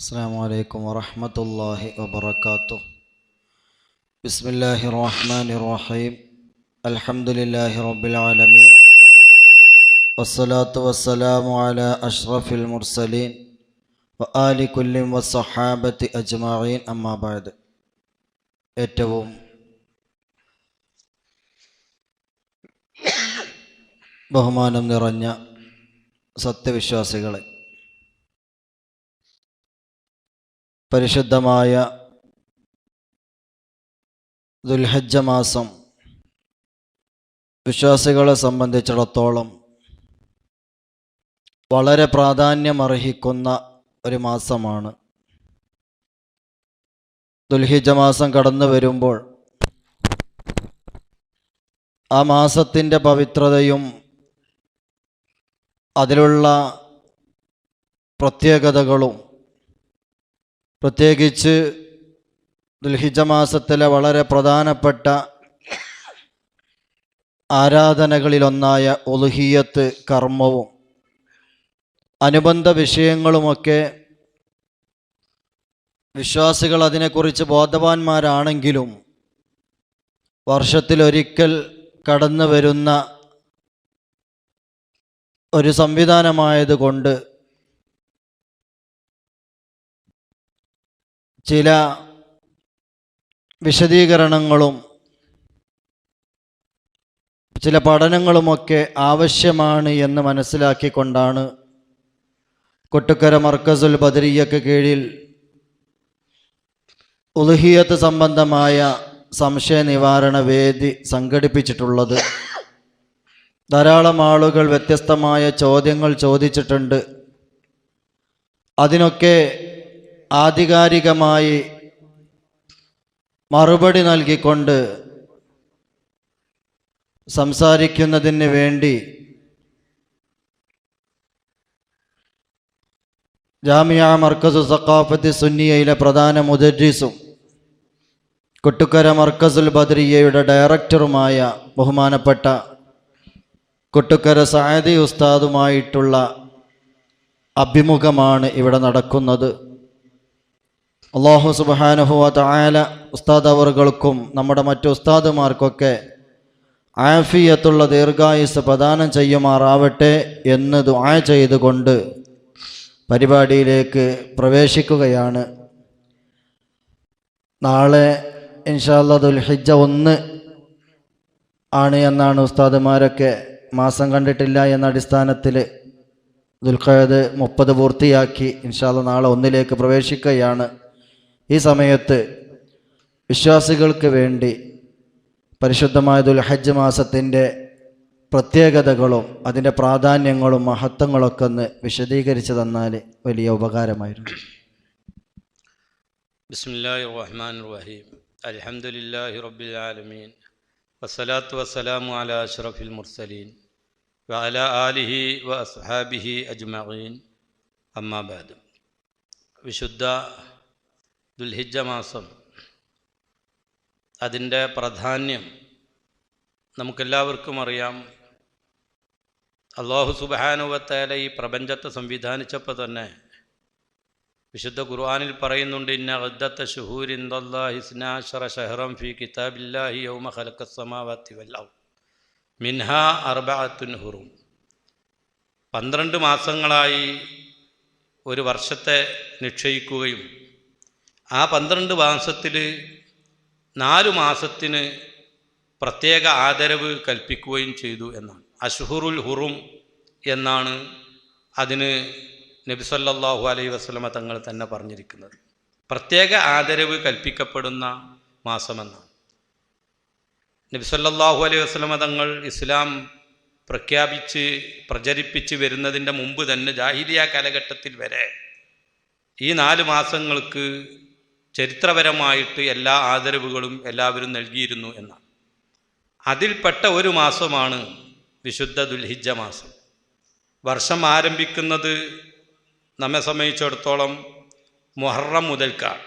അസ്സലാമു അലൈക്കും വറഹ്മത്തുള്ളാഹി വബറകാതുഹു. ബിസ്മില്ലാഹിർ റഹ്മാനിർ റഹീം. അൽഹംദുലില്ലാഹി റബ്ബിൽ ആലമീൻ. വസ്സലാത്തു വസ്സലാമു അലാ അഷ്റഫിൽ മുർസലീൻ വആലി കുല്ലി വസ്സഹാബത്തി അജ്മഈൻ. അമ്മാ ബഅദ്. ഏറ്റവും ബഹുമാനം നിറഞ്ഞ സത്യവിശ്വാസികളെ, പരിശുദ്ധമായ ദുൽഹജ്ജ മാസം വിശ്വാസികളെ സംബന്ധിച്ചിടത്തോളം വളരെ പ്രാധാന്യമർഹിക്കുന്ന ഒരു മാസമാണ്. ദുൽഹിജ്ജ മാസം കടന്നു വരുമ്പോൾ ആ മാസത്തിൻ്റെ പവിത്രതയും അതിലുള്ള പ്രത്യേകതകളും, പ്രത്യേകിച്ച് ദുൽഹിജ്ജ മാസത്തിലെ വളരെ പ്രധാനപ്പെട്ട ആരാധനകളിലൊന്നായ ഉളുഹിയ്യത്ത് കർമ്മവും അനുബന്ധ വിഷയങ്ങളുമൊക്കെ വിശ്വാസികൾ അതിനെക്കുറിച്ച് ബോധവാന്മാരാണെങ്കിലും വർഷത്തിലൊരിക്കൽ കടന്നു വരുന്ന ഒരു സംവിധാനമായതുകൊണ്ട് ചില വിശദീകരണങ്ങളും ചില പഠനങ്ങളുമൊക്കെ ആവശ്യമാണ് എന്ന് മനസ്സിലാക്കിക്കൊണ്ടാണ് കൊട്ടുക്കര മർക്കസുൽ ബദരിയ്യക്ക് കീഴിൽ ഉളുഹിയ്യത്ത് സംബന്ധമായ സംശയ നിവാരണ വേദി സംഘടിപ്പിച്ചിട്ടുള്ളത്. ധാരാളം ആളുകൾ വ്യത്യസ്തമായ ചോദ്യങ്ങൾ ചോദിച്ചിട്ടുണ്ട്. അതിനൊക്കെ ആധികാരികമായി മറുപടി നൽകിക്കൊണ്ട് സംസാരിക്കുന്നതിന് വേണ്ടി ജാമിയ മർക്കസു സഖാഫത്തി സുന്നിയയിലെ പ്രധാന മുദർരിസും കൊട്ടുക്കര മർക്കസുൽ ബദരിയ്യയുടെ ഡയറക്ടറുമായ ബഹുമാനപ്പെട്ട കൊട്ടുക്കര സഅദി ഉസ്താദുമായിട്ടുള്ള അഭിമുഖമാണ് ഇവിടെ നടക്കുന്നത്. അല്ലാഹു സുബ്ഹാനഹു വ തആല ഉസ്താദ് അവർകൾക്കും നമ്മുടെ മറ്റു ഉസ്താദുമാർക്കൊക്കെ ആഫിയത്തുള്ള ദീർഘായുസ് പ്രദാനം ചെയ്യുമാറാവട്ടെ എന്ന് ദുആ ചെയ്തുകൊണ്ട് പരിപാടിയിലേക്ക് പ്രവേശിക്കുകയാണ്. നാളെ ഇൻഷാ അല്ലാഹ് ദുൽഹിജ്ജ 1 ആണ് എന്നാണ് ഉസ്താദുമാരൊക്കെ മാസം കണ്ടിട്ടില്ല എന്ന അടിസ്ഥാനത്തിൽ ദുൽഖഅദ് 30 പൂർത്തിയാക്കി ഇൻഷാ അല്ലാഹ് നാളെ 1 പ്രവേശിക്കുകയാണ്. ഈ സമയത്ത് വിശ്വാസികൾക്ക് വേണ്ടി പരിശുദ്ധമായ ദുൽഹജ്ജ് മാസത്തിൻ്റെ പ്രത്യേകതകളും അതിൻ്റെ പ്രാധാന്യങ്ങളും മഹത്വങ്ങളൊക്കെ ഒന്ന് വിശദീകരിച്ചു തന്നാൽ വലിയ ഉപകാരമായിരുന്നു. ബിസ്മില്ലാഹിർ റഹ്മാനിർ റഹീം. അൽഹംദുലില്ലാഹി റബ്ബിൽ ആലമീൻ. വസ്സലാത്തു വസ്സലാമു അലാ അഷ്റഫിൽ മുർസലീൻ വഅലാ ആലിഹി വഅസ്ഹാബിഹി അജ്മഈൻ. അമ്മാ ബഅദ്. വിശുദ്ധ ദുൽഹിജ്ജ മാസം, അതിൻ്റെ പ്രാധാന്യം നമുക്കെല്ലാവർക്കും അറിയാം. അല്ലാഹു സുബ്ഹാനഹു വ തആല ഈ പ്രപഞ്ചത്തെ സംവിധാനിച്ചപ്പോൾ തന്നെ വിശുദ്ധ ഖുർആനിൽ പറയുന്നുണ്ട്, ഇന്ന ഇദ്ദത്ത ശുഹൂരി ഇൻദല്ലാഹി 12 ശഹ്റൻ ഫീ കിതാബില്ലാഹി യൗമ ഖലഖസ് സമാവാതി വൽ അർദ് മിൻഹാ അർബഅത്തുൻ ഹുറും. 12 മാസങ്ങളായി ഒരു വർഷത്തെ നിശ്ചയിക്കുകയും ആ 12 മാസത്തിൽ 4 മാസത്തിന് പ്രത്യേക ആദരവ് കൽപ്പിക്കുകയും ചെയ്തു എന്നാണ്. അഷ്ഹുറുൽ ഹുറും എന്നാണ് അതിന് നബി സല്ലല്ലാഹു അലൈഹി വസല്ലമ തങ്ങൾ തന്നെ പറഞ്ഞിരിക്കുന്നത്. പ്രത്യേക ആദരവ് കൽപ്പിക്കപ്പെടുന്ന മാസമെന്നാണ്. നബി സല്ലല്ലാഹു അലൈഹി വസല്ലമ തങ്ങൾ ഇസ്ലാം പ്രചരിപ്പിച്ച് വരുന്നതിൻ്റെ മുമ്പ് തന്നെ ജാഹിലിയ കാലഘട്ടത്തിൽ വരെ ഈ 4 മാസങ്ങൾക്ക് ചരിത്രപരമായിട്ട് എല്ലാ ആദരവുകളും എല്ലാവരും നൽകിയിരുന്നു എന്നാണ്. അതിൽപ്പെട്ട ഒരു മാസമാണ് വിശുദ്ധ ദുൽഹിജ്ജ മാസം. വർഷം ആരംഭിക്കുന്നത് നമ്മെ സംബന്ധിച്ചിടത്തോളം മുഹറം മുതൽക്കാണ്.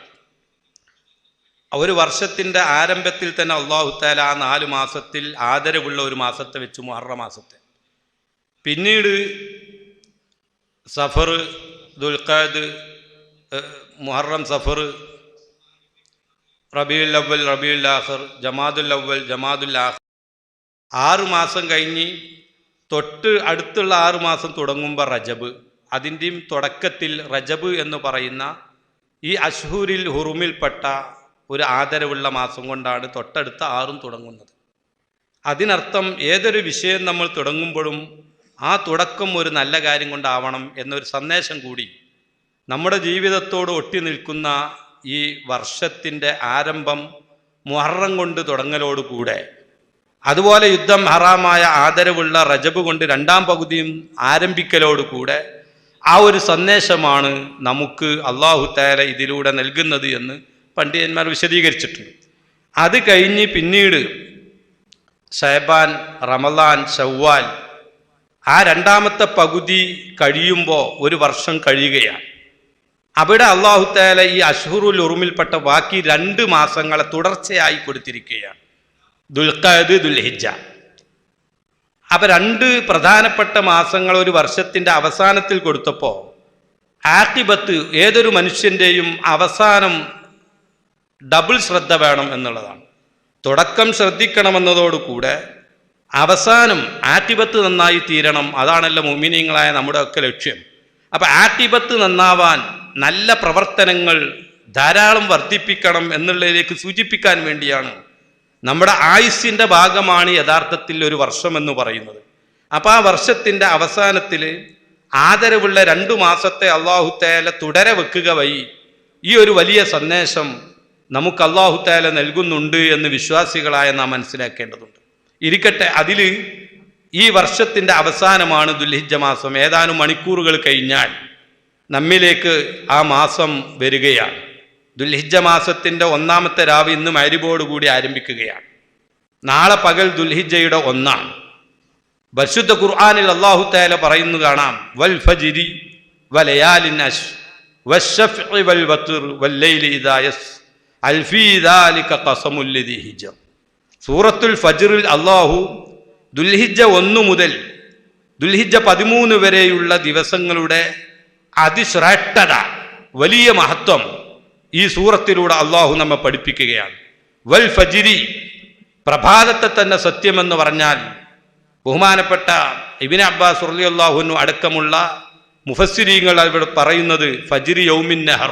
ഒരു വർഷത്തിൻ്റെ ആരംഭത്തിൽ തന്നെ അല്ലാഹു തആല ആ 4 മാസത്തിൽ ആദരവുള്ള ഒരു മാസത്തെ വെച്ച് മുഹറം മാസത്തെ, പിന്നീട് സഫർ, ദുൽഖഅദ്, മുഹറം, സഫർ, റബീഉൽ അവ്വൽ, റബീഉൽ ആഖിർ, ജമാദുൽ അവ്വൽ, ജമാദുൽ ആഖിർ 6 മാസം കഴിഞ്ഞ് തൊട്ട് അടുത്തുള്ള 6 മാസം തുടങ്ങുമ്പോൾ റജബ്, അതിൻ്റെയും തുടക്കത്തിൽ റജബ് എന്ന് പറയുന്ന ഈ അഷ്ഹൂരിൽ ഹുറുമിൽപ്പെട്ട ഒരു ആദരവുള്ള മാസം കൊണ്ടാണ് തൊട്ടടുത്ത 6 തുടങ്ങുന്നത്. അതിനർത്ഥം ഏതൊരു വിഷയം നമ്മൾ തുടങ്ങുമ്പോഴും ആ തുടക്കം ഒരു നല്ല കാര്യം കൊണ്ടാവണം എന്നൊരു സന്ദേശം കൂടി നമ്മുടെ ജീവിതത്തോട് ഒട്ടി നിൽക്കുന്ന ഈ വർഷത്തിൻ്റെ ആരംഭം മുഹറം കൊണ്ട് തുടങ്ങലോടുകൂടെ, അതുപോലെ യുദ്ധം ഹറാമായ ആദരവുള്ള റജബ് കൊണ്ട് 2ാം പകുതിയും ആരംഭിക്കലോടുകൂടെ ആ ഒരു സന്ദേശമാണ് നമുക്ക് അല്ലാഹു തആല ഇതിലൂടെ നൽകുന്നത് എന്ന് പണ്ഡിതന്മാർ വിശദീകരിച്ചിട്ടുണ്ട്. അത് കഴിഞ്ഞ് പിന്നീട് ശഅബാൻ, റമളാൻ, ശവ്വാൽ ആ 2ാമത്തെ പകുതി കഴിയുമ്പോൾ ഒരു വർഷം കഴിയുകയാണ്. അവിടെ അല്ലാഹു തആല ഈ അഷ്ഹുറുൽ ഹുറുമിൽപ്പെട്ട ബാക്കി 2 മാസങ്ങളെ തുടർച്ചയായി കൊടുത്തിരിക്കുകയാണ്, ദുൽഖഅദ്, ദുൽഹിജ്ജ. അപ്പം 2 പ്രധാനപ്പെട്ട മാസങ്ങൾ ഒരു വർഷത്തിൻ്റെ അവസാനത്തിൽ കൊടുത്തപ്പോൾ ആഖിബത്ത് ഏതൊരു മനുഷ്യൻ്റെയും അവസാനം ഡബിൾ ശ്രദ്ധ വേണം എന്നുള്ളതാണ്. തുടക്കം ശ്രദ്ധിക്കണമെന്നതോടുകൂടെ അവസാനം ആഖിബത്ത് നന്നായി തീരണം. അതാണല്ലോ മുഅ്മിനീങ്ങളായ നമ്മുടെ ഒക്കെ ലക്ഷ്യം. അപ്പം ആഖിബത്ത് നന്നാവാൻ നല്ല പ്രവർത്തനങ്ങൾ ധാരാളം വർദ്ധിപ്പിക്കണം എന്നുള്ളതിലേക്ക് സൂചിപ്പിക്കാൻ വേണ്ടിയാണ് നമ്മുടെ ആയുസ്സിൻ്റെ ഭാഗമാണ് യഥാർത്ഥത്തിൽ ഒരു വർഷം എന്ന് പറയുന്നത്. അപ്പോൾ ആ വർഷത്തിൻ്റെ അവസാനത്തിൽ ആദരവുള്ള 2 മാസത്തെ അല്ലാഹു തആല തുടരെ വെക്കുക വഴി ഈ ഒരു വലിയ സന്ദേശം നമുക്ക് അല്ലാഹു തആല നൽകുന്നുണ്ട് എന്ന് വിശ്വാസികളായ നാം മനസ്സിലാക്കേണ്ടതുണ്ട്. ഇരിക്കട്ടെ, അതിൽ ഈ വർഷത്തിൻ്റെ അവസാനമാണ് ദുൽഹിജ്ജ മാസം. ഏതാനും മണിക്കൂറുകൾ കഴിഞ്ഞാൽ നമ്മിലേക്ക് ആ മാസം വരികയാണ്. ദുൽഹിജ്ജ മാസത്തിൻ്റെ 1ാമത്തെ രാവ് ഇന്ന് മഗ്‌രിബോട് കൂടി ആരംഭിക്കുകയാണ്. നാളെ പകൽ ദുൽഹിജ്ജയുടെ 1 പരിശുദ്ധ ഖുർആനിൽ അല്ലാഹു തആല പറയുന്നു കാണാം, വൽ ഫജ്രി വലയാലിൻ അശ് വശഫ്ഇ വൽ വത്ർ വല്ലൈലി ഇദാ യസ് അൽ ഫീ ദാലിക ഖസമുൽ ലദീ ഹിജ്ർ. സൂറത്തുൽ ഫജ്റിൽ അല്ലാഹു ദുൽഹിജ്ജ 1 മുതൽ ദുൽഹിജ്ജ 13 വരെയുള്ള ദിവസങ്ങളുടെ അതിശ്രേഷ്ഠത, വലിയ മഹത്വം ഈ സൂറത്തിലൂടെ അല്ലാഹു നമ്മെ പഠിപ്പിക്കുകയാണ്. വൽ ഫജ്രി, പ്രഭാതത്തെ തന്നെ സത്യമെന്ന് പറഞ്ഞാൽ ബഹുമാനപ്പെട്ട ഇബ്നു അബ്ബാസ് റളിയല്ലാഹു അൻഹു അടക്കമുള്ള മുഫസ്സിരീങ്ങൾ അവിടെ പറയുന്നത് ഫജ്രി യൗമിൻ നഹർ,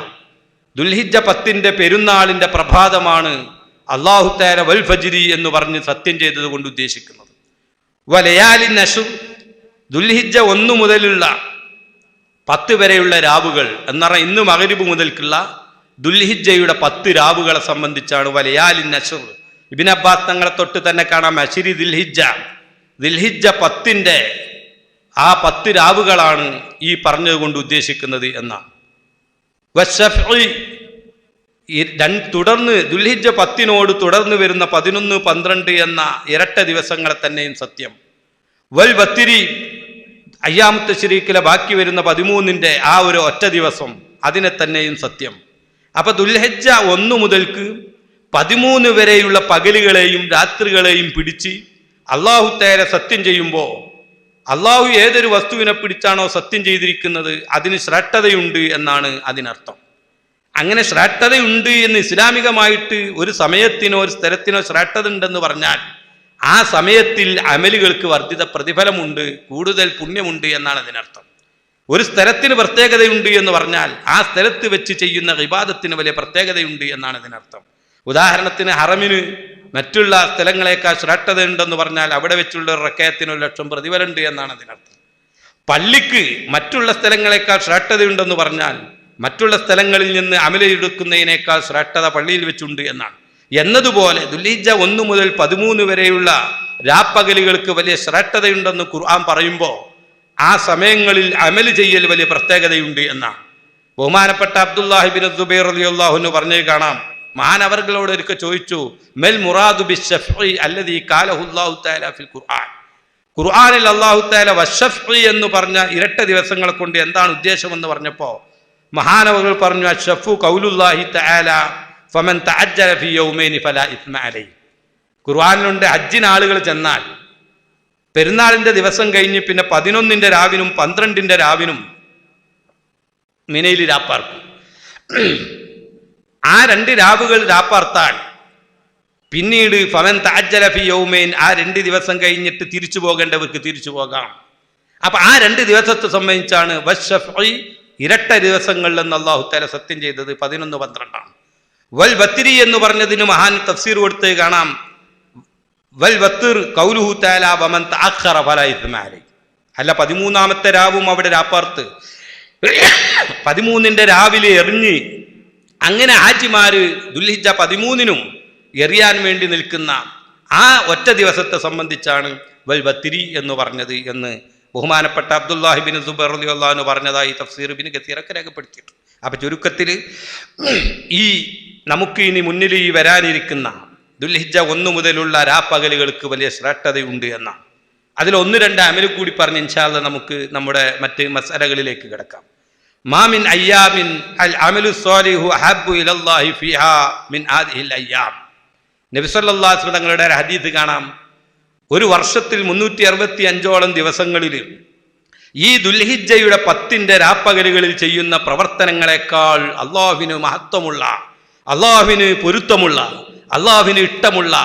ദുൽഹിജ്ജ 10ന്റെ പെരുന്നാളിൻ്റെ പ്രഭാതമാണ് അല്ലാഹു തആല വൽ ഫജ്രി എന്ന് പറഞ്ഞ് സത്യം ചെയ്തത് കൊണ്ട് ഉദ്ദേശിക്കുന്നത്. വലയാലിൻ അശ്ർ, ദുൽഹിജ്ജ 1 മുതലുള്ള 10 വരെയുള്ള രാവുകൾ എന്നറിയാം. ഇന്ന് മഗ്‌രിബ് മുതൽക്കുള്ള ദുൽഹിജ്ജയുടെ 10 രാവുകളെ സംബന്ധിച്ചാണ് വലയാലിൻ അശ്ർ. ഇബ്നു അബ്ബാസ് തങ്ങളെ തൊട്ട് തന്നെ കാണാം അശ്രി ദുൽഹിജ്ജ, ദുൽഹിജ്ജ 10ന്റെ ആ 10 രാവുകളാണ് ഈ പറഞ്ഞത് കൊണ്ട് ഉദ്ദേശിക്കുന്നത് എന്നാണ്. വശഫ്ഇ, തുടർന്ന് ദുൽഹിജ്ജ 10നോട് തുടർന്ന് വരുന്ന 11, 12 എന്ന ഇരട്ട ദിവസങ്ങളെ തന്നെയും സത്യം. വൽ വത്തിരി, അയ്യാമു തശ്രീഖിലെ ബാക്കി വരുന്ന 13ന്റെ ആ ഒരു ഒറ്റ ദിവസം, അതിനെ തന്നെയും സത്യം. അപ്പൊ ദുൽഹിജ്ജ 1 മുതൽക്ക് 13 വരെയുള്ള പകലുകളെയും രാത്രികളെയും പിടിച്ച് അല്ലാഹു തആല സത്യം ചെയ്യുമ്പോൾ അല്ലാഹു ഏതൊരു വസ്തുവിനെ പിടിച്ചാണോ സത്യം ചെയ്തിരിക്കുന്നത് അതിന് ശ്രേഷ്ഠതയുണ്ട് എന്നാണ് അതിനർത്ഥം. അങ്ങനെ ശ്രേഷ്ഠതയുണ്ട് എന്ന് ഇസ്ലാമികമായിട്ട് ഒരു സമയത്തിനോ ഒരു സ്ഥലത്തിനോ ശ്രേഷ്ഠത ഉണ്ടെന്ന് പറഞ്ഞാൽ ആ സമയത്തിൽ അമലുകൾക്ക് വർദ്ധിത പ്രതിഫലമുണ്ട്, കൂടുതൽ പുണ്യമുണ്ട് എന്നാണ് അതിനർത്ഥം. ഒരു സ്ഥലത്തിന് പ്രത്യേകതയുണ്ട് എന്ന് പറഞ്ഞാൽ ആ സ്ഥലത്ത് വെച്ച് ചെയ്യുന്ന ഇബാദത്തിന് വലിയ പ്രത്യേകതയുണ്ട് എന്നാണ് അതിനർത്ഥം. ഉദാഹരണത്തിന് ഹറമിന് മറ്റുള്ള സ്ഥലങ്ങളെക്കാൾ ശ്രേഷ്ഠതയുണ്ടെന്ന് പറഞ്ഞാൽ അവിടെ വെച്ചുള്ള ഒരു റക്കയത്തിന് 1,00,000 പ്രതിഫലമുണ്ട് എന്നാണ് അതിനർത്ഥം. പള്ളിക്ക് മറ്റുള്ള സ്ഥലങ്ങളെക്കാൾ ശ്രേഷ്ഠതയുണ്ടെന്ന് പറഞ്ഞാൽ മറ്റുള്ള സ്ഥലങ്ങളിൽ നിന്ന് അമലെടുക്കുന്നതിനേക്കാൾ ശ്രേഷ്ഠത പള്ളിയിൽ വെച്ചുണ്ട് എന്നാണ്. എന്നതുപോലെ ദുൽഹിജ്ജ 1 മുതൽ 13 വരെയുള്ള രാപ്പകലുകൾക്ക് വലിയ ശ്രേഷ്ഠതയുണ്ടെന്ന് ഖുർആൻ പറയുമ്പോൾ ആ സമയങ്ങളിൽ അമല് ചെയ്യൽ വലിയ പ്രത്യേകതയുണ്ട് എന്നാണ്. ബഹുമാനപ്പെട്ട അബ്ദുല്ലാഹി ബിൻ സുബൈർ റളിയല്ലാഹു അൻഹു പറഞ്ഞു കാണാം, മഹാനവർകളോട് ഒരിക്കൽ ചോദിച്ചു, മൽ മുറാദു ബിശ്ശഫ്ഇ അല്ലദീ ഖാലഹു അല്ലാഹു തആല ഫിൽ ഖുർആൻ. ഖുർആനിൽ അല്ലാഹു തആല വശഫ്ഇ എന്ന് പറഞ്ഞ ഇരട്ട ദിവസങ്ങളെ കൊണ്ട് എന്താണ് ഉദ്ദേശമെന്ന് പറഞ്ഞപ്പോൾ മഹാനവർകൾ പറഞ്ഞു, അശ്ശഫു ഖൗലുല്ലാഹി തആല ഫമൻ തഅജ്ജല ഫീ യൗമൈനി ഫലാ ഇസ്മ അലൈഹി. ഖുർആനിലുണ്ട് ഹജ്ജിന് ആളുകൾ ചെന്നാൽ പെരുന്നാളിൻ്റെ ദിവസം കഴിഞ്ഞ് പിന്നെ 11ന്റെ രാവിനും 12ന്റെ രാവിനും മിനയിൽ രാപ്പാർക്കും. ആ 2 രാവുകൾ രാപ്പാർത്താൽ പിന്നീട് ഫമൻ തഅജ്ജല ഫി യൗമൈൻ, ആ 2 ദിവസം കഴിഞ്ഞിട്ട് തിരിച്ചു പോകേണ്ടവർക്ക് തിരിച്ചു പോകാം. അപ്പൊ ആ 2 ദിവസത്തെ സംബന്ധിച്ചാണ് വശഫഇ, ഇരട്ട ദിവസങ്ങളിൽ എന്ന് അല്ലാഹു തആല സത്യം ചെയ്തത് 11, 12 ആണ്. വൽ വത്രി എന്ന് പറഞ്ഞതിന് മഹാൻ തഫ്സീർ കൊടുത്ത് കാണാം, വൽ വത്ർ ഖൗലുഹു തആല വമൻ തഅഖറ ഫലാ ഇസ്മ അലൈഹി. അല്ല 13ാമത്തെ രാവും അവിടെ രാപ്പാർത്ത് 13ന്റെ രാവിലെ എറിഞ്ഞ് അങ്ങനെ ഹാജിമാര് ദുൽഹിജ്ജ 13നും എറിയാൻ വേണ്ടി നിൽക്കുന്ന ആ ഒറ്റ ദിവസത്തെ സംബന്ധിച്ചാണ് വൽ വത്രി എന്ന് പറഞ്ഞത് എന്ന് ബഹുമാനപ്പെട്ട അബ്ദുല്ലാഹി ബിൻ സുബൈർ റളിയല്ലാഹു അൻഹു പറഞ്ഞതായി തഫ്സീർ ഇബ്നു കസീറൊക്കെ രേഖപ്പെടുത്തിയിട്ടുണ്ട്. അപ്പൊ ചുരുക്കത്തിൽ ഈ നമുക്ക് ഇനി മുന്നിൽ ഈ വരാനിരിക്കുന്ന ദുൽഹിജ്ജ 1 മുതലുള്ള രാപ്പകലുകൾക്ക് വലിയ ശ്രേഷ്ഠതയുണ്ട് എന്നാണ്. അതിൽ 1-2 അമൽ കൂടി പറഞ്ഞ് ഇൻഷാ അല്ലാഹ് നമുക്ക് നമ്മുടെ മറ്റ് മസ്അലകളിലേക്ക് കിടക്കാം. മാമിൻ അയ്യാമിൻ അൽ അമലു സ്വാലിഹു അഹബ്ബു ഇലല്ലാഹി ഫിഹാ മിൻ ഹാദിഹിൽ അയ്യാം. നബി സല്ലല്ലാഹു അലൈഹി വസല്ലം തങ്ങളുടെ ഒരു ഹദീസ് കാണാം, ഒരു വർഷത്തിൽ 365ഓളം ദിവസങ്ങളിൽ ഈ ദുൽഹിജ്ജയുടെ 10ന്റെ രാപ്പകലുകളിൽ ചെയ്യുന്ന പ്രവർത്തനങ്ങളെക്കാൾ അള്ളാഹുവിന് മഹത്വമുള്ള, അള്ളാഹുവിന് പൊരുത്തമുള്ള, അള്ളാഹുവിന് ഇഷ്ടമുള്ള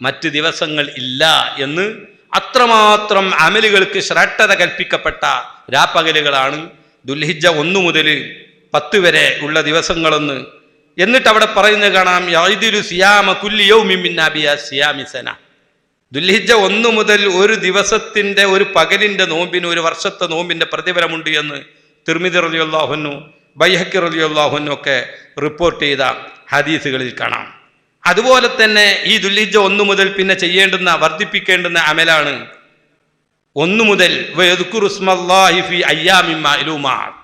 മറ്റ് ദിവസങ്ങൾ ഇല്ല എന്ന് അത്രമാത്രം അമലുകൾക്ക് ശ്രേഷ്ഠത കൽപ്പിക്കപ്പെട്ട രാപ്പകലുകളാണ് ദുൽഹിജ്ജ 1 മുതൽ 10 വരെ ഉള്ള ദിവസങ്ങളെന്ന്. എന്നിട്ട് അവിടെ പറയുന്നത് കാണാം, യഅദിലു സിയാമ കുല്ലി യൗമിൻ മിൻ നബിയ സിയാമി സന. ദുൽഹിജ്ജ 1 മുതൽ ഒരു ദിവസത്തിന്റെ, ഒരു പകലിന്റെ നോമ്പിന് 1 വർഷത്തെ നോമ്പിന്റെ പ്രതിഫലമുണ്ട് എന്ന് തിർമിദി റളിയല്ലാഹു അൻഹു, ബൈഹഖി റളിയല്ലാഹു അൻഹു ഒക്കെ റിപ്പോർട്ട് ചെയ്ത ഹദീസുകളിൽ കാണാം. അതുപോലെ തന്നെ ഈ ദുൽഹിജ്ജ 1 മുതൽ പിന്നെ ചെയ്യേണ്ടുന്ന, വർദ്ധിപ്പിക്കേണ്ടുന്ന അമലാണ് 1 മുതൽ വയദ്കുറു ഇസ്മല്ലാഹി ഫി അയ്യാമിൻ മഅലൂമാത്ത്.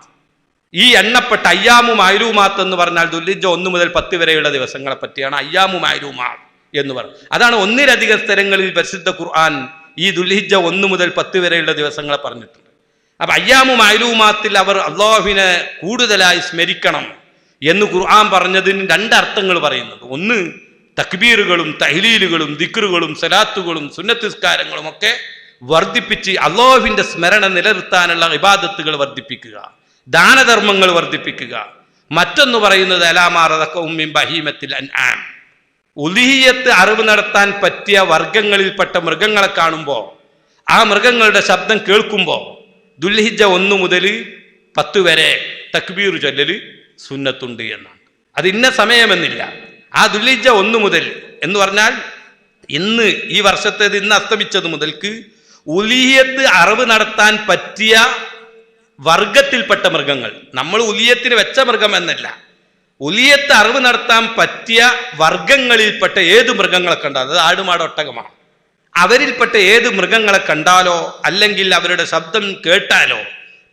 ഈ എണ്ണപ്പെട്ട അയ്യാമു മഅലൂമാത്ത് എന്ന് പറഞ്ഞാൽ ദുൽഹിജ്ജ 1 മുതൽ 10 വരെയുള്ള ദിവസങ്ങളെ പറ്റിയാണ് അയ്യാമു മഅലൂമാത്ത് എന്ന് പറയുന്നത്. അതാണ് 1-ലധികം സ്ഥലങ്ങളിൽ പരിശുദ്ധ ഖുർആൻ ഈ ദുൽഹിജ്ജ 1 മുതൽ 10 വരെയുള്ള ദിവസങ്ങളെ പറഞ്ഞിട്ടുണ്ട്. അപ്പൊ അയ്യാമു മഅലൂമാത്തിൽ അവർ അള്ളാഹുവിനെ കൂടുതലായി സ്മരിക്കണം എന്ന് ഖുർആൻ പറഞ്ഞതിന് 2 അർത്ഥങ്ങൾ പറയുന്നുണ്ട്. ഒന്ന്, തക്ബീറുകളും തഹ്ലീലുകളും ദിക്റുകളും സലാത്തുകളും സുന്നത്ത് ഒക്കെ വർദ്ധിപ്പിച്ച് അള്ളാഹുവിന്റെ സ്മരണ നിലനിർത്താനുള്ള ഇബാദത്തുകൾ വർദ്ധിപ്പിക്കുക, ദാനധർമ്മങ്ങൾ വർദ്ധിപ്പിക്കുക. മറ്റൊന്ന് പറയുന്നത് അലാമാ റസഖഹും മിൻ ബഹീമത്തിൽ അൻആം, ഉലിഹിയത്ത് അറിവ് നടത്താൻ പറ്റിയ വർഗങ്ങളിൽപ്പെട്ട മൃഗങ്ങളെ കാണുമ്പോൾ, ആ മൃഗങ്ങളുടെ ശബ്ദം കേൾക്കുമ്പോൾ ദുൽഹിജ്ജ 1 മുതൽ 10 വരെ തക്ബീർ ചൊല്ലല് സുന്നത്തുണ്ട് എന്നാണ്. അത് ഇന്ന സമയമെന്നില്ല. ആ ദുൽഹിജ്ജ 1 മുതൽ എന്ന് പറഞ്ഞാൽ ഇന്ന്, ഈ വർഷത്തേത് ഇന്ന് അസ്തമിച്ചത് മുതൽക്ക് ഉലിഹിയത്ത് അറിവ് നടത്താൻ പറ്റിയ വർഗത്തിൽപ്പെട്ട മൃഗങ്ങൾ, നമ്മൾ ഉലിയത്തിന് വെച്ച മൃഗം എന്നല്ല, ഉലിയത്ത് അറിവ് നടത്താൻ പറ്റിയ വർഗങ്ങളിൽപ്പെട്ട ഏത് മൃഗങ്ങളെ കണ്ടാലോ, അത് ആടുമാട് ഒട്ടകമാണ്, അവരിൽപ്പെട്ട ഏത് മൃഗങ്ങളെ കണ്ടാലോ അല്ലെങ്കിൽ അവരുടെ ശബ്ദം കേട്ടാലോ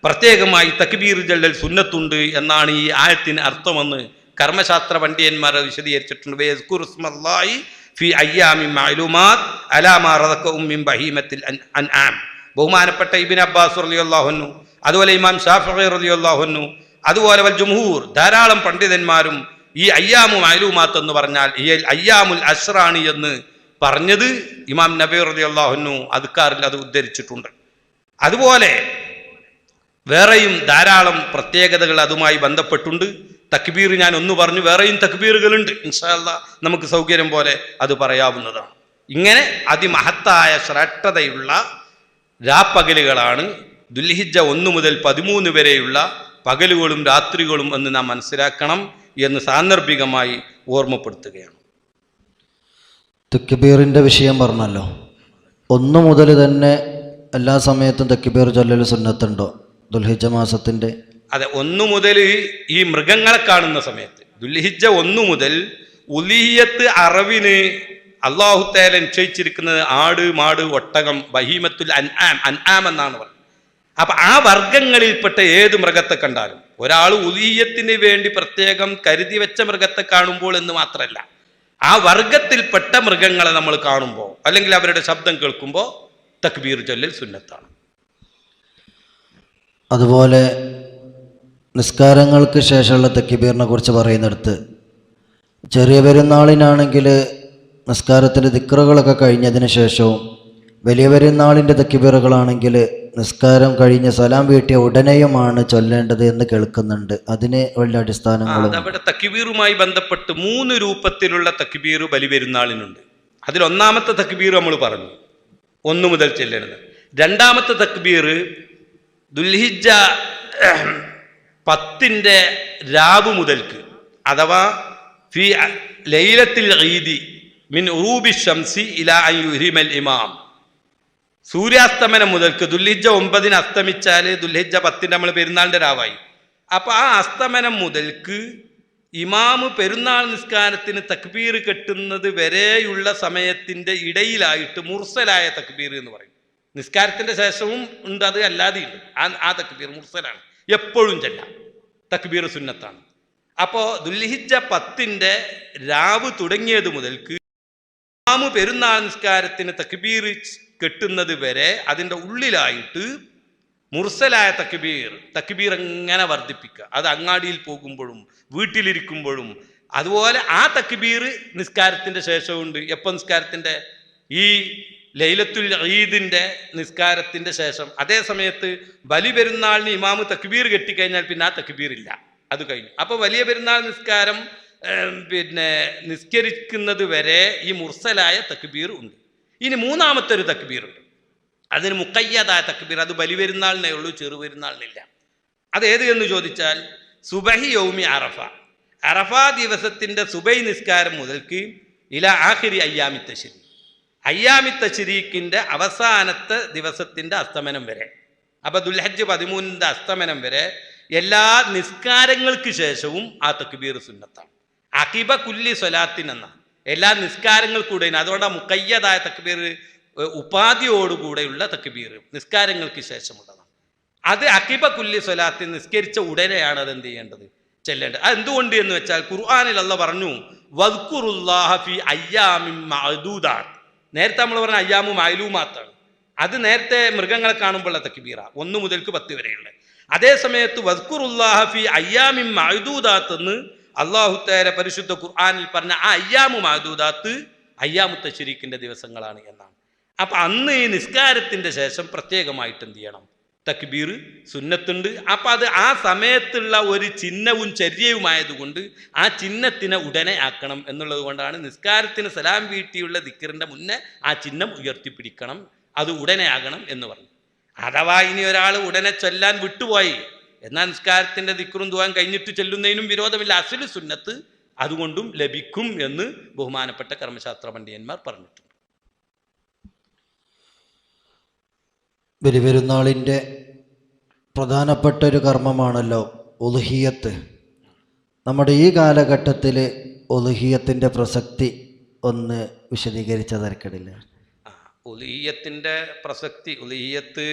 പ്രത്യേകമായി തക്ബീർ ചൊല്ലൽ സുന്നത്തുണ്ട് എന്നാണ് ഈ ആയത്തിന് അർത്ഥമെന്ന് കർമ്മശാസ്ത്ര പണ്ഡിതന്മാർ വിശദീകരിച്ചിട്ടുണ്ട്. വയദ്കുറു ഇസ്മല്ലാഹി ഫി അയ്യാമിൻ മഅലൂമാത്ത് അലാ മാ റസഖഹും മിൻ ബഹീമത്തിൽ അൻആം. ബഹുമാനപ്പെട്ട ഇബ്നു അബ്ബാസ് റളിയല്ലാഹു അൻഹു, അതുപോലെ ഇമാം ശാഫിഈ റളിയല്ലാഹു അൻഹു, അതുപോലെ വൽ ജംഹൂർ, ധാരാളം പണ്ഡിതന്മാരും ഈ അയ്യാമു മഅലൂമാത്ത് എന്ന് പറഞ്ഞാൽ ഈ അയ്യാമുൽ അശ്റാണ് എന്ന് പറഞ്ഞത് ഇമാം നബി റളിയല്ലാഹു അൻഹു അദ്കാറിൽ അത് ഉദ്ധരിച്ചിട്ടുണ്ട്. അതുപോലെ വേറെയും ധാരാളം പ്രത്യേകതകൾ അതുമായി ബന്ധപ്പെട്ടുണ്ട്. തക്ബീർ ഞാൻ ഒന്ന് പറഞ്ഞു, വേറെയും തക്ബീറുകളുണ്ട്. ഇൻഷാ അല്ലാഹ് നമുക്ക് സൗകര്യം പോലെ അത് പറയാവുന്നതാണ്. ഇങ്ങനെ അതിമഹത്തായ ശ്രേഷ്ഠതയുള്ള രാപ്പകലുകളാണ് ദുൽഹിജ്ജ 1 മുതൽ 13 വരെയുള്ള പകലുകളും രാത്രികളും എന്ന് നാം മനസ്സിലാക്കണം എന്ന് സാന്ദർഭികമായി ഓർമ്മപ്പെടുത്തുകയാണ്. തക്ബീറിൻ്റെ വിഷയം പറഞ്ഞല്ലോ, 1 മുതൽ തന്നെ എല്ലാ സമയത്തും തക്ബീർ ചൊല്ലൽ സുന്നത്തുണ്ടോ ദുൽഹിജ്ജ മാസത്തിൻ്റെ? അതെ, 1 മുതൽ ഈ മൃഗങ്ങളെ കാണുന്ന സമയത്ത് ദുൽഹിജ്ജ 1 മുതൽ ഉലിഹിയത്ത് അറിവിന് അല്ലാഹു തആല നിശ്ചയിച്ചിരിക്കുന്നത് ആട്, മാട്, ഒട്ടകം, ബഹീമത്തുൽ അൻആം, അൻആം എന്നാണ് പറയുന്നത്. അപ്പൊ ആ വർഗങ്ങളിൽപ്പെട്ട ഏത് മൃഗത്തെ കണ്ടാലും, ഒരാൾ ഉലിഹിയത്തിന് വേണ്ടി പ്രത്യേകം കരുതി വെച്ച മൃഗത്തെ കാണുമ്പോൾ എന്ന് മാത്രമല്ല, ആ വർഗത്തിൽപ്പെട്ട മൃഗങ്ങളെ നമ്മൾ കാണുമ്പോൾ അല്ലെങ്കിൽ അവരുടെ ശബ്ദം കേൾക്കുമ്പോൾ തക്ബീർ ചൊല്ലൽ സുന്നത്താണ്. അതുപോലെ നിസ്കാരങ്ങൾക്ക് ശേഷമുള്ള തക്ബീറിനെ കുറിച്ച് പറയുന്നിടത്ത്, ചെറിയ പെരുന്നാളിനാണെങ്കിൽ നിസ്കാരത്തിൻ്റെ ദിക്റുകളൊക്കെ കഴിഞ്ഞതിന് ശേഷവും, വലിയ പെരുന്നാളിൻ്റെ തക്ബീറുകളാണെങ്കിൽ നിസ്കാരം കഴിഞ്ഞ് സലാം വീട്ടിയ ഉടനെയുമാണ് ചൊല്ലേണ്ടത് എന്ന് കേൾക്കുന്നുണ്ട്. അതിന് വല്ല അടിസ്ഥാനങ്ങളും? അതവിടെ തക്ബീറുമായി ബന്ധപ്പെട്ട് 3 രൂപത്തിലുള്ള തക്ബീർ ബലിപെരുന്നാളിനുണ്ട്. അതിൽ ഒന്നാമത്തെ തക്ബീർ നമ്മൾ പറഞ്ഞു 1 മുതൽ ചെല്ലരുത്. രണ്ടാമത്തെ തക്ബീർ ദുൽഹിജ്ജ 10 രാവ് മുതൽക്ക്, അഥവാ ഫി ലൈലത്തിൽ ഈദി മിൻ ഉറൂബി ശംസി ഇലാ അൻ യുഹ്രിമൽ ഇമാം, സൂര്യാസ്തമനം മുതൽക്ക്. ദുൽഹിജ്ജ 9 അസ്തമിച്ചാൽ ദുൽഹിജ്ജ 10 നമ്മൾ പെരുന്നാളിൻ്റെ രാവായി. അപ്പോൾ ആ അസ്തമനം മുതൽക്ക് ഇമാമ് പെരുന്നാൾ നിസ്കാരത്തിന് തക്ബീർ കെട്ടുന്നത് വരെയുള്ള സമയത്തിൻ്റെ ഇടയിലായിട്ട് മുർസലായ തക്ബീർ എന്ന് പറയും. നിസ്കാരത്തിൻ്റെ ശേഷവും ഉണ്ട്, അത് അല്ലാതെയും ഉണ്ട്. ആ തക്ബീർ മുർസലാണ്, എപ്പോഴും ചെല്ലാം. തക്ബീർ സുന്നത്താണ്. അപ്പോൾ ദുൽഹിജ്ജ 10 രാവ് തുടങ്ങിയത് മുതൽക്ക് ഇമാമ് പെരുന്നാൾ നിസ്കാരത്തിന് തക്ബീർ കെട്ടുന്നത് വരെ അതിൻ്റെ ഉള്ളിലായിട്ട് മുർസലായ തക്ബീർ എങ്ങനെ വർദ്ധിപ്പിക്കുക. അത് അങ്ങാടിയിൽ പോകുമ്പോഴും വീട്ടിലിരിക്കുമ്പോഴും. അതുപോലെ ആ തക്ബീർ നിസ്കാരത്തിൻ്റെ ശേഷമുണ്ട്. എപ്പോൾ? നിസ്കാരത്തിൻ്റെ ഈ ലൈലത്തുൽ ഈദിൻ്റെ നിസ്കാരത്തിൻ്റെ ശേഷം. അതേ സമയത്ത് ബലി പെരുന്നാളിന് ഇമാമ് തക്ബീർ കെട്ടിക്കഴിഞ്ഞാൽ പിന്നെ ആ തക്ബീർ ഇല്ല, അത് കഴിഞ്ഞു. അപ്പോൾ വലിയ പെരുന്നാൾ നിസ്കാരം നിസ്കരിക്കുന്നത് വരെ ഈ മുർസലായ തക്ബീർ ഉണ്ട്. ഇനി മൂന്നാമത്തെ ഒരു തക്ബീറുണ്ട്, അതിന് മുഖയ്യദായ തക്ബീർ. അത് ബലി പെരുന്നാളിനേ ഉള്ളൂ, ചെറു പെരുന്നാളിനില്ല. അതേത് എന്ന് ചോദിച്ചാൽ സുബഹി യൗമി അറഫ, അറഫ ദിവസത്തിൻ്റെ സുബൈ നിസ്കാരം മുതൽക്ക് ഇല ആഖിരി അയ്യാമി തശ്രീഖ്, അയ്യാമി തശ്രീഖിൻ്റെ അവസാനത്തെ ദിവസത്തിൻ്റെ അസ്തമനം വരെ. അപ്പോൾ ദുൽഹജ്ജ് 13 അസ്തമനം വരെ എല്ലാ നിസ്കാരങ്ങൾക്ക് ശേഷവും ആ തക്ബീർ സുന്നത്താണ്. അഖിബ കുല്ലി സ്വലാത്തിൻ എന്ന എല്ലാ നിസ്കാരങ്ങൾക്കൂടെ. അതുകൊണ്ടാണ് മുഖയ്യദായ തക്ബീർ ഉപാധിയോടുകൂടെയുള്ള തക്ബീർ നിസ്കാരങ്ങൾക്ക് ശേഷമുള്ളതാണ്. അത് അഖിബ കുല്ലി സ്വലാത്തിൻ, നിസ്കരിച്ച ഉടനെയാണ് അത് എന്ത് ചെയ്യേണ്ടത്, ചെല്ലേണ്ടത്. അത് എന്തുകൊണ്ട് എന്ന് വെച്ചാൽ ഖുർആനിൽ അല്ലാഹ് പറഞ്ഞു വദ്കുറുല്ലാഹ ഫി അയ്യാമിൻ മഅദൂദാത്ത്. നേരത്തെ നമ്മൾ പറഞ്ഞ അയ്യാമു മഅലൂമാത്താണ്. അത് നേരത്തെ മൃഗങ്ങളെ കാണുമ്പോഴുള്ള തക്ബീറ 1 മുതൽക്ക് 10 വരെയുള്ള. അതേ സമയത്ത് വദ്കുറുല്ലാഹ ഫി അയ്യാമിൻ മഅദൂദാത്ത് എന്ന് അല്ലാഹു തആല പരിശുദ്ധ ഖുർആനിൽ പറഞ്ഞ ആ അയ്യാമു മഅദൂദാത്ത് അയ്യാമു തശ്രീഖിന്റെ ദിവസങ്ങളാണ് എന്നാണ്. അപ്പം അന്ന് ഈ നിസ്കാരത്തിൻ്റെ ശേഷം പ്രത്യേകമായിട്ട് എന്ത് ചെയ്യണം, തക്ബീർ സുന്നത്തുണ്ട്. അപ്പം അത് ആ സമയത്തുള്ള ഒരു ചിഹ്നവും ചര്യവുമായതുകൊണ്ട് ആ ചിഹ്നത്തിനെ ഉടനെ ആക്കണം എന്നുള്ളത് കൊണ്ടാണ് നിസ്കാരത്തിന് സലാം വീട്ടിയുള്ള ദിക്റിൻ്റെ മുന്നേ ആ ചിഹ്നം ഉയർത്തിപ്പിടിക്കണം, അത് ഉടനെ ആകണം എന്ന് പറഞ്ഞു. അഥവാ ഇനി ഒരാൾ ഉടനെ ചൊല്ലാൻ വിട്ടുപോയി എന്നാൽ നിസ്കാരത്തിൻ്റെ ദിക്റും ദുആയും കഴിഞ്ഞിട്ട് ചെല്ലുന്നതിനും വിരോധമില്ല, അസ്ലു സുന്നത്ത് അതുകൊണ്ടും ലഭിക്കും എന്ന് ബഹുമാനപ്പെട്ട കർമ്മശാസ്ത്ര പണ്ഡിതന്മാർ പറഞ്ഞിട്ടുണ്ട്. ബലിപെരുന്നാളിൻ്റെ പ്രധാനപ്പെട്ട ഒരു കർമ്മമാണല്ലോ ഉളുഹിയത്ത്. നമ്മുടെ ഈ കാലഘട്ടത്തിൽ ഉളുഹിയത്തിൻ്റെ പ്രസക്തി ഒന്ന് വിശദീകരിച്ച തരക്കടില്ല. ഉളുഹിയത്തിൻ്റെ പ്രസക്തി, ഉളുഹിയത്ത്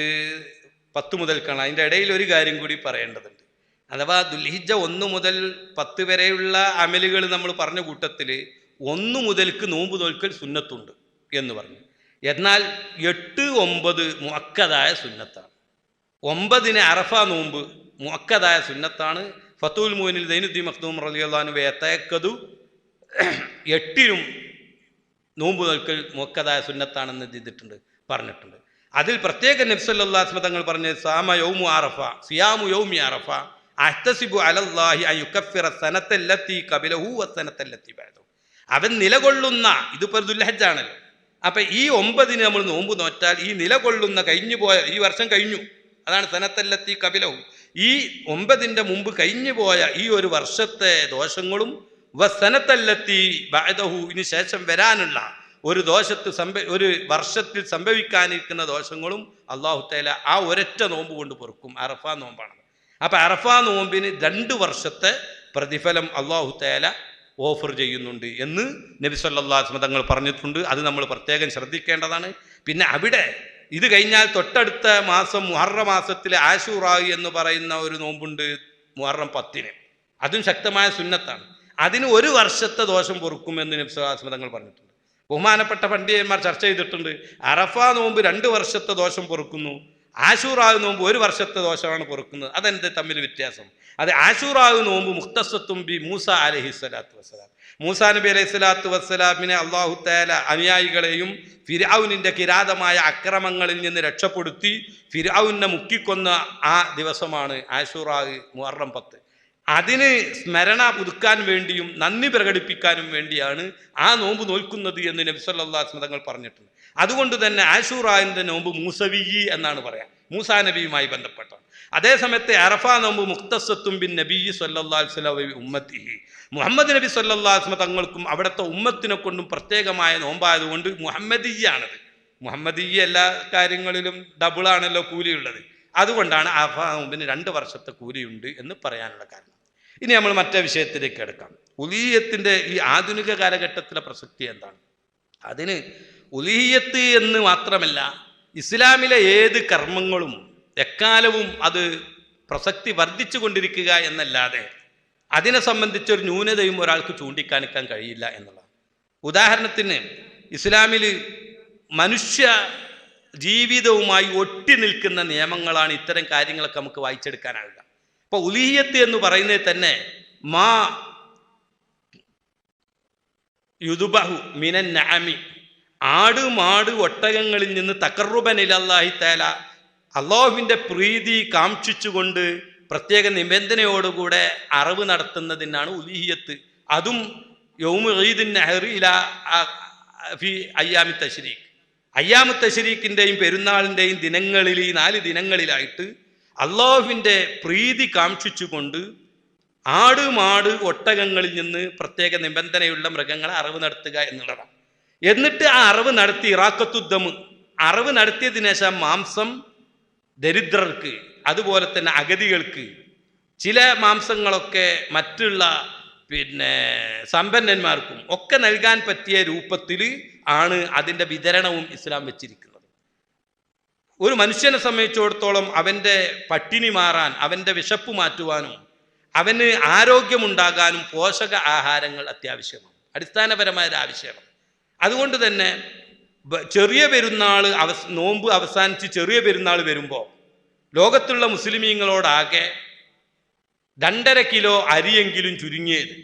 10 മുതൽക്കാണ്. അതിൻ്റെ ഇടയിൽ ഒരു കാര്യം കൂടി പറയേണ്ടതുണ്ട്. അഥവാ ദുൽഹിജ്ജ 1 മുതൽ 10 വരെയുള്ള അമലുകൾ നമ്മൾ പറഞ്ഞ കൂട്ടത്തിൽ 1 മുതൽക്ക് നോമ്പ് നോൽക്കൽ സുന്നത്തുണ്ട് എന്ന് പറഞ്ഞു. എന്നാൽ 8, 9 മുഅക്കദായ സുന്നത്താണ്. 9 അറഫ നോമ്പ് മുഅക്കദായ സുന്നത്താണ്. ഫത്തുൽ മുഈനിൽ സൈനുദ്ദീൻ മഖ്ദൂം റളിയല്ലാഹു അൻഹു യതഅക്കദു 8 നോമ്പ് നോൽക്കൽ മുഅക്കദായ സുന്നത്താണെന്ന് ചെയ്തിട്ടുണ്ട്, പറഞ്ഞിട്ടുണ്ട്. അതിൽ പ്രത്യേക നബി സല്ലല്ലാഹു അലൈഹി വസല്ലം തങ്ങൾ പറഞ്ഞ സാമ യൗമു അറഫ സിയാമു യൗമി അറഫ അഹ്തസിബു അലല്ലാഹി അൻ യുകഫിറ സനത്തല്ലത്തി ഖബലഹു വസനത്തല്ലത്തി ബഅദഹു. അവൻ നിലകൊള്ളുന്ന, ഇതിപ്പോൾ ദുൽഹജ്ജാണല്ലോ. അപ്പം ഈ 9 നമ്മൾ നോമ്പ് നോറ്റാൽ ഈ നിലകൊള്ളുന്ന കഴിഞ്ഞു പോയ ഈ വർഷം കഴിഞ്ഞു, അതാണ് സനത്തല്ലത്തി ഖബലഹു. ഈ 9 മുമ്പ് കഴിഞ്ഞു പോയ ഈ ഒരു വർഷത്തെ ദോഷങ്ങളും വസനത്തല്ലത്തി ബഅദഹു ഇനി ശേഷം വരാനുള്ള ഒരു ഒരു വർഷത്തിൽ സംഭവിക്കാനിരിക്കുന്ന ദോഷങ്ങളും അല്ലാഹു തആല ആ ഒരൊറ്റ നോമ്പ് കൊണ്ട് പൊറുക്കും. അറഫ നോമ്പാണ്. അപ്പം അറഫ നോമ്പിന് 2 വർഷത്തെ പ്രതിഫലം അല്ലാഹു തആല ഓഫർ ചെയ്യുന്നുണ്ട് എന്ന് നബി സല്ലല്ലാഹു അലൈഹി വസല്ലം തങ്ങൾ പറഞ്ഞിട്ടുണ്ട്. അത് നമ്മൾ പ്രത്യേകം ശ്രദ്ധിക്കേണ്ടതാണ്. പിന്നെ അവിടെ ഇത് കഴിഞ്ഞാൽ തൊട്ടടുത്ത മാസം മുഹറം മാസത്തിലെ ആശൂറാ എന്ന് പറയുന്ന ഒരു നോമ്പുണ്ട് മുഹറം 10-ന്. അതും ശക്തമായ സുന്നത്താണ്. അതിന് 1 വർഷത്തെ ദോഷം പൊറുക്കുമെന്ന് നബി സല്ലല്ലാഹു അലൈഹി വസല്ലം തങ്ങൾ പറഞ്ഞിട്ടുണ്ട്. ബഹുമാനപ്പെട്ട പണ്ഡിതന്മാർ ചർച്ച ചെയ്തിട്ടുണ്ട്. അറഫ നോമ്പ് 2 വർഷത്തെ ദോഷം പൊറുക്കുന്നു, ആശൂറാവ് നോമ്പ് 1 വർഷത്തെ ദോഷമാണ് പൊറുക്കുന്നത്. അതെന്ത് തമ്മിൽ വ്യത്യാസം? അത് ആശൂറാവ് നോമ്പ് മുഖ്തസത്തും ബി മൂസ അലൈഹി സ്വലാത്തു വസ്സലാം, മൂസാ നബി അലൈഹി സ്വലാത്തു വസ്സലാമിനെ അള്ളാഹു തആല അനുയായികളെയും ഫിർഔനിന്റെ കിരാതമായ അക്രമങ്ങളിൽ നിന്ന് രക്ഷപ്പെടുത്തി ഫിർഔനെ മുക്കിക്കൊന്ന ആ ദിവസമാണ് ആശൂറാ മുഹറം 10. അതിന് സ്മരണ പുതുക്കാൻ വേണ്ടിയും നന്ദി പ്രകടിപ്പിക്കാനും വേണ്ടിയാണ് ആ നോമ്പ് നോൽക്കുന്നത് എന്ന് നബി സല്ലല്ലാഹു അലൈഹി വസല്ലം തങ്ങൾ പറഞ്ഞിട്ടുണ്ട്. അതുകൊണ്ട് തന്നെ ആശൂറാന്റെ നോമ്പ് മൂസവി എന്നാണ് പറയാം, മൂസാ നബിയുമായി ബന്ധപ്പെട്ട. അതേസമയത്ത് അറഫ നോമ്പ് മുഖ്തസത്തും ബിൻ നബി സല്ലല്ലാഹു അലൈഹി വസല്ലം ഉമ്മത്തിഹി, മുഹമ്മദ് നബി സല്ലല്ലാഹു അലൈഹി വസല്ലം തങ്ങൾക്കും അവിടുത്തെ ഉമ്മത്തിനെ കൊണ്ടും പ്രത്യേകമായ നോമ്പായതുകൊണ്ട് മുഹമ്മദിയ്യാണത്. മുഹമ്മദിയ്യ എല്ലാ കാര്യങ്ങളിലും ഡബിളാണല്ലോ കൂലിയുള്ളത്. അതുകൊണ്ടാണ് അറഫ നോമ്പിന് 2 വർഷത്തെ കൂലിയുണ്ട് എന്ന് പറയാനുള്ള കാരണം. ഇനി നമ്മൾ മറ്റേ വിഷയത്തിലേക്ക് എടുക്കാം. ഉലീഹ്യത്തിൻ്റെ ഈ ആധുനിക കാലഘട്ടത്തിലെ പ്രസക്തി എന്താണ്? അതിന് ഉലീഹ്യത്ത് എന്ന് മാത്രമല്ല, ഇസ്ലാമിലെ ഏത് കർമ്മങ്ങളും എക്കാലവും അത് പ്രസക്തി വർദ്ധിച്ചു കൊണ്ടിരിക്കുക എന്നല്ലാതെ അതിനെ സംബന്ധിച്ചൊരു ന്യൂനതയും ഒരാൾക്ക് ചൂണ്ടിക്കാണിക്കാൻ കഴിയില്ല എന്നുള്ളതാണ്. ഉദാഹരണത്തിന് ഇസ്ലാമിൽ മനുഷ്യ ജീവിതവുമായി ഒട്ടി നിൽക്കുന്ന നിയമങ്ങളാണ് ഇത്തരം കാര്യങ്ങളൊക്കെ നമുക്ക് വായിച്ചെടുക്കാനാവുക. ഇപ്പോൾ ഉലീഹ്യത്ത് എന്ന് പറയുന്നത് തന്നെ മാ യുദുബഹു മിനൻ നഅമി, ആട് മാട് ഒട്ടകങ്ങളിൽ നിന്ന് തഖർറുബൻ ഇലല്ലാഹി തആല, അള്ളാഹുവിൻ്റെ പ്രീതി കാക്ഷിച്ചുകൊണ്ട് പ്രത്യേക നിബന്ധനയോടുകൂടെ അറവ് നടത്തുന്നതിനാണ് ഉലീഹിയത്ത്. അതും യൗമു ഈദിൻ നഹ്റി ഇലാ ഫി അയ്യാമി തശ്രീഖ്, അയ്യാമു തശ്രീഖിൻ്റെയും പെരുന്നാളിൻ്റെയും ദിനങ്ങളിൽ, ഈ 4 ദിനങ്ങളിലായിട്ട് അള്ളാഹുവിൻ്റെ പ്രീതി കാക്ഷിച്ചുകൊണ്ട് ആട് മാട് ഒട്ടകങ്ങളിൽ നിന്ന് പ്രത്യേക നിബന്ധനയുള്ള മൃഗങ്ങളെ അറവ് നടത്തുക എന്നുള്ളതാണ്. എന്നിട്ട് ആ അറവ് നടത്തി ഇറാഖത്തുദ്ദമ്, അറവ് നടത്തിയതിനു ശേഷം മാംസം ദരിദ്രർക്ക് അതുപോലെ തന്നെ അഗതികൾക്ക്, ചില മാംസങ്ങളൊക്കെ മറ്റുള്ള സമ്പന്നന്മാർക്കും ഒക്കെ നൽകാൻ പറ്റിയ രൂപത്തിൽ ആണ് അതിൻ്റെ വിതരണവും ഇസ്ലാം വെച്ചിരിക്കുന്നത്. ഒരു മനുഷ്യനെ സംബന്ധിച്ചിടത്തോളം അവൻ്റെ പട്ടിണി മാറാൻ, അവൻ്റെ വിശപ്പ് മാറ്റുവാനും അവന് ആരോഗ്യമുണ്ടാകാനും പോഷക ആഹാരങ്ങൾ അത്യാവശ്യമാണ്, അടിസ്ഥാനപരമായ ഒരു ആവശ്യമാണ്. അതുകൊണ്ട് തന്നെ ചെറിയ പെരുന്നാൾ നോമ്പ് അവസാനിച്ച് ചെറിയ പെരുന്നാൾ വരുമ്പോൾ ലോകത്തുള്ള മുസ്ലിമീങ്ങളോടാകെ 2.5 കിലോ അരിയെങ്കിലും ചുരുങ്ങിയത്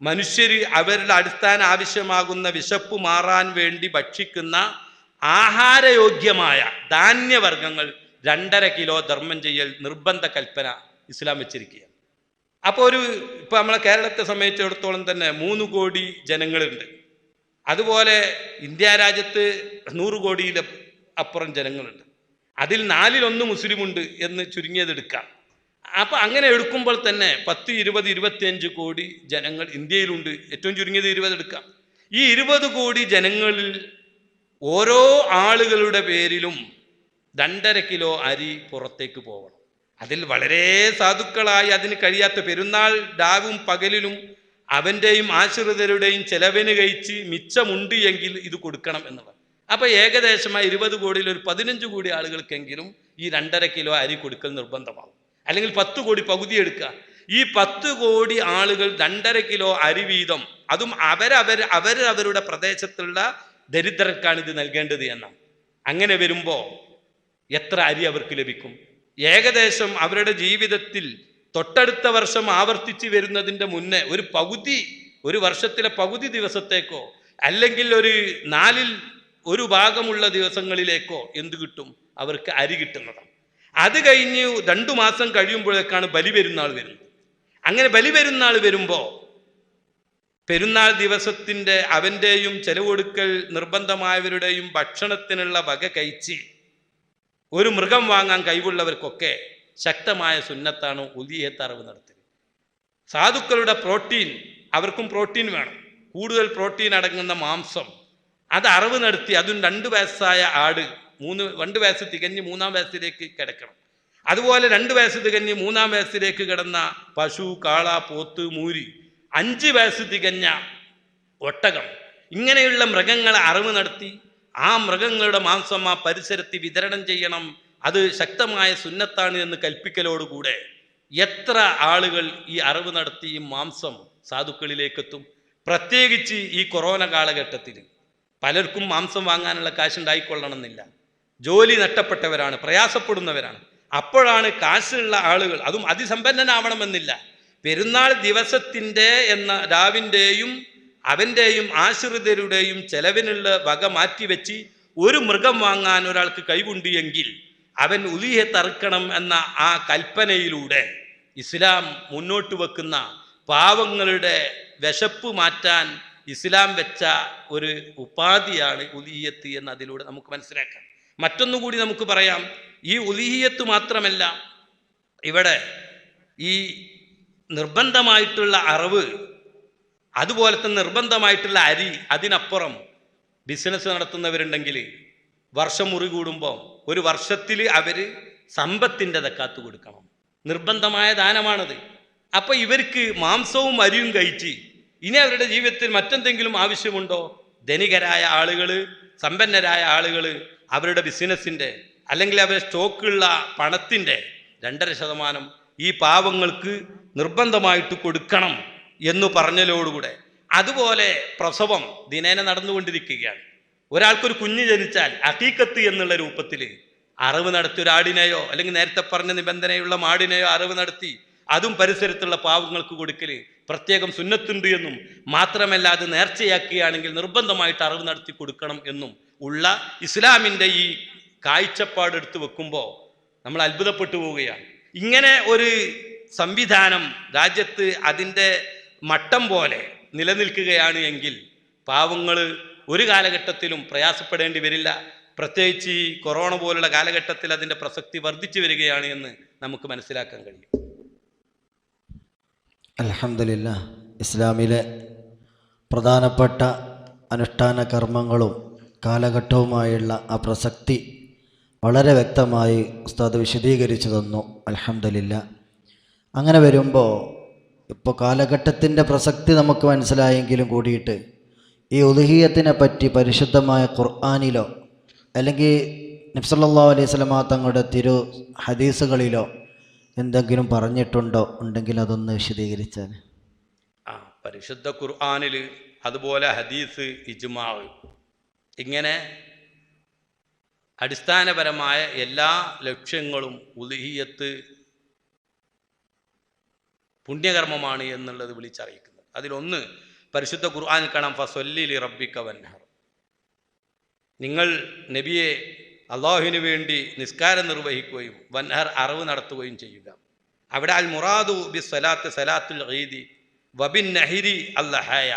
മനുഷ്യർ അവരുടെ അടിസ്ഥാന ആവശ്യമാകുന്ന വിശപ്പ് മാറാൻ വേണ്ടി ഭക്ഷിക്കുന്ന ആഹാരയോഗ്യമായ ധാന്യവർഗ്ഗങ്ങൾ 2.5 കിലോ ധർമ്മം ചെയ്യൽ നിർബന്ധ കൽപ്പന ഇസ്ലാം വെച്ചിരിക്കുകയാണ്. അപ്പോൾ ഇപ്പോൾ നമ്മളെ കേരളത്തെ സംബന്ധിച്ചിടത്തോളം തന്നെ 3 കോടി ജനങ്ങളുണ്ട്. അതുപോലെ ഇന്ത്യ രാജ്യത്ത് 100 കോടിയിൽ അപ്പുറം ജനങ്ങളുണ്ട്. അതിൽ 4-1 മുസ്ലിമുണ്ട് എന്ന് ചുരുങ്ങിയതെടുക്കാം. അപ്പം അങ്ങനെ എടുക്കുമ്പോൾ തന്നെ 10, 20, 25 കോടി ജനങ്ങൾ ഇന്ത്യയിലുണ്ട്. ഏറ്റവും ചുരുങ്ങിയത് 20 എടുക്കാം. ഈ 20 കോടി ജനങ്ങളിൽ ഓരോ ആളുകളുടെ പേരിലും 2.5 കിലോ അരി പുറത്തേക്ക് പോകണം. അതിൽ വളരെ സാധുക്കളായി അതിന് കഴിയാത്ത പെരുന്നാൾ രാവും പകലിലും അവൻ്റെയും ആശ്രിതരുടെയും ചെലവിന് കഴിച്ച് മിച്ചമുണ്ട് എങ്കിൽ ഇത് കൊടുക്കണം എന്നുള്ളത്. അപ്പോൾ ഏകദേശമായി 20 കോടിയിൽ ഒരു 15 കോടി ആളുകൾക്കെങ്കിലും ഈ 2.5 കിലോ അരി കൊടുക്കൽ നിർബന്ധമാകും. അല്ലെങ്കിൽ 10 കോടി പകുതി എടുക്കുക. ഈ 10 കോടി ആളുകൾ 2.5 കിലോ അരി വീതം, അതും അവരവരുടെ പ്രദേശത്തുള്ള ദരിദ്രർക്കാണ് ഇത് നൽകേണ്ടത് എന്നാണ്. അങ്ങനെ വരുമ്പോൾ എത്ര അരി അവർക്ക് ലഭിക്കും? ഏകദേശം അവരുടെ ജീവിതത്തിൽ തൊട്ടടുത്ത വർഷം ആവർത്തിച്ച് വരുന്നതിൻ്റെ മുന്നേ ഒരു വർഷത്തിലെ പകുതി ദിവസത്തേക്കോ അല്ലെങ്കിൽ ഒരു 1/4 ഭാഗമുള്ള ദിവസങ്ങളിലേക്കോ എന്ത് കിട്ടും? അവർക്ക് അരി കിട്ടുന്നതാണ്. അത് കഴിഞ്ഞ് 2 മാസം കഴിയുമ്പോഴേക്കാണ് ബലിപെരുന്നാൾ വരുന്നത്. അങ്ങനെ ബലിപെരുന്നാൾ വരുമ്പോൾ പെരുന്നാൾ ദിവസത്തിൻ്റെ അവൻ്റെയും ചെലവൊടുക്കൽ നിർബന്ധമായവരുടെയും ഭക്ഷണത്തിനുള്ള വക കഴിച്ച് ഒരു മൃഗം വാങ്ങാൻ കഴിവുള്ളവർക്കൊക്കെ ശക്തമായ സുന്നത്താണ് ഉലിയത്ത് അറവ് നടത്തുക. സാധുക്കളുടെ പ്രോട്ടീൻ, അവർക്കും പ്രോട്ടീൻ വേണം, കൂടുതൽ പ്രോട്ടീൻ അടങ്ങുന്ന മാംസം അത് അറവ് നടത്തി, അതും 2 വയസ്സായ ആട് 2 വയസ്സ് തികഞ്ഞ് 3-ാം വയസ്സിലേക്ക് കിടക്കണം. അതുപോലെ 2 വയസ്സ് തികഞ്ഞ് 3-ാം വയസ്സിലേക്ക് കിടന്ന പശു, കാള, പോത്ത്, മൂരി, 5 വയസ്സ് തികഞ്ഞ ഒട്ടകം, ഇങ്ങനെയുള്ള മൃഗങ്ങളെ അറവ് നടത്തി ആ മൃഗങ്ങളുടെ മാംസം ആ പരിസരത്ത് വിതരണം ചെയ്യണം. അത് ശക്തമായ സുന്നത്താണ് എന്ന് കൽപ്പിക്കലോടുകൂടെ എത്ര ആളുകൾ ഈ അറവ് നടത്തി ഈ മാംസം സാധുക്കളിലേക്കെത്തും? പ്രത്യേകിച്ച് ഈ കൊറോണ കാലഘട്ടത്തിൽ പലർക്കും മാംസം വാങ്ങാനുള്ള കാശുണ്ടായിക്കൊള്ളണമെന്നില്ല. ജോലി നഷ്ടപ്പെട്ടവരാണ്, പ്രയാസപ്പെടുന്നവരാണ്. അപ്പോഴാണ് കാശുള്ള ആളുകൾ, അതും അതിസമ്പന്നനാവണമെന്നില്ല, പെരുന്നാൾ ദിവസത്തിൻ്റെ എന്ന രാവിൻ്റെയും അവൻ്റെയും ആശ്രിതരുടെയും ചെലവിനുള്ള വക മാറ്റിവെച്ച് ഒരു മൃഗം വാങ്ങാൻ ഒരാൾക്ക് കഴിവുണ്ട് എങ്കിൽ അവൻ ഉലിഹത്ത് അറുക്കണം എന്ന ആ കൽപ്പനയിലൂടെ ഇസ്ലാം മുന്നോട്ട് വെക്കുന്ന പാവങ്ങളുടെ വിശപ്പ് മാറ്റാൻ ഇസ്ലാം വെച്ച ഒരു ഉപാധിയാണ് ഉലിഹിയത്ത് എന്ന് അതിലൂടെ നമുക്ക് മനസ്സിലാക്കാം. മറ്റൊന്നുകൂടി നമുക്ക് പറയാം, ഈ ഉലിഹിയത്ത് മാത്രമല്ല, ഇവിടെ ഈ നിർബന്ധമായിട്ടുള്ള അറിവ്, അതുപോലെ തന്നെ നിർബന്ധമായിട്ടുള്ള അരി, അതിനപ്പുറം ബിസിനസ് നടത്തുന്നവരുണ്ടെങ്കിൽ വർഷം മുറി കൂടുമ്പോൾ ഒരു വർഷത്തിൽ അവർ സമ്പത്തിൻ്റെ സക്കാത്ത് കൊടുക്കണം. നിർബന്ധമായ ദാനമാണത്. അപ്പോൾ ഇവർക്ക് മാംസവും അരിയും കഴിച്ച് ഇനി അവരുടെ ജീവിതത്തിൽ മറ്റെന്തെങ്കിലും ആവശ്യമുണ്ടോ? ധനികരായ ആളുകൾ, സമ്പന്നരായ ആളുകൾ അവരുടെ ബിസിനസ്സിൻ്റെ അല്ലെങ്കിൽ അവരുടെ സ്റ്റോക്കുള്ള പണത്തിൻ്റെ 2.5% ഈ പാവങ്ങൾക്ക് നിർബന്ധമായിട്ട് കൊടുക്കണം എന്ന് പറഞ്ഞതോടുകൂടെ, അതുപോലെ പ്രസവം ദിനേന നടന്നുകൊണ്ടിരിക്കുകയാണ്. ഒരാൾക്കൊരു കുഞ്ഞ് ജനിച്ചാൽ അഖീഖത്ത് എന്നുള്ള രൂപത്തിൽ അറിവ് നടത്തി ഒരു ആടിനെയോ അല്ലെങ്കിൽ നേരത്തെ പറഞ്ഞ നിബന്ധനയുള്ള മാടിനെയോ അറിവ് നടത്തി അതും പരിസരത്തുള്ള പാവങ്ങൾക്ക് കൊടുക്കൽ പ്രത്യേകം സുന്നത്തുണ്ട് എന്നും, മാത്രമല്ല അത് നേർച്ചയാക്കുകയാണെങ്കിൽ നിർബന്ധമായിട്ട് അറിവ് നടത്തി കൊടുക്കണം എന്നും ഉള്ള ഇസ്ലാമിൻ്റെ ഈ കാഴ്ചപ്പാടെടുത്ത് വെക്കുമ്പോൾ നമ്മൾ അത്ഭുതപ്പെട്ടു പോവുകയാണ്. ഇങ്ങനെ ഒരു സംവിധാനം രാജ്യത്ത് അതിൻ്റെ മട്ടം പോലെ നിലനിൽക്കുകയാണ് എങ്കിൽ പാവങ്ങൾ ഒരു കാലഘട്ടത്തിലും പ്രയാസപ്പെടേണ്ടി വരില്ല. പ്രത്യേകിച്ച് ഈ കൊറോണ പോലുള്ള കാലഘട്ടത്തിൽ അതിൻ്റെ പ്രസക്തി വർദ്ധിച്ചു വരികയാണ് എന്ന് നമുക്ക് മനസ്സിലാക്കാൻ കഴിയും. അൽഹംദുലില്ലാഹ്, ഇസ്ലാമിലെ പ്രധാനപ്പെട്ട അനുഷ്ഠാന കർമ്മങ്ങളും കാലഘട്ടവുമായുള്ള ആ പ്രസക്തി വളരെ വ്യക്തമായി ഉസ്താദ് വിശദീകരിച്ചു തന്നു. അൽഹംദുലില്ലാഹ്. അങ്ങനെ വരുമ്പോൾ ഇപ്പോൾ കാലഘട്ടത്തിൻ്റെ പ്രസക്തി നമുക്ക് മനസ്സിലായെങ്കിലും കൂടിയിട്ട് ഈ ഉദ്ഹിയ്യത്തിനെ പറ്റി പരിശുദ്ധമായ ഖുർആനിലോ അല്ലെങ്കിൽ നബി സല്ലല്ലാഹു അലൈഹി വസല്ലമ തങ്ങളുടെ തിരു ഹദീസുകളിലോ എന്തെങ്കിലും പറഞ്ഞിട്ടുണ്ടോ? ഉണ്ടെങ്കിൽ അതൊന്ന് വിശദീകരിച്ചാൽ. പരിശുദ്ധ ഖുർആനിൽ, അതുപോലെ ഹദീസ്, ഇജ്മാ, ഇങ്ങനെ അടിസ്ഥാനപരമായ എല്ലാ ലക്ഷ്യങ്ങളും ഉദ്ഹിയ്യത്ത് പുണ്യകർമ്മമാണ് എന്നുള്ളത് വിളിച്ചറിയിക്കുന്നത്. അതിലൊന്ന് പരിശുദ്ധ ഖുർആനിൽ കാണാം, ഫസല്ലി ലിറബ്ബിക വൻഹർ. നിങ്ങൾ നബിയെ അള്ളാഹുവിന് വേണ്ടി നിസ്കാരം നിർവഹിക്കുകയും വൻഹർ അറിവ് നടത്തുകയും ചെയ്യുക. അവിടെ അൽ മുറാദു ബി സലാത്ത് സലാത്തുൽ ഈദി വബിൻ നഹിരി അല്ലഹയ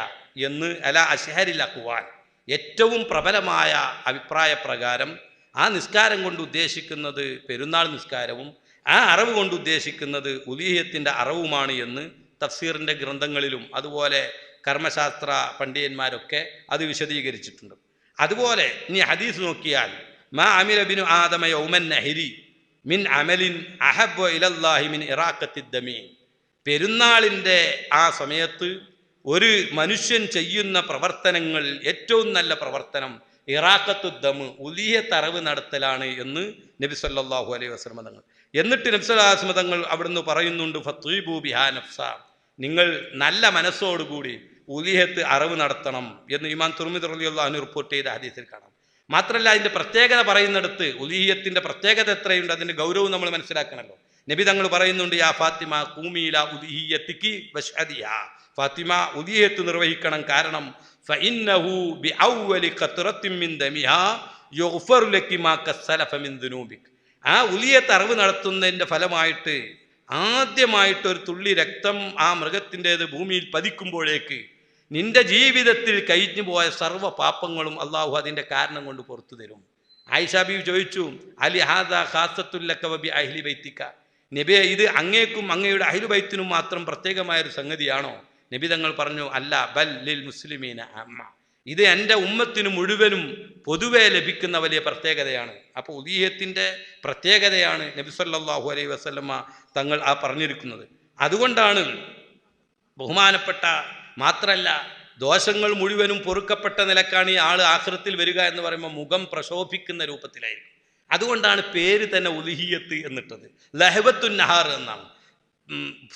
എന്ന് അല അഷ്ഹരിൽ അഖ്വാൽ, ഏറ്റവും പ്രബലമായ അഭിപ്രായ പ്രകാരം ആ നിസ്കാരം കൊണ്ട് ഉദ്ദേശിക്കുന്നത് പെരുന്നാൾ നിസ്കാരവും ആ അറിവ് കൊണ്ട് ഉദ്ദേശിക്കുന്നത് ഉലീഹ്യത്തിൻ്റെ അറിവുമാണ് എന്ന് തഫ്സീറിൻ്റെ ഗ്രന്ഥങ്ങളിലും അതുപോലെ കർമ്മശാസ്ത്ര പണ്ഡിതന്മാരൊക്കെ അത് വിശദീകരിച്ചിട്ടുണ്ട്. അതുപോലെ ഇനി ഹദീസ് നോക്കിയാൽ, മാ അമില ബിനു ആദമ യൗമൻ നഹരി മിൻ അമലിൻ അഹബ്ബ ഇലല്ലാഹി മിൻ ഇറാഖത്തി ദമി. പെരുന്നാളിൻ്റെ ആ സമയത്ത് ഒരു മനുഷ്യൻ ചെയ്യുന്ന പ്രവർത്തനങ്ങളിൽ ഏറ്റവും നല്ല പ്രവർത്തനം ഇറാഖത്തു ദമ്, ഉലിഹത്ത് അറിവ് നടത്തലാണ് എന്ന് നബി സല്ലല്ലാഹു അലൈഹി വസല്ലം തങ്ങൾ. എന്നിട്ട് നബി സല്ലല്ലാഹു അലൈഹി വസല്ലം തങ്ങൾ അവിടുന്ന് പറയുന്നുണ്ട്, ഫത്വീബു ബിഹാ നഫ്സ, നിങ്ങൾ നല്ല മനസ്സോടുകൂടി ഉലിഹത്ത് അറിവ് നടത്തണം എന്ന് ഇമാം തുർമിദി റളിയല്ലാഹു അൻഹു റിപ്പോർട്ട് ചെയ്ത ഹദീസിൽ കാണാം. മാത്രമല്ല അതിൻ്റെ പ്രത്യേകത പറയുന്നിടത്ത് ഉലിഹത്തിൻ്റെ പ്രത്യേകത എത്രയുണ്ട്, അതിൻ്റെ ഗൗരവം നമ്മൾ മനസ്സിലാക്കണമല്ലോ. നബി തങ്ങൾ പറയുന്നുണ്ട്, യാ ഫാത്തിമ ഖൂമി ഇലാ ഉലിഹിയത്തികി വശ്ഹദിഹാ, ഫാത്തിമ ഉലിഹത്ത് നിർവഹിക്കണം, കാരണം ഫഇന്നഹു ബിഅവ്വലി ഖത്റത്തിൻ മിൻ ദമിഹാ യുഗ്ഫറു ലക്കി മാ കസ്സലഫ മിൻ ദുനൂബിക്. ആ ഉലിഹത്ത് അറിവ് നടത്തുന്നതിൻ്റെ ഫലമായിട്ട് ആദ്യമായിട്ടൊരു തുള്ളി രക്തം ആ മൃഗത്തിൻ്റേത് ഭൂമിയിൽ പതിക്കുമ്പോഴേക്ക് നിന്റെ ജീവിതത്തിൽ കഴിഞ്ഞു പോയ സർവ്വ പാപങ്ങളും അള്ളാഹു അതിൻ്റെ കാരണം കൊണ്ട് പുറത്തു തരും. ആയിഷ ബീവി ചോദിച്ചു, അലി ഹാദ ഖാസത്തുല്ലക വബി അഹ്ലി ബൈത്തിക, നബിയെ ഇത് അങ്ങേക്കും അങ്ങയുടെ അഹ്ലു ബൈത്തിനും മാത്രം പ്രത്യേകമായൊരു സംഗതിയാണോ? നബി തങ്ങൾ പറഞ്ഞു, അല്ല, ബൽ ലിൽ മുസ്ലിമീന അമ്മ, ഇത് എൻ്റെ ഉമ്മത്തിന് മുഴുവനും പൊതുവെ ലഭിക്കുന്ന വലിയ പ്രത്യേകതയാണ്. അപ്പോൾ ഉദീഹത്തിൻ്റെ പ്രത്യേകതയാണ് നബി സല്ലല്ലാഹു അലൈഹി വസല്ലമ തങ്ങൾ ആ പറഞ്ഞിരിക്കുന്നത്. അതുകൊണ്ടാണ് ബഹുമാനപ്പെട്ട, മാത്രമല്ല ദോഷങ്ങൾ മുഴുവനും പൊറുക്കപ്പെട്ട നിലക്കാണ് ഈ ആൾ ആഖിറത്തിൽ വരിക എന്ന് പറയുമ്പോൾ മുഖം പ്രശോഭിക്കുന്ന രൂപത്തിലായിരിക്കും. അതുകൊണ്ടാണ് പേര് തന്നെ ഉലിഹിയത്ത് എന്നിട്ടത്. ലഹബത്തുൻ നഹാർ എന്നാണ്.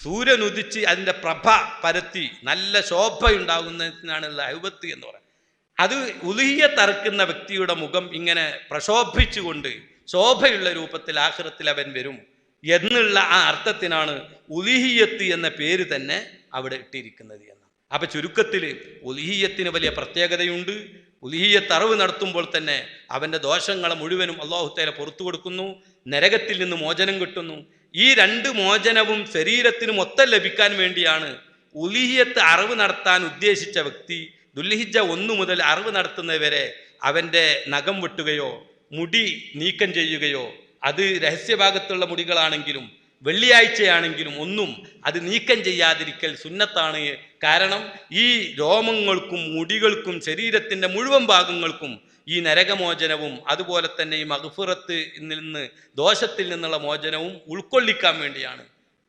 സൂര്യൻ ഉദിച്ച് അതിൻ്റെ പ്രഭ പരത്തി നല്ല ശോഭയുണ്ടാകുന്നതിനാണ് ലഹബത്ത് എന്ന് പറയുന്നത്. അത് ഉലിഹിയത്ത് അറുക്കുന്ന വ്യക്തിയുടെ മുഖം ഇങ്ങനെ പ്രശോഭിച്ചുകൊണ്ട് ശോഭയുള്ള രൂപത്തിൽ ആഖിറത്തിൽ അവൻ വരും എന്നുള്ള ആ അർത്ഥത്തിനാണ് ഉലിഹിയത്ത് എന്ന പേര് തന്നെ അവിടെ ഇട്ടിരിക്കുന്നത് എന്ന്. അപ്പം ചുരുക്കത്തിൽ ഉലിഹിയത്തിന് വലിയ പ്രത്യേകതയുണ്ട്. ഉലിഹിയത്ത് അറിവ് നടത്തുമ്പോൾ തന്നെ അവൻ്റെ ദോഷങ്ങളെ മുഴുവനും അല്ലാഹു തആല പുറത്തു കൊടുക്കുന്നു, നരകത്തിൽ നിന്ന് മോചനം കിട്ടുന്നു. ഈ രണ്ട് മോചനവും ശരീരത്തിന് മൊത്തം ലഭിക്കാൻ വേണ്ടിയാണ് ഉലിഹിയത്ത് അറിവ് നടത്താൻ ഉദ്ദേശിച്ച വ്യക്തി ദുൽഹിജ്ജ 1 മുതൽ അറിവ് നടത്തുന്നവരെ അവൻ്റെ നഖം വെട്ടുകയോ മുടി നീക്കം ചെയ്യുകയോ, അത് രഹസ്യഭാഗത്തുള്ള മുടികളാണെങ്കിലും വെള്ളിയാഴ്ചയാണെങ്കിലും ഒന്നും അത് നീക്കം ചെയ്യാതിരിക്കൽ സുന്നത്താണ്. കാരണം ഈ രോമങ്ങൾക്കും മുടികൾക്കും ശരീരത്തിൻ്റെ മുഴുവൻ ഭാഗങ്ങൾക്കും ഈ നരകമോചനവും അതുപോലെ തന്നെ ഈ മഗ്ഫിറത്ത് നിന്ന് ദോഷത്തിൽ നിന്നുള്ള മോചനവും ഉൾക്കൊള്ളിക്കാൻ വേണ്ടിയാണ്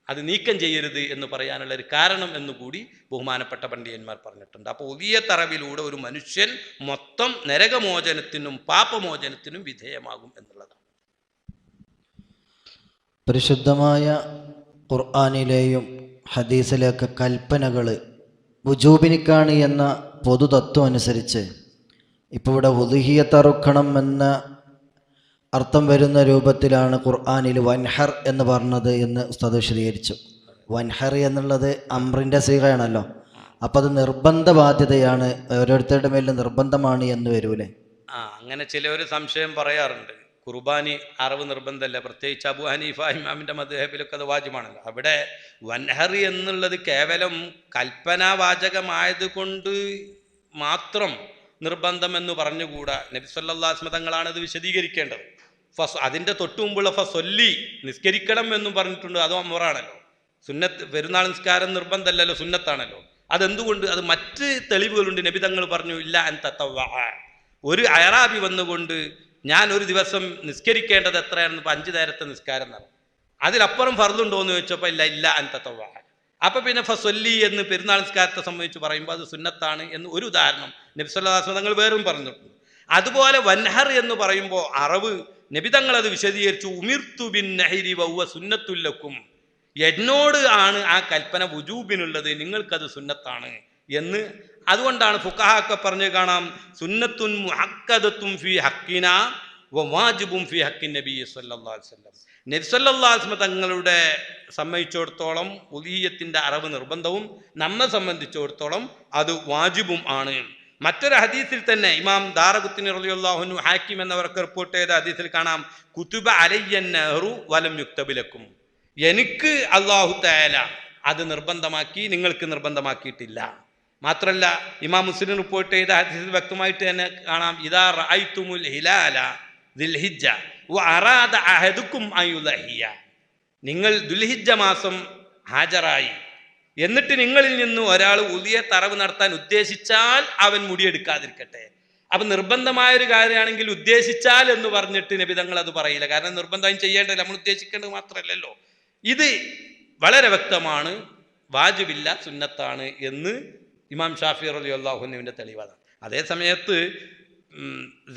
അത് നീക്കം ചെയ്യരുത് എന്ന് പറയാനുള്ള ഒരു കാരണം എന്നുകൂടി ബഹുമാനപ്പെട്ട പണ്ഡിതന്മാർ പറഞ്ഞിട്ടുണ്ട്. അപ്പോൾ ഉലിഹിയ്യത്ത് അറിവിലൂടെ ഒരു മനുഷ്യൻ മൊത്തം നരകമോചനത്തിനും പാപമോചനത്തിനും വിധേയമാകും എന്നുള്ളതാണ്. പരിശുദ്ധമായ ഖുർആനിലെയും ഹദീസിലെയൊക്കെ കൽപ്പനകൾ വുജൂബിനിക്കാണ് എന്ന പൊതുതത്വം അനുസരിച്ച് ഇപ്പോൾ ഇവിടെ ഉദ്ഹിയ്യത്ത് അറുക്കണം എന്ന അർത്ഥം വരുന്ന രൂപത്തിലാണ് ഖുർആനിൽ വൻഹർ എന്ന് പറഞ്ഞത് എന്ന് ഉസ്താദ് വിശദീകരിച്ചു. വൻഹർ എന്നുള്ളത് അമ്രിൻ്റെ സീഗയാണല്ലോ, അപ്പം അത് നിർബന്ധ ബാധ്യതയാണ്, ഓരോരുത്തരുടെ മേലും നിർബന്ധമാണ് എന്ന് വരൂലേ? അങ്ങനെ ചിലർ സംശയം പറയാറുണ്ട്. കുർബാനി അറിവ് നിർബന്ധമല്ല, പ്രത്യേകിച്ച് അബൂ ഹനീഫ ഇമാമിൻ്റെ മദ്ഹബിലൊക്കെ അത് വാജിബാണല്ലോ. അവിടെ വൻഹർ എന്നുള്ളത് കേവലം കൽപ്പനാവാചകമായത് കൊണ്ട് മാത്രം നിർബന്ധമെന്ന് പറഞ്ഞുകൂടാ. നബി സല്ലല്ലാഹു അലൈഹി വസല്ലം തങ്ങളാണ് ഇത് വിശദീകരിക്കേണ്ടത്. അതിൻ്റെ തൊട്ടു മുമ്പുള്ള ഫസൊല്ലി നിസ്കരിക്കണം എന്നും പറഞ്ഞിട്ടുണ്ട്. അതും അമറാണല്ലോ. സുന്നത്ത് പെരുന്നാൾ നിസ്കാരം നിർബന്ധമല്ലല്ലോ, സുന്നത്താണല്ലോ. അതെന്തുകൊണ്ട്? അത് മറ്റ് തെളിവുകളുണ്ട്. നബി തങ്ങൾ പറഞ്ഞു ഇല്ല അൻ തതവ്വഅ. ഒരു അയറാബി വന്നുകൊണ്ട് ഞാൻ ഒരു ദിവസം നിസ്കരിക്കേണ്ടത് എത്രയാണെന്ന് 5 നേരത്തെ നിസ്കാരം നടന്നു, അതിലപ്പുറം ഫർളുണ്ടോ എന്ന് ചോദിച്ചപ്പോൾ ഇല്ല അൻ തതവ്വഅ. അപ്പം പിന്നെ ഫസൊല്ലി എന്ന് പെരുന്നാൾ നിസ്കാരത്തെ സംബന്ധിച്ച് പറയുമ്പോൾ അത് സുന്നത്താണ് എന്ന് ഒരു ഉദാഹരണം നബി സല്ലല്ലാഹു അലൈഹി വസല്ലം തങ്ങൾ വേറും പറഞ്ഞിട്ടുണ്ട്. അതുപോലെ വൻഹർ എന്ന് പറയുമ്പോൾ അറിവ് നബി തങ്ങൾ അത് വിശദീകരിച്ചു. ഉമിർതു ബിൻ നഹരി വഹുവ സുന്നത്തുൽ ലക്കും. എന്നോട് ആണ് ആ കൽപ്പന വുജൂബിനുള്ളത്, നിങ്ങൾക്കത് സുന്നത്താണ് എന്ന്. അതുകൊണ്ടാണ് ഫുഖഹാക്കെ പറഞ്ഞു കാണാം, സുന്നത്തുൻ മുഅക്കദത്തുൻ ഫീ ഹഖിന വ വാജിബുൻ ഫീ ഹഖിൻ നബി സല്ലല്ലാഹു അലൈഹി വസല്ലം. നബി സല്ലല്ലാഹു അലൈഹി വസല്ലം തങ്ങളുടെ സംബന്ധിച്ചിടത്തോളം ഉലിഹിയ്യത്തിൻ്റെ അറിവ് നിർബന്ധവും നമ്മെ സംബന്ധിച്ചിടത്തോളം അത് വാജിബും ആണ്. മറ്റൊരു ഹദീസിൽ തന്നെ ഇമാം ദാറഖുത്നി റളിയല്ലാഹു അൻഹു ഹാക്കിം എന്നവർക്ക് റിപ്പോർട്ട് ചെയ്ത ഹദീസിൽ കാണാം, കുതുബ അലയ്യൻ നഹ്റു വലം യുക്തബ് ലക്കും. എനിക്ക് അല്ലാഹു തആല അത് നിർബന്ധമാക്കി, നിങ്ങൾക്ക് നിർബന്ധമാക്കിയിട്ടില്ല. മാത്രമല്ല ഇമാം മുസ്ലിം റിപ്പോർട്ട് ചെയ്ത ഹദീസിൽ വ്യക്തമായിട്ട് തന്നെ കാണാം, ഇദാ റഅയ്തുമുൽ ഹിലാല ദിൽഹിജ്ജ വ അറാദ അഹദുക്കും അൻ യുളഹിയ. നിങ്ങൾ ദുൽഹിജ്ജ മാസം ഹാജരായി, എന്നിട്ട് നിങ്ങളിൽ നിന്ന് ഒരാൾ ഉലിഹിയ്യത്ത് അറിവ് നടത്താൻ ഉദ്ദേശിച്ചാൽ അവൻ മുടിയെടുക്കാതിരിക്കട്ടെ. അപ്പം നിർബന്ധമായൊരു കാര്യമാണെങ്കിൽ ഉദ്ദേശിച്ചാൽ എന്ന് പറഞ്ഞിട്ട് നബി തങ്ങൾ അത് പറയില്ല. കാരണം നിർബന്ധം ചെയ്യേണ്ടത് നമ്മൾ ഉദ്ദേശിക്കേണ്ടത് മാത്രമല്ലല്ലോ. ഇത് വളരെ വ്യക്തമാണ്, വാജിബില്ല, സുന്നത്താണ് എന്ന് ഇമാം ഷാഫി റളിയല്ലാഹു അൻഹുവിൻ്റെ തെളിവാണ്. അതേ സമയത്ത്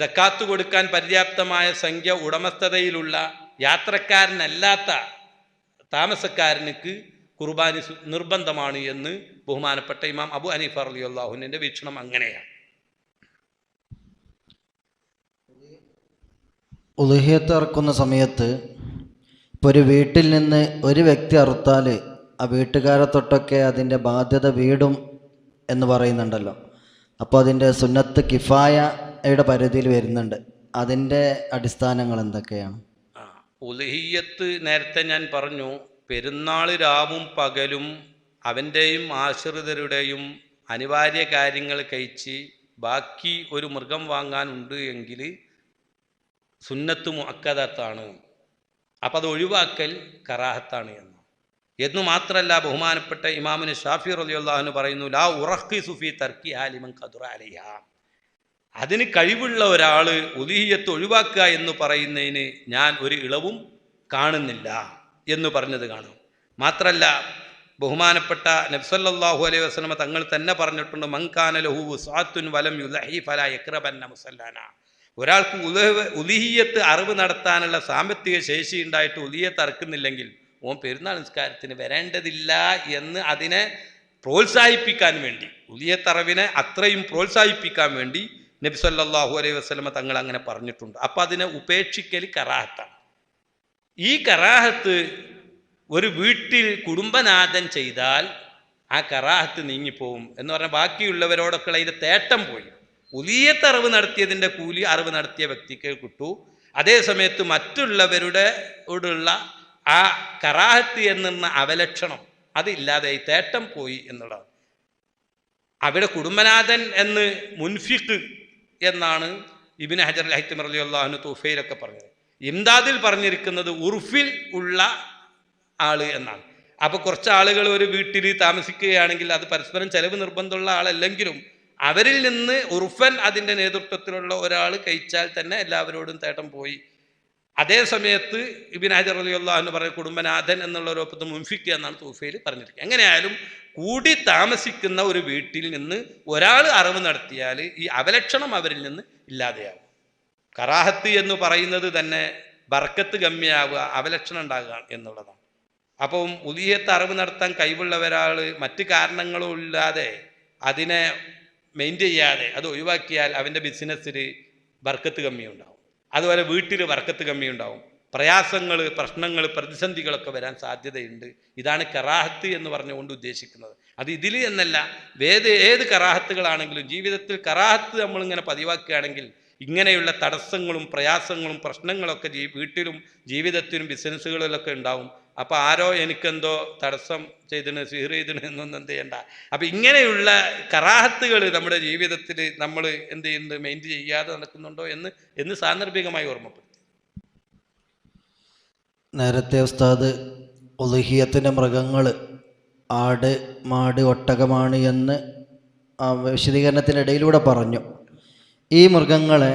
സക്കാത്ത് കൊടുക്കാൻ പര്യാപ്തമായ സംഖ്യ ഉടമസ്ഥതയിലുള്ള യാത്രക്കാരനല്ലാത്ത താമസക്കാരനുക്ക് കുർബാനി നിർബന്ധമാണ് എന്ന് ബഹുമാനപ്പെട്ട ഇമാം അബൂ ഹനീഫ റളിയല്ലാഹു അൻഹുവിൻ്റെ വീക്ഷണം അങ്ങനെയാണ്. ഉദ്ഹിയ്യത്ത് അറുക്കുന്ന സമയത്ത് ഇപ്പോൾ ഒരു വീട്ടിൽ നിന്ന് ഒരു വ്യക്തി അറുത്താൽ ആ വീട്ടുകാരെ തൊട്ടൊക്കെ അതിൻ്റെ ബാധ്യത വീടും എന്ന് പറയുന്നുണ്ടല്ലോ. അപ്പോൾ അതിൻ്റെ സുന്നത്ത് കിഫായയുടെ പരിധിയിൽ വരുന്നുണ്ട്. അതിൻ്റെ അടിസ്ഥാനങ്ങൾ എന്തൊക്കെയാണ്? ഉദ്ഹിയ്യത്ത് നേരത്തെ ഞാൻ പറഞ്ഞു, പെരുന്നാൾ രാവും പകലും അവൻ്റെയും ആശ്രിതരുടെയും അനിവാര്യ കാര്യങ്ങൾ കഴിച്ച് ബാക്കി ഒരു മൃഗം വാങ്ങാനുണ്ട് എങ്കിൽ സുന്നത്ത് മുഅക്കദത്താണ്. അപ്പം അത് ഒഴിവാക്കൽ കറാഹത്താണ് എന്ന് മാത്രമല്ല, ബഹുമാനപ്പെട്ട ഇമാമിന് ഷാഫി റളിയല്ലാഹു അൻഹു പറയുന്നു, ലാ ഉറഖിസു ഫീ തർക്കിഹാ ലിമൻ ഖദറ അലൈഹാ. അതിന് കഴിവുള്ള ഒരാൾ ഉദ്ഹിയ്യത്ത് ഒഴിവാക്കുക എന്ന് പറയുന്നതിന് ഞാൻ ഒരു ഇളവും കാണുന്നില്ല എന്ന് പറഞ്ഞത് കാണും. മാത്രമല്ല, ബഹുമാനപ്പെട്ട നബി സല്ലല്ലാഹു അലൈഹി വസല്ലം തങ്ങൾ തന്നെ പറഞ്ഞിട്ടുണ്ട്, മൻ കാന ലഹു വസ്അത്തുൻ വലം യുളഹി ഫലാ യഖ്റബന്ന മുസല്ലാന. ഒരാൾക്ക് ഉദ്ഹിയ്യത്ത് അറിവ് നടത്താനുള്ള സാമ്പത്തിക ശേഷി ഉണ്ടായിട്ട് ഉദ്ഹിയ്യത്ത് അറുക്കുന്നില്ലെങ്കിൽ ഓൻ പെരുന്നാൾ നിസ്കാരത്തിന് വരേണ്ടതില്ല എന്ന് അതിനെ പ്രോത്സാഹിപ്പിക്കാൻ വേണ്ടി, ഉദ്ഹിയ്യത്ത് അറിവിനെ അത്രയും പ്രോത്സാഹിപ്പിക്കാൻ വേണ്ടി നബി സല്ലല്ലാഹു അലൈഹി വസല്ലം തങ്ങൾ അങ്ങനെ പറഞ്ഞിട്ടുണ്ട്. അപ്പം അതിനെ ഉപേക്ഷിക്കൽ കറാഹത്താണ്. ഈ കറാഹത്ത് ഒരു വീട്ടിൽ കുടുംബനാഥൻ ചെയ്താൽ ആ കറാഹത്ത് നീങ്ങിപ്പോവും എന്ന് പറഞ്ഞാൽ ബാക്കിയുള്ളവരോടൊക്കെ അതിൻ്റെ തേട്ടം പോയി. ഉലിയത്ത് നടത്തിയതിൻ്റെ കൂലി അറിവ് നടത്തിയ വ്യക്തിക്ക് കിട്ടൂ. അതേ സമയത്ത് മറ്റുള്ളവരോടുള്ള ആ കറാഹത്ത് എന്നുള്ള അവലക്ഷണം അതില്ലാതെ ഈ തേട്ടം പോയി എന്നുള്ളതാണ്. അവിടെ കുടുംബനാഥൻ എന്ന് മുൻഫിഖ് എന്നാണ് ഇബ്നു ഹജർ അൽ ഹൈതമി റളിയല്ലാഹു അൻഹു തുഫയിലൊക്കെ പറഞ്ഞത്. ഇംദാദിൽ പറഞ്ഞിരിക്കുന്നത് ഉർഫിൽ ഉള്ള ആള് എന്നാണ്. അപ്പോൾ കുറച്ച് ആളുകൾ ഒരു വീട്ടിൽ താമസിക്കുകയാണെങ്കിൽ അത് പരസ്പരം ചെലവ് നിർബന്ധമുള്ള ആളല്ലെങ്കിലും അവരിൽ നിന്ന് ഉർഫൻ അതിൻ്റെ നേതൃത്വത്തിലുള്ള ഒരാൾ കഴിച്ചാൽ തന്നെ എല്ലാവരോടും തേട്ടം പോയി. അതേ സമയത്ത് ഇബ്നു ഹജർ റളിയല്ലാഹു അൻഹു പറഞ്ഞ കുടുംബനാഥൻ എന്നുള്ള ഒരു ഒപ്പത്ത് മുൻഫിഖ് എന്നാണ് തൂഫയിൽ പറഞ്ഞിരിക്കുന്നത്. എങ്ങനെയായാലും കൂടി താമസിക്കുന്ന ഒരു വീട്ടിൽ നിന്ന് ഒരാൾ അറിവ് നടത്തിയാൽ ഈ അവലക്ഷണം അവരിൽ നിന്ന് ഇല്ലാതെയാകും. കറാഹത്ത് എന്ന് പറയുന്നത് തന്നെ ബർക്കത്ത് ഗമ്യാവുക, അവലക്ഷണം ഉണ്ടാകുക എന്നുള്ളതാണ്. അപ്പം ഉലിയത്ത് അറിവ് നടത്താൻ കഴിവുള്ള ഒരാൾ മറ്റ് കാരണങ്ങളും ഇല്ലാതെ അതിനെ മെയിൻറ്റെയിൻ ചെയ്യാതെ അത് ഒഴിവാക്കിയാൽ അവൻ്റെ ബിസിനസ്സിൽ ബർക്കത്ത് കമ്മിയുണ്ടാവും. അതുപോലെ വീട്ടിൽ ബർക്കത്ത് കമ്മിയുണ്ടാവും. പ്രയാസങ്ങൾ, പ്രശ്നങ്ങൾ, പ്രതിസന്ധികളൊക്കെ വരാൻ സാധ്യതയുണ്ട്. ഇതാണ് കറാഹത്ത് എന്ന് പറഞ്ഞുകൊണ്ട് ഉദ്ദേശിക്കുന്നത്. അത് ഇതിൽ എന്നല്ല, ഏത് കറാഹത്തുകളാണെങ്കിലും ജീവിതത്തിൽ കറാഹത്ത് നമ്മളിങ്ങനെ പതിവാക്കുകയാണെങ്കിൽ ഇങ്ങനെയുള്ള തടസ്സങ്ങളും പ്രയാസങ്ങളും പ്രശ്നങ്ങളൊക്കെ വീട്ടിലും ജീവിതത്തിലും ബിസിനസ്സുകളിലൊക്കെ ഉണ്ടാവും. അപ്പോൾ ആരോ എനിക്കെന്തോ തടസ്സം ചെയ്തിന്, സിഹർ ചെയ്തിന് എന്നൊന്നും എന്ത് ചെയ്യണ്ട. അപ്പം ഇങ്ങനെയുള്ള കറാഹത്തുകൾ നമ്മുടെ ജീവിതത്തിൽ നമ്മൾ എന്ത് ചെയ്യുന്നത്, മെയിൻറ്റെയിൻ ചെയ്യാതെ നടക്കുന്നുണ്ടോ എന്ന് സാന്ദർഭികമായി ഓർമ്മപ്പെടുത്തി. നേരത്തെ ഉസ്താദ് ഉളുഹിയത്തിൻ്റെ മൃഗങ്ങൾ ആട്, മാട്, ഒട്ടകമാണ് എന്ന് വിശദീകരണത്തിനിടയിലൂടെ പറഞ്ഞു. ഈ മൃഗങ്ങളെ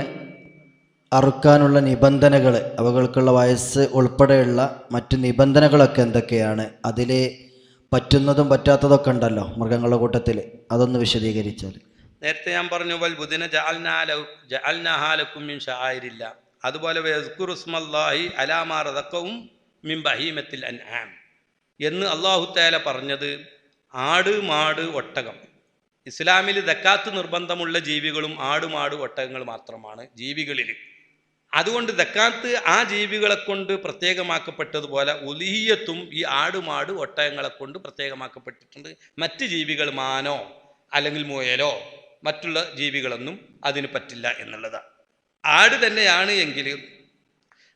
അറുക്കാനുള്ള നിബന്ധനകൾ, അവകൾക്കുള്ള വയസ്സ് ഉൾപ്പെടെയുള്ള മറ്റു നിബന്ധനകളൊക്കെ എന്തൊക്കെയാണ്? അതിൽ പറ്റുന്നതും പറ്റാത്തതൊക്കെ ഉണ്ടല്ലോ മൃഗങ്ങളുടെ കൂട്ടത്തിൽ, അതൊന്ന് വിശദീകരിച്ചാൽ. നേരത്തെ ഞാൻ പറഞ്ഞു വൽ ബുദിന ജഅൽനാഹാലക്കും മിൻ ശആയിരില്ല. അതുപോലെ വയസ്കുറുസ്മല്ലാഹി അലാ മാ റസഖഹും മിൻ ബഹീമത്തിൽ അൻആം എന്ന് അല്ലാഹു തആല പറഞ്ഞത് ആട്, മാട്, ഒട്ടകം. ഇസ്ലാമിൽ ദക്കാത്ത് നിർബന്ധമുള്ള ജീവികളും ആട്, മാട്, ഒട്ടകങ്ങൾ മാത്രമാണ് ജീവികളിൽ. അതുകൊണ്ട് ദക്കാത്ത് ആ ജീവികളെ കൊണ്ട് പ്രത്യേകമാക്കപ്പെട്ടതുപോലെ ഉലിഹിയത്തും ഈ ആട്, മാട്, ഒട്ടകങ്ങളെ കൊണ്ട് പ്രത്യേകമാക്കപ്പെട്ടിട്ടുണ്ട്. മറ്റ് ജീവികൾ മാനോ അല്ലെങ്കിൽ മുയലോ മറ്റുള്ള ജീവികളൊന്നും അതിന് പറ്റില്ല എന്നുള്ളതാണ്. ആട് തന്നെയാണ് എങ്കിൽ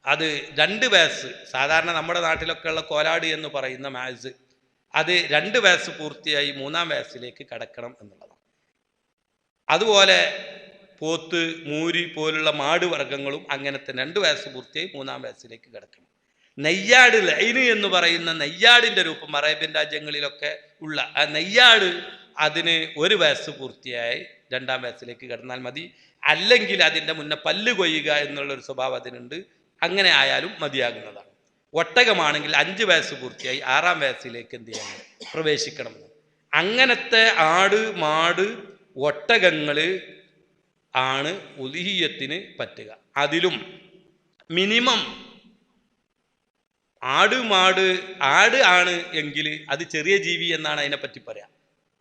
അത് 2 വയസ്സ്, സാധാരണ നമ്മുടെ നാട്ടിലൊക്കെ ഉള്ള കോലാട് എന്ന് പറയുന്ന മാസ്, അത് 2 വയസ്സ് പൂർത്തിയായി 3-ാം വയസ്സിലേക്ക് കടക്കണം എന്നുള്ളതാണ്. അതുപോലെ പോത്ത്, മൂരി പോലുള്ള മാട് വർഗ്ഗങ്ങളും അങ്ങനത്തെ 2 വയസ്സ് പൂർത്തിയായി 3-ാം വയസ്സിലേക്ക് കിടക്കണം. നെയ്യാട്, ലൈന് എന്ന് പറയുന്ന നെയ്യാടിൻ്റെ രൂപം അറേബ്യൻ രാജ്യങ്ങളിലൊക്കെ ഉള്ള ആ നെയ്യാട്, അതിന് 1 വയസ്സ് പൂർത്തിയായി 2-ാം വയസ്സിലേക്ക് കിടന്നാൽ മതി. അല്ലെങ്കിൽ അതിൻ്റെ മുന്നേ പല്ല് കൊയ്യുക എന്നുള്ളൊരു സ്വഭാവം അതിനുണ്ട്. അങ്ങനെ ആയാലും മതിയാകുന്നതാണ്. ഒട്ടകമാണെങ്കിൽ 5 വയസ്സ് പൂർത്തിയായി 6-ാം വയസ്സിലേക്ക് എന്ത് ചെയ്യണം, പ്രവേശിക്കണമെന്ന്. അങ്ങനത്തെ ആട്, മാട്, ഒട്ടകങ്ങൾ ആണ് ഉലിഹിയത്തിന് പറ്റുക. അതിലും മിനിമം ആട്, മാട്, ആട് ആണ് എങ്കിൽ അത് ചെറിയ ജീവി എന്നാണ് അതിനെപ്പറ്റി പറയാം.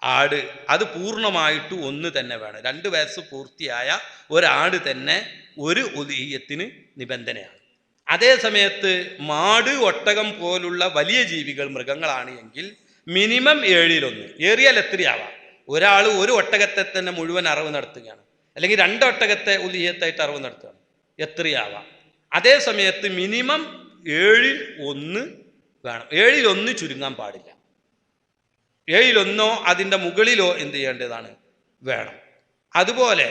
ആട് അത് പൂർണ്ണമായിട്ട് 1 തന്നെ വേണം. 2 വയസ്സ് പൂർത്തിയായ ഒരാട് തന്നെ ഒരു ഉലിഹിയത്തിന് നിബന്ധനയാണ്. അതേ സമയത്ത് മാട്, ഒട്ടകം പോലുള്ള വലിയ ജീവികൾ, മൃഗങ്ങളാണ് എങ്കിൽ മിനിമം 7-ൽ-1, ഏറിയാൽ എത്രയാവാം. ഒരാൾ ഒരു ഒട്ടകത്തെ തന്നെ മുഴുവൻ അറിവ് നടത്തുകയാണ്, അല്ലെങ്കിൽ 2 ഒട്ടകത്തെ ഉലിഹിയത്തായിട്ട് അറിവ് നടത്തുകയാണ്, എത്രയാവാം. അതേ സമയത്ത് മിനിമം 7-ൽ-1 വേണം. 7-ൽ-1 ചുരുങ്ങാൻ പാടില്ല. 7-ൽ-1 അതിൻ്റെ മുകളിലോ എന്ത് ചെയ്യേണ്ടതാണ്, വേണം. അതുപോലെ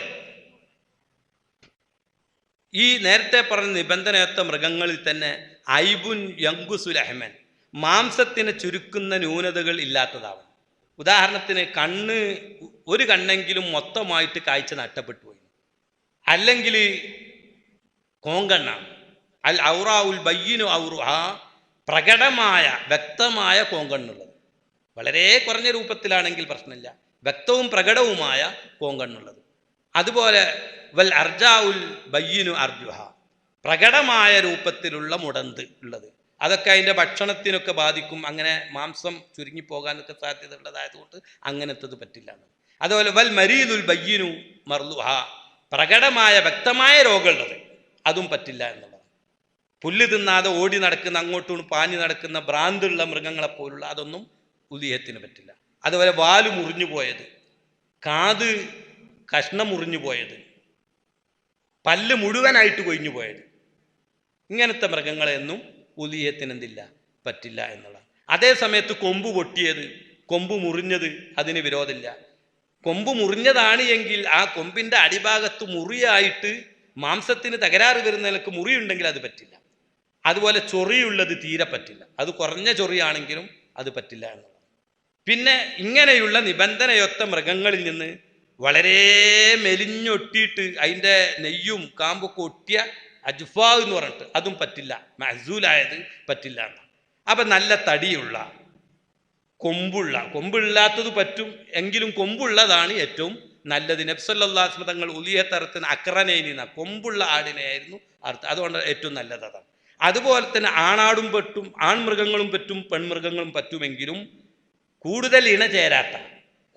ഈ നേരത്തെ പറഞ്ഞ നിബന്ധനയത്ത മൃഗങ്ങളിൽ തന്നെ ഐബുൻ യങ്കുസുൽ അഹ്മൻ, മാംസത്തിനെ ചുരുക്കുന്ന ന്യൂനതകൾ ഇല്ലാത്തതാവണം. ഉദാഹരണത്തിന് ഒരു കണ്ണെങ്കിലും മൊത്തമായിട്ട് കാഴ്ച നഷ്ടപ്പെട്ടു പോയി, അല്ലെങ്കിൽ കോങ്കണ്ണാണ്. അൽ ഔറാഉൽ ബയ്യിനു ഔറുഹ, പ്രകടമായ വ്യക്തമായ കോങ്കണ്ണുള്ളത്. വളരെ കുറഞ്ഞ രൂപത്തിലാണെങ്കിൽ പ്രശ്നമില്ല, വ്യക്തവും പ്രകടവുമായ കോങ്കണ്ണുള്ളത്. അതുപോലെ വൽ അർജാഉൽ ബയ്യിനു അർജുഹ, പ്രകടമായ രൂപത്തിലുള്ള മുടന്ത് ഉള്ളത്. അതൊക്കെ അതിൻ്റെ ഭക്ഷണത്തിനൊക്കെ ബാധിക്കും. അങ്ങനെ മാംസം ചുരുങ്ങിപ്പോകാനൊക്കെ സാധ്യത ഉള്ളതായതുകൊണ്ട് അങ്ങനത്തത് പറ്റില്ല. അതുപോലെ വൽ മരീദുൽ ബയ്യിനു മർലുഹ, പ്രകടമായ വ്യക്തമായ രോഗമുള്ളത് അതും പറ്റില്ല എന്നുള്ളതാണ്. പുല്ല് തിന്നാതെ ഓടി നടക്കുന്ന, അങ്ങോട്ടും പാഞ്ഞു നടക്കുന്ന ഭ്രാന്തുള്ള മൃഗങ്ങളെ പോലുള്ള അതൊന്നും ഉദിയത്തിന് പറ്റില്ല. അതുപോലെ വാല് മുറിഞ്ഞു പോയത്, കാത് കഷ്ണം മുറിഞ്ഞു പോയത്, പല്ല് മുഴുവനായിട്ട് കൊഴിഞ്ഞു പോയത്, ഇങ്ങനത്തെ മൃഗങ്ങളെയൊന്നും ഉദിയത്തിന് എന്തില്ല, പറ്റില്ല എന്നുള്ളതാണ്. അതേ സമയത്ത് കൊമ്പ് പൊട്ടിയത്, കൊമ്പ് മുറിഞ്ഞത് അതിന് വിരോധമില്ല. കൊമ്പ് മുറിഞ്ഞതാണ് എങ്കിൽ ആ കൊമ്പിൻ്റെ അടിഭാഗത്ത് മുറിയായിട്ട് മാംസത്തിന് തകരാറ് വരുന്ന നിലക്ക് മുറിയുണ്ടെങ്കിൽ അത് പറ്റില്ല. അതുപോലെ ചൊറിയുള്ളത് തീരെ പറ്റില്ല, അത് കുറഞ്ഞ ചൊറിയാണെങ്കിലും അത് പറ്റില്ല എന്നുള്ളത്. പിന്നെ ഇങ്ങനെയുള്ള നിബന്ധനയൊത്ത മൃഗങ്ങളിൽ നിന്ന് വളരെ മെലിഞ്ഞൊട്ടിയിട്ട് അതിൻ്റെ നെയ്യും കാമ്പൊക്കെ ഒട്ടിയ അജ്ഫാ എന്ന് പറഞ്ഞിട്ട് അതും പറ്റില്ല, മഹ്സൂലായത് പറ്റില്ല എന്നാണ്. അപ്പം നല്ല തടിയുള്ള കൊമ്പില്ലാത്തത് പറ്റും, എങ്കിലും കൊമ്പുള്ളതാണ് ഏറ്റവും നല്ലത്. നബി സല്ലല്ലാഹു അലൈഹി വസല്ലം തങ്ങൾ ഉലിയത്തറുത്തിന് അക്രനൈന കൊമ്പുള്ള ആടിനെയായിരുന്നു അർത്ഥം, അതുകൊണ്ട് ഏറ്റവും നല്ലത് അതാണ്. അതുപോലെ തന്നെ ആണാടും പറ്റും, ആൺമൃഗങ്ങളും പറ്റും, പെൺമൃഗങ്ങളും പറ്റുമെങ്കിലും കൂടുതൽ ഇണചേരാത്ത,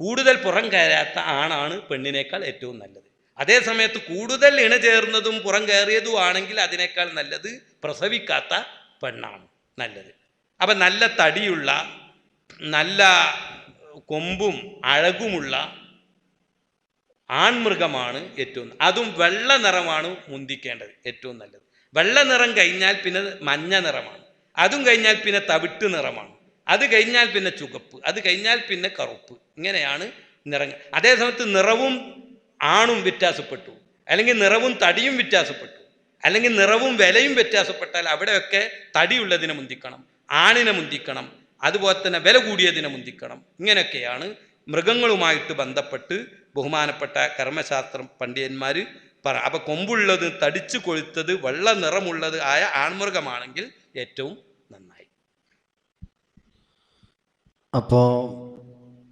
കൂടുതൽ പുറം കയറാത്ത ആണാണ് പെണ്ണിനേക്കാൾ ഏറ്റവും നല്ലത്. അതേ സമയത്ത് കൂടുതൽ ഇണചേർന്നതും പുറം കയറിയതും ആണെങ്കിൽ അതിനേക്കാൾ നല്ലത് പ്രസവിക്കാത്ത പെണ്ണാണ് നല്ലത്. അപ്പം നല്ല തടിയുള്ള, നല്ല കൊമ്പും അഴകുമുള്ള ആൺമൃഗമാണ് ഏറ്റവും, അതും വെള്ള നിറമാണ് മുന്തിക്കേണ്ടത്, ഏറ്റവും നല്ലത്. വെള്ള നിറം കഴിഞ്ഞാൽ പിന്നെ മഞ്ഞ നിറമാണ്, അതും കഴിഞ്ഞാൽ പിന്നെ തവിട്ട് നിറമാണ്, അത് കഴിഞ്ഞാൽ പിന്നെ ചുവപ്പ്, അത് കഴിഞ്ഞാൽ പിന്നെ കറുപ്പ്, ഇങ്ങനെയാണ് നിറങ്ങൾ. അതേ സമയത്ത് നിറവും ആണും വ്യത്യാസപ്പെട്ടു, അല്ലെങ്കിൽ നിറവും തടിയും വ്യത്യാസപ്പെട്ടു, അല്ലെങ്കിൽ നിറവും വിലയും വ്യത്യാസപ്പെട്ടാൽ അവിടെയൊക്കെ തടിയുള്ളതിനെ മുന്തിക്കണം, ആണിനെ മുന്തിക്കണം, അതുപോലെ തന്നെ വില കൂടിയതിനെ മുന്തിക്കണം. ഇങ്ങനെയൊക്കെയാണ് മൃഗങ്ങളുമായിട്ട് ബന്ധപ്പെട്ട് ബഹുമാനപ്പെട്ട കർമ്മശാസ്ത്രം പണ്ഡിതന്മാർ പറ. അപ്പം കൊമ്പുള്ളത്, തടിച്ചു കൊഴുത്തത്, വെള്ള നിറമുള്ളത് ആയ ആൺമൃഗമാണെങ്കിൽ ഏറ്റവും നന്നായി. അപ്പോൾ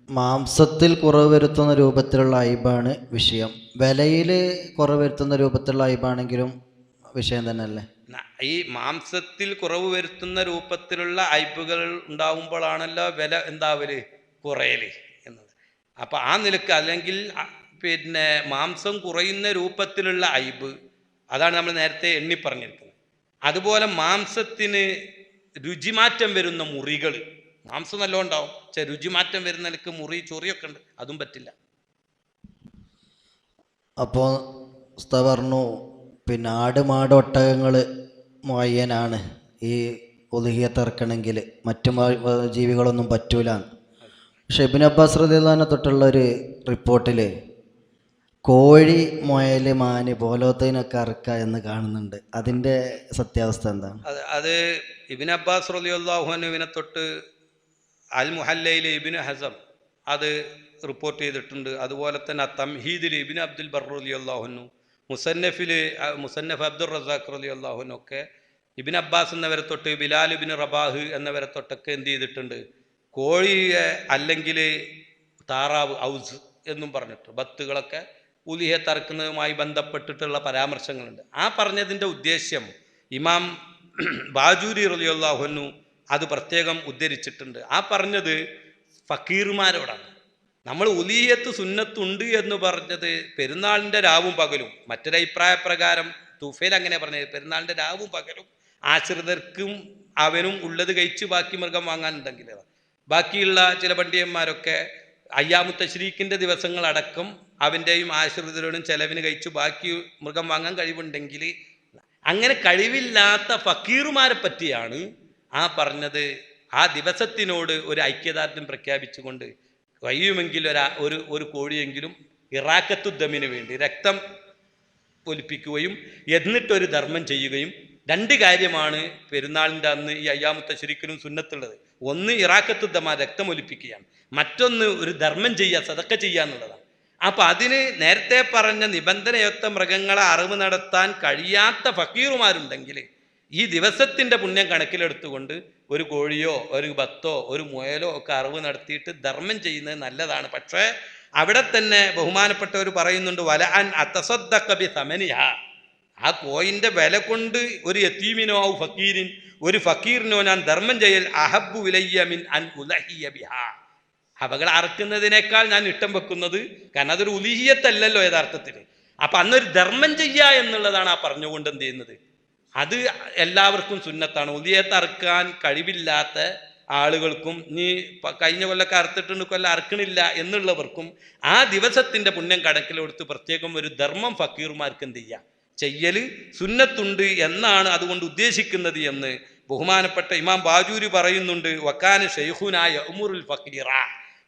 മാംസത്തിൽ കുറവ് വരുത്തുന്ന രൂപത്തിലുള്ള അയിബാണ് വിഷയം, വിലയിൽ കുറവ് വരുത്തുന്ന രൂപത്തിലുള്ള അയിബാണെങ്കിലും വിഷയം തന്നെയല്ലേ? ഈ മാംസത്തിൽ കുറവ് വരുത്തുന്ന രൂപത്തിലുള്ള അയിബുകൾ ഉണ്ടാവുമ്പോഴാണല്ലോ വില എന്താവല്, കുറയല് എന്നത്. അപ്പം ആ നിലക്ക്, അല്ലെങ്കിൽ പിന്നെ മാംസം കുറയുന്ന രൂപത്തിലുള്ള അയിബ്, അതാണ് നമ്മൾ നേരത്തെ എണ്ണി പറഞ്ഞിരിക്കുന്നത്. അതുപോലെ മാംസത്തിന് രുചിമാറ്റം വരുന്ന മുറികൾ, മാംസം നല്ലോണം ഉണ്ടാവും, പക്ഷെ രുചിമാറ്റം വരുന്ന നിലക്ക് മുറി ചൊറിയൊക്കെ ഉണ്ട്, അതും പറ്റില്ല. അപ്പോൾ ഉസ്താദ് പറഞ്ഞു പിന്നെ ആട്, മാട്, ഒട്ടകങ്ങൾ മുഅയ്യനാണ് ഈ ഉളുഹിയത്ത് ഇറക്കണമെങ്കിൽ, മറ്റു ജീവികളൊന്നും പറ്റൂല. പക്ഷെ ഇബ്നു അബ്ബാസ് റളിയല്ലാഹു അൻഹു തൊട്ടുള്ള ഒരു റിപ്പോർട്ടിൽ കോഴി, മുയൽ, മാന് പോലത്തതിനൊക്കെ അറക്കുക എന്ന് കാണുന്നുണ്ട്. അതിൻ്റെ സത്യാവസ്ഥ എന്താണ്? അത് ഇബ്നു അബ്ബാസ് റളിയല്ലാഹു അൻഹുവിനെ തൊട്ട് അൽ മുഹല്ലയിൽ ഇബ്നു ഹസം അത് റിപ്പോർട്ട് ചെയ്തിട്ടുണ്ട്. അതുപോലെ തന്നെ തംഹീദിൽ ഇബ്നു അബ്ദുൽ ബർ റളിയല്ലാഹു അൻഹു, മുസന്നഫ് അബ്ദുർ റസാഖ് റളിയല്ലാഹു അൻഹു ഒക്കെ ഇബ്നു അബ്ബാസ് എന്നവരെ തൊട്ട് ബിലാൽ ഇബ്നു റബാഹ് എന്നവരെ തൊട്ടൊക്കെ എന്ത് ചെയ്തിട്ടുണ്ട്, കോഴിയെ അല്ലെങ്കിൽ താറാവ്, ഔസ് എന്നും പറഞ്ഞിട്ട് ബത്തുകളൊക്കെ ഉലിഹത്ത് അറക്കുന്നതുമായി ബന്ധപ്പെട്ടിട്ടുള്ള പരാമർശങ്ങളുണ്ട്. ആ പറഞ്ഞതിൻ്റെ ഉദ്ദേശ്യം ഇമാം ബാജൂരി റളിയല്ലാഹു അൻഹു അത് പ്രത്യേകം ഉദ്ധരിച്ചിട്ടുണ്ട്. ആ പറഞ്ഞത് ഫക്കീർമാരോടാണ്. നമ്മൾ ഉലിഹത്ത് സുന്നത്തുണ്ട് എന്ന് പറഞ്ഞത് പെരുന്നാളിൻ്റെ രാവും പകലും, മറ്റൊരഭിപ്രായ പ്രകാരം തുഫേൽ അങ്ങനെ പറഞ്ഞത് പെരുന്നാളിൻ്റെ രാവും പകലും ആശ്രിതർക്കും അവനും ഉള്ളത് കഴിച്ച് ബാക്കി മൃഗം വാങ്ങാനുണ്ടെങ്കിൽ, ബാക്കിയുള്ള ചില പണ്ഡിതന്മാരൊക്കെ അയ്യാമു തശ്രീക്കിൻ്റെ ദിവസങ്ങളടക്കം അവൻ്റെയും ആശ്രിതരുടെയും ചെലവിന് കഴിച്ചു ബാക്കി മൃഗം വാങ്ങാൻ കഴിവുണ്ടെങ്കിൽ, അങ്ങനെ കഴിവില്ലാത്ത ഫക്കീറുമാരെ പറ്റിയാണ് ആ പറഞ്ഞത്. ആ ദിവസത്തിനോട് ഒരു ഐക്യദാർഢ്യം പ്രഖ്യാപിച്ചുകൊണ്ട് കഴിയുമെങ്കിൽ ഒരു കോഴിയെങ്കിലും ഇറാക്കത്തുദ്ദമിന് വേണ്ടി രക്തം ഒലിപ്പിക്കുകയും എന്നിട്ടൊരു ധർമ്മം ചെയ്യുകയും. രണ്ട് കാര്യമാണ് പെരുന്നാളിൻ്റെ അന്ന് ഈ അയ്യാമു തശ്രീക്കിനും സുന്നത്തുള്ളത്. ഒന്ന് ഇറാക്കത്തുദ്ദമ, രക്തം ഒലിപ്പിക്കുകയാണ്, മറ്റൊന്ന് ഒരു ധർമ്മം ചെയ്യുക, സദക്ക ചെയ്യുക എന്നുള്ളതാണ്. അപ്പം അതിന് നേരത്തെ പറഞ്ഞ നിബന്ധനയൊത്ത മൃഗങ്ങളെ അറിവ് നടത്താൻ കഴിയാത്ത ഫക്കീറുമാരുണ്ടെങ്കിൽ ഈ ദിവസത്തിൻ്റെ പുണ്യം കണക്കിലെടുത്തുകൊണ്ട് ഒരു കോഴിയോ ഒരു ബത്തോ ഒരു മുയലോ ഒക്കെ അറിവ് നടത്തിയിട്ട് ധർമ്മം ചെയ്യുന്നത് നല്ലതാണ്. പക്ഷേ അവിടെ തന്നെ ബഹുമാനപ്പെട്ടവർ പറയുന്നുണ്ട്, വല അൻ അത്തസദ്ദഖ ബി സമനിഹ, ആ കോയിൻ്റെ വില കൊണ്ട് ഒരു യതീമിനോ ഔ ഫക്കീരിൻ, ഒരു ഫക്കീറിനോ ഞാൻ ധർമ്മം ചെയ്യൽ അഹബ്ബു ഇലയ്യ മിൻ അൻ ഉലഹിയ ബിഹാ, അവകളെ അറക്കുന്നതിനേക്കാൾ ഞാൻ ഇഷ്ടം വെക്കുന്നത്, കാരണം അതൊരു ഉലിഹിയത്തല്ലല്ലോ യഥാർത്ഥത്തിൽ. അപ്പം അന്നൊരു ധർമ്മം ചെയ്യുക എന്നുള്ളതാണ് ആ പറഞ്ഞുകൊണ്ട് എന്ത് ചെയ്യുന്നത്, അത് എല്ലാവർക്കും സുന്നത്താണ്. ഉദിയത്ത് അറുക്കാൻ കഴിവില്ലാത്ത ആളുകൾക്കും നീ കഴിഞ്ഞ കൊല്ലൊക്കെ അറുത്തിട്ടുണ്ട് കൊല്ലം അറുക്കണില്ല എന്നുള്ളവർക്കും ആ ദിവസത്തിൻ്റെ പുണ്യം കണക്കിലെടുത്ത് പ്രത്യേകം ഒരു ധർമ്മം ഫക്കീർമാർക്ക് എന്ത് ചെയ്യുക, ചെയ്യൽ സുന്നത്തുണ്ട് എന്നാണ് അതുകൊണ്ട് ഉദ്ദേശിക്കുന്നത് എന്ന് ബഹുമാനപ്പെട്ട ഇമാം ബാജൂരി പറയുന്നുണ്ട്. വക്കാന ഷെയ്ഖുനായ ഉമുറുൽ ഫക്കീറ,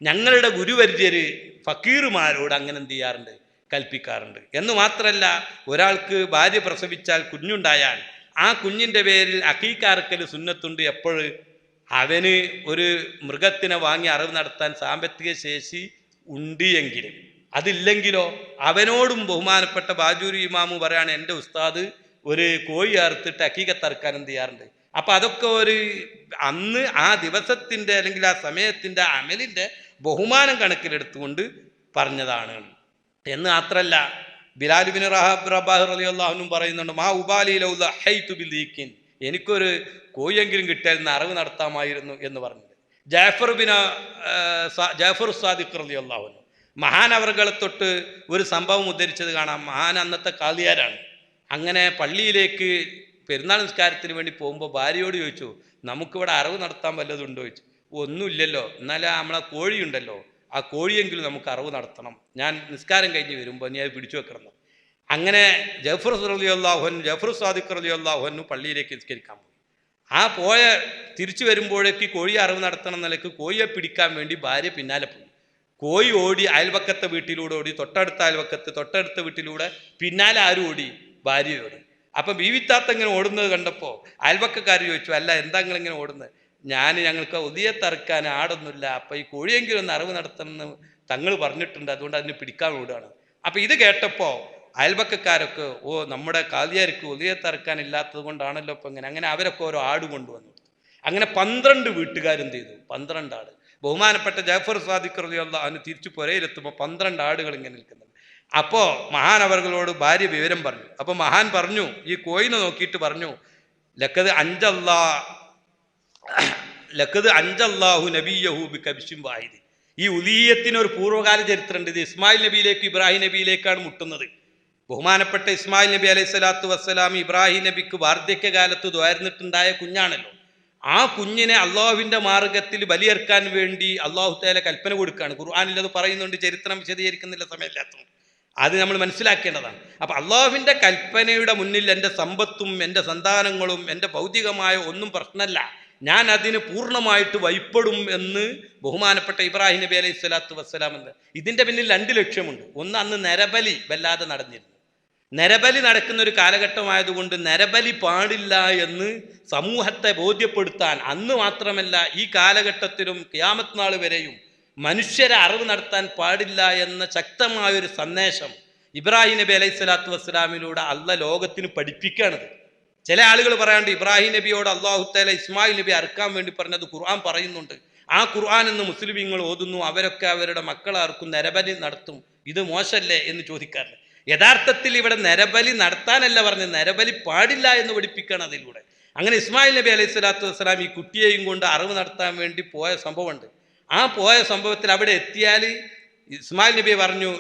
ഞങ്ങളുടെ ഗുരുവര്യര് ഫക്കീറുമാരോട് അങ്ങനെ എന്ത് ചെയ്യാറുണ്ട്, കൽപ്പിക്കാറുണ്ട്. എന്ന് മാത്രമല്ല, ഒരാൾക്ക് ഭാര്യ പ്രസവിച്ചാൽ കുഞ്ഞുണ്ടായാൽ ആ കുഞ്ഞിൻ്റെ പേരിൽ അഖീഖാർക്കൽ സുന്നത്തുണ്ട്. എപ്പോഴും അവന് ഒരു മൃഗത്തിനെ വാങ്ങി അറിവ് നടത്താൻ സാമ്പത്തിക ശേഷി ഉണ്ട് എങ്കിലും, അതില്ലെങ്കിലോ അവനോടും ബഹുമാനപ്പെട്ട ബാജൂരി ഇമാമു പറയാണ്, എൻ്റെ ഉസ്താദ് ഒരു കോഴി അറുത്തിട്ട് അഖീഖത്തറുക്കാൻ എന്ത് ചെയ്യാറുണ്ട്. അപ്പം അതൊക്കെ ഒരു അന്ന് ആ ദിവസത്തിൻ്റെ അല്ലെങ്കിൽ ആ സമയത്തിൻ്റെ അമലിൻ്റെ ബഹുമാനം കണക്കിലെടുത്തുകൊണ്ട് പറഞ്ഞതാണ്. എന്ന് മാത്രമല്ല, ബിലാൽ ബിൻ റബാഹ് റളിയല്ലാഹു അൻഹു പറയുന്നുണ്ട്, മാ ഉബാലി ലൗ ദഹൈതു ബിദീഖിൻ, എനിക്കൊരു കോയെങ്കിലും കിട്ടിയാൽ അറിവ് നടത്താമായിരുന്നു എന്ന് പറഞ്ഞത്. ജാഫർ സാദിഖ് റളിയല്ലാഹു അൻഹു മഹാൻ അവർകളെ തൊട്ട് ഒരു സംഭവം ഉദ്ധരിച്ചത് കാണാം. മഹാൻ അന്നത്തെ കാളിയാരാണ്. അങ്ങനെ പള്ളിയിലേക്ക് പെരുന്നാൾ നിസ്കാരത്തിന് വേണ്ടി പോകുമ്പോൾ ഭാര്യയോട് ചോദിച്ചു, നമുക്കിവിടെ അറിവ് നടത്താൻ വല്ലതുണ്ടോ ചോദിച്ചു. ഒന്നുമില്ലല്ലോ, എന്നാലും നമ്മളെ കോഴിയുണ്ടല്ലോ, ആ കോഴിയെങ്കിലും നമുക്ക് അറിവ് നടത്തണം, ഞാൻ നിസ്കാരം കഴിഞ്ഞ് വരുമ്പോൾ നീ അത് പിടിച്ചു വെക്കണം. അങ്ങനെ ജഫർ റളിയല്ലാഹു അൻഹു, ജഫർ സാദിഖ് റളിയല്ലാഹു അൻഹു പള്ളിയിലേക്ക് നിസ്കരിക്കാൻ പോയി. ആ പോയ തിരിച്ചു വരുമ്പോഴേക്ക് കോഴി അറിവ് നടത്തണം നിലക്ക് കോഴിയെ പിടിക്കാൻ വേണ്ടി ഭാര്യ പിന്നാലെ പോയി. കോഴി ഓടി അയൽവക്കത്തെ വീട്ടിലൂടെ ഓടി, തൊട്ടടുത്ത വീട്ടിലൂടെ പിന്നാലെ ആരും ഓടി, ഭാര്യ ഓടി. അപ്പം ബീവിത്താത്ത ഇങ്ങനെ ഓടുന്നത് കണ്ടപ്പോൾ അയൽവക്കക്കാർ ചോദിച്ചു, അല്ല എന്താ നിങ്ങളിങ്ങനെ ഓടുന്നത്? ഞങ്ങൾക്ക് ഉദിയത്തറുക്കാൻ ആടൊന്നുമില്ല, അപ്പം ഈ കോഴിയെങ്കിലും ഒന്ന് അറിവ് നടത്തണമെന്ന് തങ്ങൾ പറഞ്ഞിട്ടുണ്ട്, അതുകൊണ്ട് അതിനെ പിടിക്കാൻ ഓടുകയാണ്. അപ്പം ഇത് കേട്ടപ്പോൾ അയൽവക്കക്കാരൊക്കെ, ഓ നമ്മുടെ കാതിയാർക്ക് ഉദിയത്തറുക്കാൻ ഇല്ലാത്തത് കൊണ്ടാണല്ലോ ഇപ്പം ഇങ്ങനെ. അങ്ങനെ അവരൊക്കെ ഓരോ ആട് കൊണ്ടുവന്നു. അങ്ങനെ 12 വീട്ടുകാരെന്ത് ചെയ്തു, 12 ആട്. ബഹുമാനപ്പെട്ട ജാഫർ സാദിഖ് റളിയല്ലാഹു അൻഹു തിരിച്ചു പുരയിലെത്തുമ്പോൾ 12 ആടുകൾ ഇങ്ങനെ നിൽക്കുന്നുണ്ട്. അപ്പോൾ മഹാൻ അവർകളോട് ഭാര്യ വിവരം പറഞ്ഞു. അപ്പോൾ മഹാൻ പറഞ്ഞു, ഈ കോയിനെ നോക്കിയിട്ട് പറഞ്ഞു, ലക്കത് അഞ്ചല്ലാഹു നബിയഹു ബികബ്ശിൻ വാഹിദ്. ഈ ഉലിയത്തിന് ഒരു പൂർവ്വകാല ചരിത്രമുണ്ട്. ഇത് ഇസ്മായിൽ നബിയിലേക്ക് ഇബ്രാഹിം നബിയിലേക്കാണ് മുട്ടുന്നത്. ബഹുമാനപ്പെട്ട ഇസ്മായിൽ നബി അലൈഹി സ്വലാത്തു വസ്സലാം ഇബ്രാഹിം നബിക്ക് വാർദ്ധക്യകാലത്ത് ദ്വാരന്നിട്ടുണ്ടായ കുഞ്ഞാണല്ലോ. ആ കുഞ്ഞിനെ അള്ളാഹുവിൻ്റെ മാർഗത്തിൽ ബലിയെറുക്കാൻ വേണ്ടി അള്ളാഹു തആല കൽപ്പന കൊടുക്കുകയാണ്. ഖുർആനിൽ അത് പറയുന്നുണ്ട്, ചരിത്രം വിശദീകരിക്കുന്നില്ല, സമയമില്ലാത്തതുകൊണ്ട് അത് നമ്മൾ മനസ്സിലാക്കേണ്ടതാണ്. അപ്പം അള്ളാഹുവിൻ്റെ കൽപ്പനയുടെ മുന്നിൽ എൻ്റെ സമ്പത്തും എൻ്റെ സന്താനങ്ങളും എൻ്റെ ഭൗതികമായ ഒന്നും പ്രശ്നമല്ല, ഞാൻ അതിന് പൂർണ്ണമായിട്ട് വഴിപ്പെടും എന്ന് ബഹുമാനപ്പെട്ട ഇബ്രാഹിം നബി അലൈഹി സ്വലാത്തു വസ്സലാം എന്ന്. ഇതിൻ്റെ പിന്നിൽ 2 ലക്ഷ്യമുണ്ട്. ഒന്ന്, അന്ന് നരബലി വല്ലാതെ നടന്നിരുന്നു. നരബലി നടക്കുന്ന ഒരു കാലഘട്ടമായതുകൊണ്ട് നരബലി പാടില്ല എന്ന് സമൂഹത്തെ ബോധ്യപ്പെടുത്താൻ, അന്ന് മാത്രമല്ല ഈ കാലഘട്ടത്തിലും ഖിയാമത്ത് നാൾ വരെയും മനുഷ്യരെ അറിവ് നടത്താൻ പാടില്ല എന്ന ശക്തമായൊരു സന്ദേശം ഇബ്രാഹിം നബി അലൈഹി സ്വലാത്തു വസ്സലാമിലൂടെ അള്ളാഹ് ലോകത്തിന് പഠിപ്പിക്കുകയാണത്. ചില ആളുകൾ പറയാണ്ട് ഇബ്രാഹിം നബിയോട് അള്ളാഹു തആല ഇസ്മായിൽ നബി അറുക്കാൻ വേണ്ടി പറഞ്ഞത് ഖുർആൻ പറയുന്നുണ്ട്. ആ ഖുർആൻ എന്ന് മുസ്ലിമീങ്ങൾ ഓതുന്നു, അവരൊക്കെ അവരുടെ മക്കളെ അറുക്കും, നരബലി നടത്തും, ഇത് മോശമല്ലേ എന്ന് ചോദിക്കാറുണ്ട്. യഥാർത്ഥത്തിൽ ഇവിടെ നരബലി നടത്താനല്ല പറഞ്ഞത്, നരബലി പാടില്ല എന്ന് പഠിപ്പിക്കുകയാണ് അതിലൂടെ. അങ്ങനെ ഇസ്മായിൽ നബി അലൈഹി സ്വലാത്തു വസ്സലാം ഈ കുട്ടിയെയും കൊണ്ട് അറിവ് നടത്താൻ വേണ്ടി പോയ സംഭവമുണ്ട്. ആ പോയ സംഭവത്തിൽ അവിടെ എത്തിയാൽ ഇസ്മായിൽ നബി പറഞ്ഞു,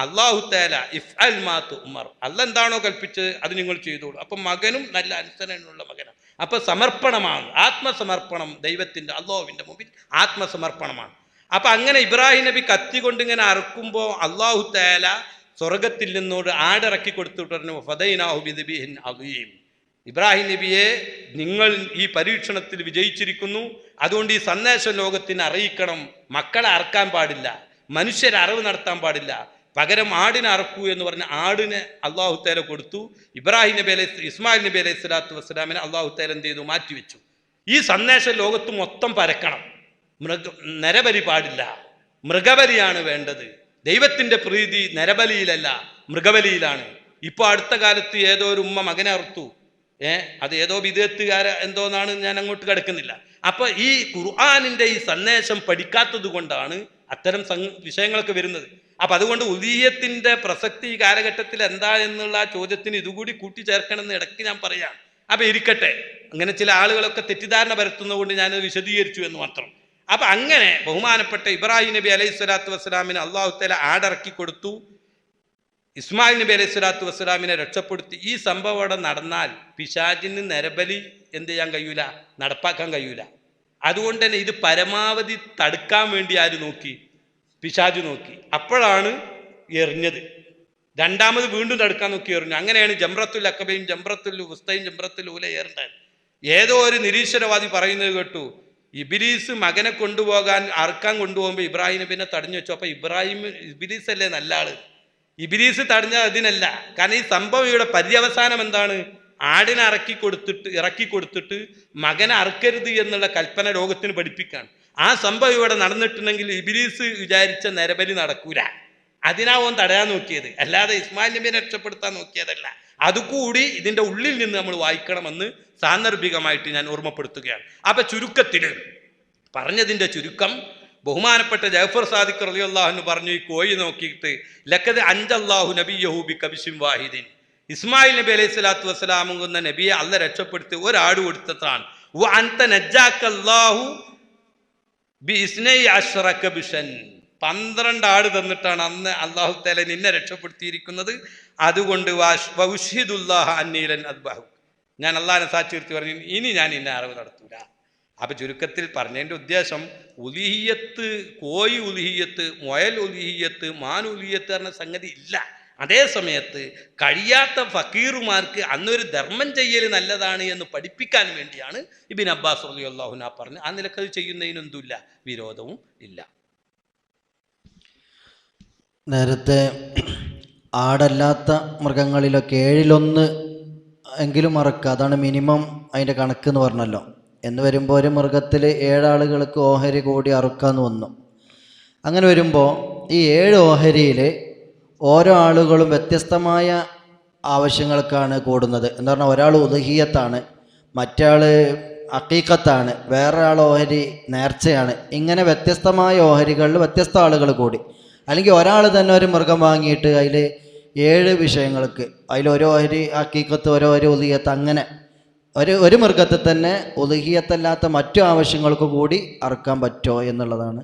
അള്ളാഹു തആല ഇഫ്അൽ മാ തുഅ്മർ, അല്ലാഹ് എന്താണോ കൽപ്പിച്ചത് അത് നിങ്ങൾ ചെയ്തോളൂ. അപ്പം മകനും നല്ല അനുസരണയുള്ള മകനാണ്. അപ്പം സമർപ്പണമാണ്, ആത്മസമർപ്പണം, ദൈവത്തിൻ്റെ അള്ളാഹുവിൻ്റെ മുമ്പിൽ ആത്മസമർപ്പണമാണ്. അപ്പം അങ്ങനെ ഇബ്രാഹിം നബി കത്തി കൊണ്ടിങ്ങനെ അറുക്കുമ്പോൾ അള്ളാഹു തആല സ്വർഗത്തിൽ നിന്നോട് ആടിറക്കി കൊടുത്തിട്ട് പറഞ്ഞു, ഫദൈനാഹു ബിദിബിഹിൻ അദീം, ഇബ്രാഹിം നബിയെ നിങ്ങൾ ഈ പരീക്ഷണത്തിൽ വിജയിച്ചിരിക്കുന്നു, അതുകൊണ്ട് ഈ സന്ദേശം ലോകത്തിന് അറിയിക്കണം, മക്കളെ അറക്കാൻ പാടില്ല, മനുഷ്യരെ അറിവ് നടത്താൻ പാടില്ല, പകരം ആടിനെ അറക്കൂ എന്ന് പറഞ്ഞ് ആടിനെ അള്ളാഹു തആല കൊടുത്തു. ഇബ്രാഹിം നബി ഇസ്മായിൽ നബി അലൈഹി സ്വലാത്തു വസ്സലാമിനെ അള്ളാഹു തആല എന്ത് ചെയ്തു, മാറ്റിവെച്ചു. ഈ സന്ദേശം ലോകത്ത് മൊത്തം പരക്കണം. നരബലി പാടില്ല, മൃഗബലിയാണ് വേണ്ടത്. ദൈവത്തിൻ്റെ പ്രീതി നരബലിയിലല്ല, മൃഗബലിയിലാണ്. ഇപ്പോൾ അടുത്ത കാലത്ത് ഏതോ ഒരു ഉമ്മ മകനെ അറുത്തു, അത് ഏതോ വിദേത്തുകാര എന്തോന്നാണ്, ഞാൻ അങ്ങോട്ട് കിടക്കുന്നില്ല. അപ്പൊ ഈ ഖുർആനിന്റെ ഈ സന്ദേശം പഠിക്കാത്തത് കൊണ്ടാണ് അത്തരം വിഷയങ്ങളൊക്കെ വരുന്നത്. അപ്പൊ അതുകൊണ്ട് ഉദീയത്തിന്റെ പ്രസക്തി ഈ കാലഘട്ടത്തിൽ എന്താ എന്നുള്ള ചോദ്യത്തിന് ഇതുകൂടി കൂട്ടിച്ചേർക്കണമെന്ന് ഇടയ്ക്ക് ഞാൻ പറയാം. അപ്പൊ ഇരിക്കട്ടെ, അങ്ങനെ ചില ആളുകളൊക്കെ തെറ്റിദ്ധാരണ പരത്തുന്നതുകൊണ്ട് ഞാനത് വിശദീകരിച്ചു എന്ന് മാത്രം. അപ്പൊ അങ്ങനെ ബഹുമാനപ്പെട്ട ഇബ്രാഹിം നബി അലൈഹി സ്വലാത്തു വസ്സലാമിന് അള്ളാഹു തആല ആടിറക്കി കൊടുത്തു. ഇസ്മായിൽ നബി അലൈഹി സ്വലാത്തു വസ്സലാമിനെ രക്ഷപ്പെടുത്തി. ഈ സംഭവം അവിടെ നടന്നാൽ പിശാചിന് നരബലി എന്ത് ചെയ്യാൻ കഴിയൂല, നടപ്പാക്കാൻ കഴിയൂല. അതുകൊണ്ട് തന്നെ ഇത് പരമാവധി തടുക്കാൻ വേണ്ടി ആര് നോക്കി? പിശാച് നോക്കി. അപ്പോഴാണ് എറിഞ്ഞത്. രണ്ടാമത് വീണ്ടും തടുക്കാൻ നോക്കി എറിഞ്ഞു. അങ്ങനെയാണ് ജംറത്തുൽ അക്കബയും ജംറത്തുൽ ഉസ്തയും ജംറത്തുൽ ഊല ഏറേണ്ടത്. ഏതോ ഒരു നിരീശ്വരവാദി പറയുന്നത് കേട്ടു, ഇബ്ലീസ് മകനെ കൊണ്ടുപോകാൻ അറുക്കാൻ കൊണ്ടുപോകുമ്പോൾ ഇബ്രാഹിം നബിനെ തടഞ്ഞു വെച്ചു. അപ്പൊ ഇബ്ലീസ് അല്ലേ നല്ല ആള്? ഇബ്ലീസ് തടഞ്ഞത് അതിനല്ല. കാരണം ഈ സംഭവം ഇവിടെ പര്യവസാനം എന്താണ്? ആടിനെ ഇറക്കി കൊടുത്തിട്ട് മകനെ അറുക്കരുത് എന്നുള്ള കൽപ്പന ലോകത്തിന് പഠിപ്പിക്കാൻ. ആ സംഭവം ഇവിടെ നടന്നിട്ടുണ്ടെങ്കിൽ ഇബ്ലീസ് വിചാരിച്ച നരബലി നടക്കൂല. അതിനാവൻ തടയാൻ നോക്കിയത്, അല്ലാതെ ഇസ്മായിൽ നബിയെ രക്ഷപ്പെടുത്താൻ നോക്കിയതല്ല. അതുകൂടി ഇതിന്റെ ഉള്ളിൽ നിന്ന് നമ്മൾ വായിക്കണമെന്ന് സാന്ദർഭികമായിട്ട് ഞാൻ ഓർമ്മപ്പെടുത്തുകയാണ്. അപ്പൊ ചുരുക്കത്തിൽ പറഞ്ഞതിന്റെ ചുരുക്കം, ബഹുമാനപ്പെട്ട ജഅഫർ സാദിഖ് റളിയല്ലാഹു അൻഹു പറഞ്ഞു, ഈ കോഴി നോക്കിയിട്ട് ലഖദ് അൻജല്ലാഹു നബിയഹു ബികബിശിൻ വാഹിദിൻ, ഇസ്മായിൽ നബി അലൈഹി സ്വലാത്തു വസ്സലാം എന്ന നബിയെ അല്ല രക്ഷപ്പെടുത്തി ഒരാട് കൊടുത്തതാണ്. വ അൻത നജ്ജാക്കല്ലാഹു ബിഇസ്നൈ അശ്റ കബിശൻ, 12 ആട് തന്നിട്ടാണ് അന്ന് അല്ലാഹു തആല നിന്നെ രക്ഷപ്പെടുത്തിയിരിക്കുന്നത്. അതുകൊണ്ട് വഉശ്ഹിദുല്ലാഹ അന്നീലൻ അദ്ബഹു, ഞാൻ അല്ലാഹുവിനെ സാക്ഷി നിർത്തി പറഞ്ഞു, ഇനി ഞാൻ നിന്നെ അറിവ് നടത്തൂല. അപ്പൊ ചുരുക്കത്തിൽ പറഞ്ഞതിൻ്റെ ഉദ്ദേശം, ഉലിഹിയത്ത്, കോഴി ഉലിഹിയത്ത്, മുയൽ ഉലിഹിയത്ത്, മാൻ ഉലിഹിയത്ത് പറഞ്ഞ സംഗതി ഇല്ല. അതേ സമയത്ത് കഴിയാത്ത ഫക്കീറുമാർക്ക് അന്നൊരു ധർമ്മം ചെയ്യൽ നല്ലതാണ് എന്ന് പഠിപ്പിക്കാൻ വേണ്ടിയാണ് ഇബ്നു അബ്ബാസ് റളിയല്ലാഹു അൻഹു പറഞ്ഞു. ആ നിലക്കത് ചെയ്യുന്നതിനൊന്നുമില്ല, വിരോധവും ഇല്ല. നേരത്തെ ആടല്ലാത്ത മൃഗങ്ങളിലൊക്കെ 7-1 എങ്കിലും അറക്കുക, അതാണ് മിനിമം അതിൻ്റെ കണക്ക് എന്ന് പറഞ്ഞല്ലോ. എന്ന് വരുമ്പോൾ ഒരു മൃഗത്തിൽ 7 ആളുകൾക്ക് ഓഹരി കൂടി അറുക്കാന്ന് വന്നു. അങ്ങനെ വരുമ്പോൾ ഈ 7 ഓഹരിയിൽ ഓരോ ആളുകളും വ്യത്യസ്തമായ ആവശ്യങ്ങൾക്കാണ് കൂടുന്നത്. എന്ന് പറഞ്ഞാൽ ഒരാൾ ഉദ്ഹിയ്യത്താണ്, മറ്റാൾ അഖീഖത്താണ്, വേറെ ആൾ ഓഹരി നേർച്ചയാണ്. ഇങ്ങനെ വ്യത്യസ്തമായ ഓഹരികളിൽ വ്യത്യസ്ത ആളുകൾ കൂടി. അല്ലെങ്കിൽ ഒരാൾ തന്നെ ഒരു മൃഗം വാങ്ങിയിട്ട് അതിൽ 7 വിഷയങ്ങൾക്ക്, അതിൽ ഓരോ ഓഹരി അഖീഖത്ത്, ഓരോ ഓഹരി ഉദ്ഹിയ്യത്ത്, അങ്ങനെ ഒരു മൃഗത്തിൽ തന്നെ ഉദ്ഹിയ്യത്തല്ലാത്ത മറ്റു ആവശ്യങ്ങൾക്ക് കൂടി അറുക്കാൻ പറ്റുമോ എന്നുള്ളതാണ്.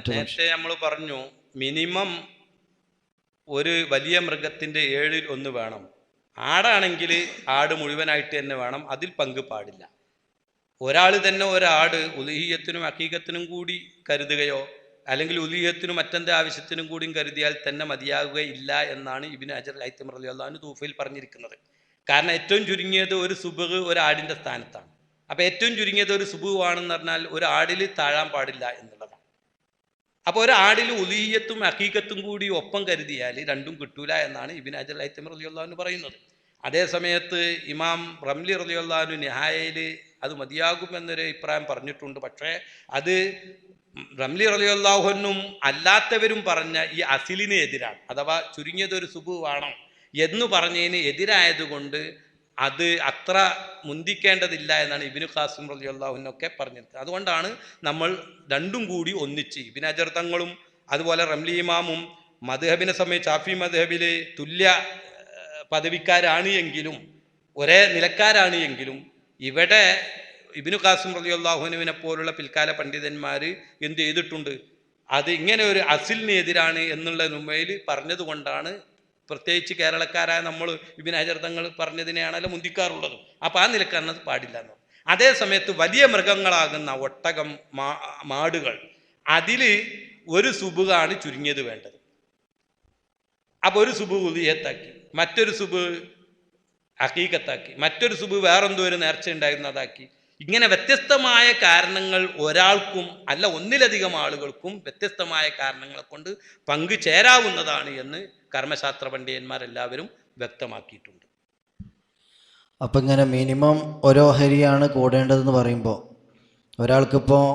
നേരത്തെ നമ്മൾ പറഞ്ഞു, മിനിമം ഒരു വലിയ മൃഗത്തിൻ്റെ 7-1 വേണം. ആടാണെങ്കിൽ ആട് മുഴുവനായിട്ട് തന്നെ വേണം, അതിൽ പങ്ക് പാടില്ല. ഒരാൾ തന്നെ ഒരാട് ഉദ്ഹിയ്യത്തിനും അഖീഖത്തിനും കൂടി കരുതുകയോ അല്ലെങ്കിൽ ഉലിഹത്തിനും മറ്റെന്ത് ആവശ്യത്തിനും കൂടിയും കരുതിയാൽ തന്നെ മതിയാകുകയില്ല എന്നാണ് ഇബ്നു ഹജർ ഹൈതമി റളിയല്ലാഹു അൻഹു തൂഫയിൽ പറഞ്ഞിരിക്കുന്നത്. കാരണം ഏറ്റവും ചുരുങ്ങിയത് ഒരു സുബ്ഹ് ഒരു ആടിൻ്റെ സ്ഥാനത്താണ്. അപ്പോൾ ഏറ്റവും ചുരുങ്ങിയത് ഒരു സുബ്ഹ് ആണെന്ന് പറഞ്ഞാൽ ഒരു ആടിൽ താഴാൻ പാടില്ല എന്നുള്ളതാണ്. അപ്പോൾ ഒരു ആടിൽ ഉലിഹത്തും ഹഖീഖത്തും കൂടി ഒപ്പം കരുതിയാൽ രണ്ടും കിട്ടൂല എന്നാണ് ഇബ്നു ഹജർ ഹൈതമി റളിയല്ലാഹു അൻഹു പറയുന്നത്. അതേ സമയത്ത് ഇമാം റംലി റളിയല്ലാഹു അൻഹു നിഹായയിൽ അത് മതിയാകുമെന്നൊരു അഭിപ്രായം പറഞ്ഞിട്ടുണ്ട്. പക്ഷേ അത് റംലി റളിയല്ലാഹു അൻഹും അല്ലാത്തവരും പറഞ്ഞ ഈ അസിലിന് എതിരാണ്. അഥവാ ചുരുങ്ങിയതൊരു സുബ്ഹ് വേണം എന്ന് പറഞ്ഞതിന് എതിരായതുകൊണ്ട് അത് അത്ര മുന്തിക്കേണ്ടതില്ല എന്നാണ് ഇബ്നു ഖാസിം റളിയല്ലാഹു അൻഹു ഒക്കെ പറഞ്ഞിരിക്കുന്നത്. അതുകൊണ്ടാണ് നമ്മൾ രണ്ടും കൂടി ഒന്നിച്ച്, ഇബ്നു ഹജർ തങ്ങളും അതുപോലെ റംലി ഇമാമും മദ്ഹബിനെ സംബന്ധിച്ച് ഷാഫി മദ്ഹബിൽ തുല്യ പദവിക്കാരാണ് എങ്കിലും, ഒരേ നിലക്കാരാണ് എങ്കിലും, ഇവിടെ ഇബ്നു ഖാസിം റളിയല്ലാഹു അൻഹുവിനെ പോലുള്ള പിൽക്കാല പണ്ഡിതന്മാർ എന്ത് ചെയ്തിട്ടുണ്ട്, അത് ഇങ്ങനെ ഒരു അസിലിന് എതിരാണ് എന്നുള്ള മുമ്പയിൽ പറഞ്ഞതുകൊണ്ടാണ് പ്രത്യേകിച്ച് കേരളക്കാരായ നമ്മൾ ഇബ്നു ഹജർ തങ്ങൾ പറഞ്ഞതിനെയാണല്ലോ മുന്തിക്കാറുള്ളത്. അപ്പോൾ ആ നിലക്കാരനത് പാടില്ല എന്ന്. അതേ സമയത്ത് വലിയ മൃഗങ്ങളാകുന്ന ഒട്ടകം, മാടുകൾ, അതിൽ ഒരു സുബ്ഹാണ് ചുരുങ്ങിയത് വേണ്ടത്. അപ്പോൾ ഒരു സുബ്ഹ് ഉളിയത്താക്കി, മറ്റൊരു സുബ്ഹ് ഹഖീഖത്താക്കി, മറ്റൊരു സുബ്ഹ് വേറെന്തോ ഒരു നേർച്ച ഉണ്ടായിരുന്നു അതാക്കി. ഇങ്ങനെ വ്യത്യസ്തമായ കാരണങ്ങൾ ഒരാൾക്കും അല്ല ഒന്നിലധികം ആളുകൾക്കും വ്യത്യസ്തമായ കാരണങ്ങളെ കൊണ്ട് പങ്കു ചേരാവുന്നതാണ് എന്ന് കർമ്മശാസ്ത്ര പണ്ഡിതന്മാരെല്ലാവരും വ്യക്തമാക്കിയിട്ടുണ്ട്. അപ്പം ഇങ്ങനെ മിനിമം ഓരോഹരിയാണ് കൂടേണ്ടതെന്ന് പറയുമ്പോൾ ഒരാൾക്കിപ്പോൾ